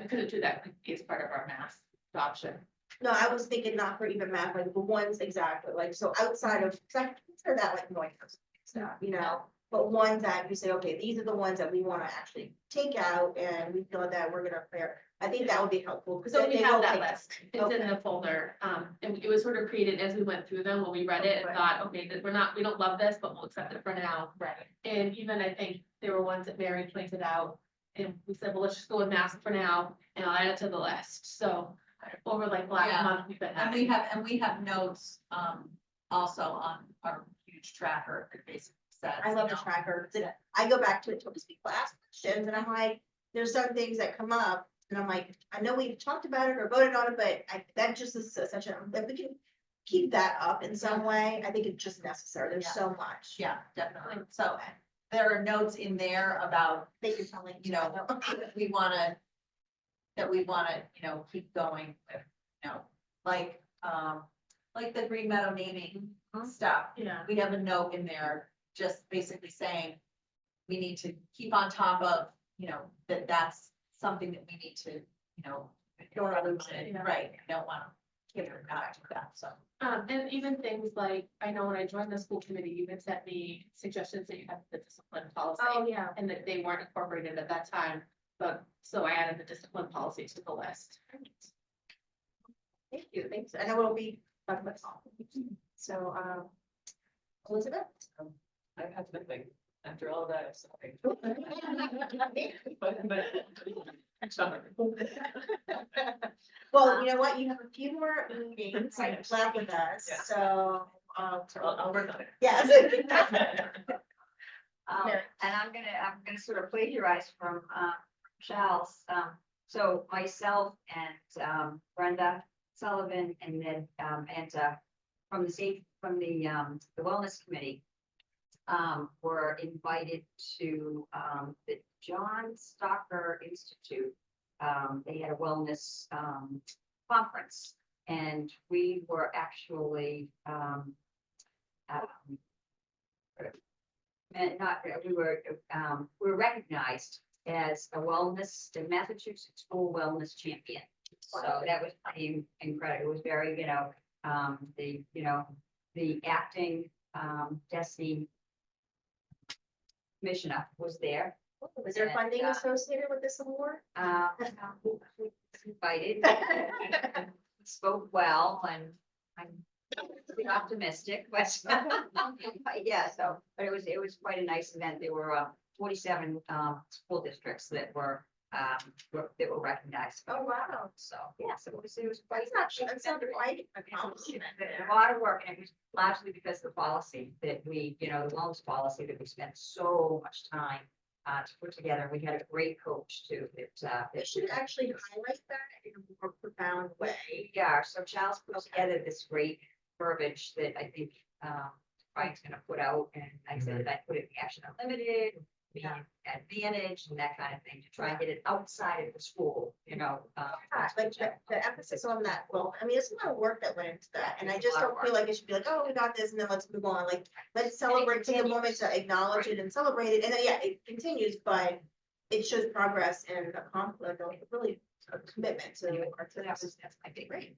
we couldn't do that as part of our mask adoption. No, I was thinking not for even math, like the ones exactly, like, so outside of, cause I consider that like noise stuff, but ones that you say, okay, these are the ones that we wanna actually take out and we feel that we're gonna clear. I think that would be helpful, cause So then we they have will that take. list, it's in the folder, and it was sort of created as we went through them, when we read it and Okay. thought, okay, that we don't love this, but we'll accept it for now. Right. And even I think there were ones that Mary pointed out, and we said, well, let's just go with mask for now, and I'll add it to the list, so over like last Yeah. month, we've been And we having. have, notes, also on our huge tracker that basically says. I love the you know, tracker. I go back to it, because people ask questions and I'm like, there's some things that come up. And I'm like, I know we've talked about it or voted on it, but that just is such a, like, we can keep that up in some way. I think it's just necessary. There's Yeah. so much. Yeah, definitely. So there are notes in there about, Thank you for telling me. that we wanna, keep going with, like the Green Meadow naming stuff. Yeah. We have a note in there just basically saying we need to keep on top of, that's something that we need to, Don't wanna lose it. right, we don't wanna give it back to that, so. And even things like, I know when I joined the school committee, you had sent me suggestions that you had the discipline policy. Yeah. And that they weren't incorporated at that time, but, so I added the discipline policy to the list. Thank you. Thanks. I know it'll be. So, Elizabeth? I've had nothing after all that, so. Well, you know what? You have a few more meetings left with us, Yeah. so, I'll work on it. yes. And I'm gonna sort of plagiarize from, Charles. So myself and, Brenda Sullivan and then, from the wellness committee, were invited to, the John Stalker Institute. They had a wellness, conference and we were actually, and not, we were recognized as a wellness, the Massachusetts School Wellness Champion. So that was pretty incredible. It was very, the acting, Destiny commissioner was there. Was there funding associated with this award? Invited, spoke well, and I'm pretty optimistic, but yeah, so, but it was quite a nice event. There were 47 school districts that were recognized. Oh, wow. So, yes, it was quite. That's not quite a accomplishment. A lot of work, and it was largely because of the policy that we, the wellness policy that we spent so much time to put together. We had a great coach too. They should actually highlight that in a more profound way. Yeah, so Charles put together this great verbiage that I think Brian's gonna put out, and I said that I put it in the Action Unlimited, being advantage and that kind of thing, to try and get it outside of the school, Yeah, like the emphasis on that, well, I mean, it's a lot of work that went into that, and I just don't feel like it should be like, oh, we got this, and then let's move on, like, let's celebrate, take a moment to acknowledge it and celebrate it, and then, yeah, it continues, but it shows progress and a conflict, like, really a commitment to. Anyway, so that's my big. Great.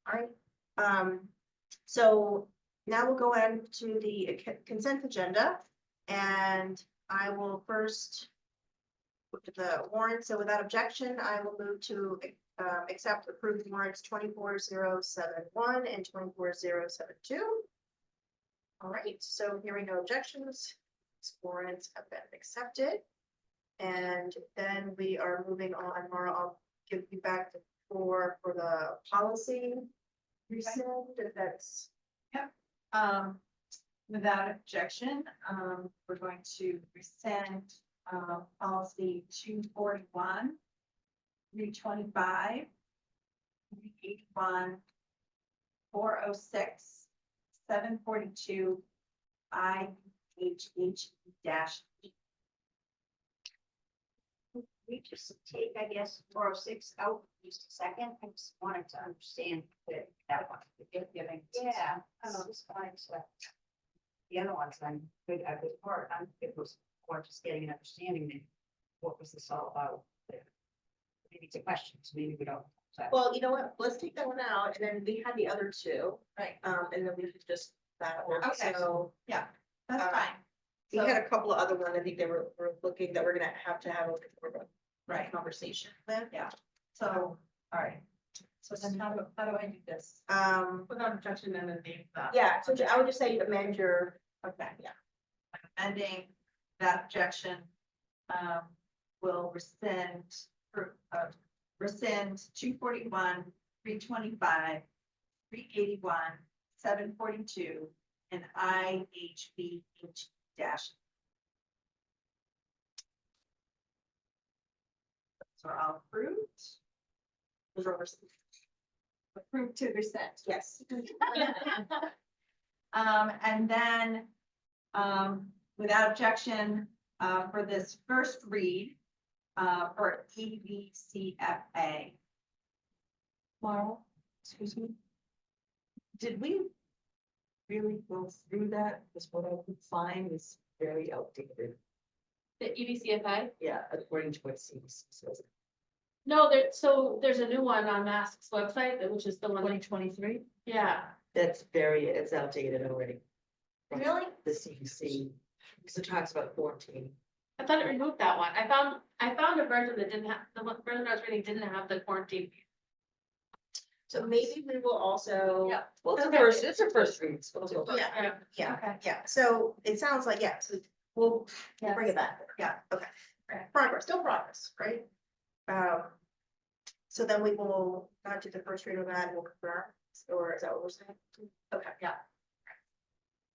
All right, so now we'll go into the consent agenda, and I will first look at the warrant. So without objection, I will move to accept approved warrants 24071 and 24072. All right, so hearing no objections, these warrants have been accepted. And then we are moving on. Mara, I'll give you back the floor for the policy rescind, if that's. Without objection, we're going to rescind, policy 241, 325, 381, 406, 742, IHH dash. We just take, I guess, 406 out just a second. I just wanted to understand that one. Giving. Yeah, I know, it's fine, so. The other ones, I'm good, I was part, it was more just getting an understanding of what was this all about. Maybe it's a question, so maybe we don't. So, Well, you know what, let's take that one out, and then we had the other two, Right, and then we could just that one, Okay. so. that's Uh, fine. We So- had a couple of other ones, I think they were looking, that we're gonna have to have a Right, conversation with. yeah, so, all right. So then how do I do this? Without objection, and then name that. Yeah, so I would just say amend your, Okay. Yeah. Amending that objection, will rescind 241, 325, 381, 742, and IHBH dash. So all approved. those are ours. Approved to rescind. Yes. And then, without objection, for this first read, for E EBCFA. Laurel, excuse me. Did we really go through that? Because what I could find is very outdated. The E EBCFI? Yeah, according to what CDC says. No, there's a new one on Mask's website, which is the one, 2023? yeah. It's outdated already. from Really? The CDC, because it talks about quarantine. I thought it removed that one. I found a version that didn't have, the version I was reading didn't have the quarantine. So maybe we will also. Yeah. Well, Okay. it's a first read. So we'll go. Yeah, yeah, Okay. yeah, so it sounds like, yeah, so we'll bring it back, yeah, okay. Right. Progress, still progress, right? So then we will not do the first read of that, we'll confirm, or is that what we're saying? Okay. Yeah.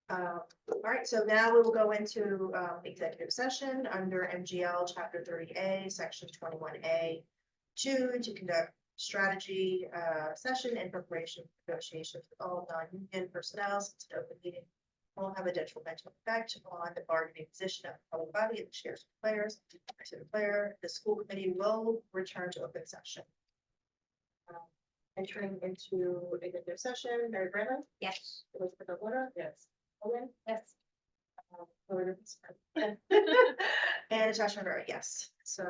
All right, so now we will go into executive session under MGL Chapter 30A, Section 21A. To conduct strategy session in preparation for negotiations with all non-union personnel, since an open meeting will have a detrimental effect on the bargaining position of the public body and the chairs of players. I said declare, the school committee will return to open session. Entering into executive session, Mary Brennan, yes. Elizabeth Ogata, Yes. Owen, Yes. Hillary Smith, and Natasha Rivera, yes, so.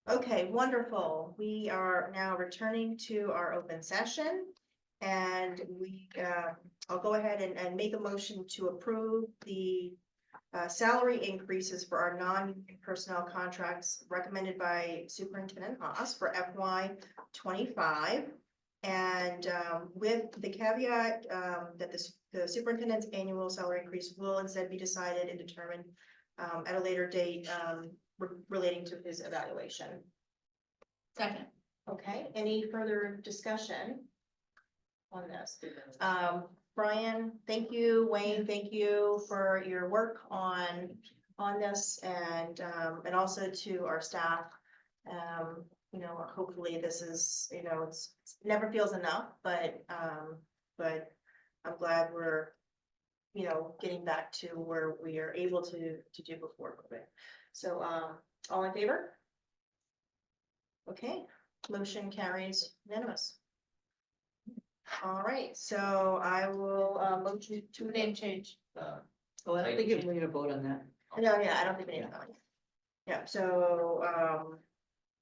Okay, wonderful. We are now returning to our open session. And I'll go ahead and make a motion to approve the salary increases for our non-union personnel contracts recommended by Superintendent Haas for FY 25. And with the caveat that the superintendent's annual salary increase will instead be decided and determined at a later date relating to his evaluation. Second. Okay, any further discussion on this? Brian, thank you. Wayne, thank you for your work on this and also to our staff. You know, hopefully this is, you know, it never feels enough, but I'm glad we're, you know, getting back to where we are able to do before COVID. So, all in favor? Okay, motion carries unanimous. All right, so I will motion to Name change. Oh, I don't think we need to vote on that. No, yeah, I don't think we need that one. Yeah, so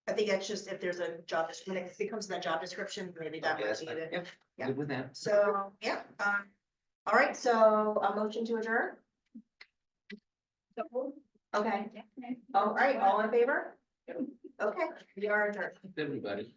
I think that's just if there's a job, when it becomes that job description, maybe that Okay, might that's be fine. it. Yep, Yeah. good with that. So, yeah, all right, so a motion to adjourn? Okay, all right, all in favor? Okay, we are adjourned. Everybody.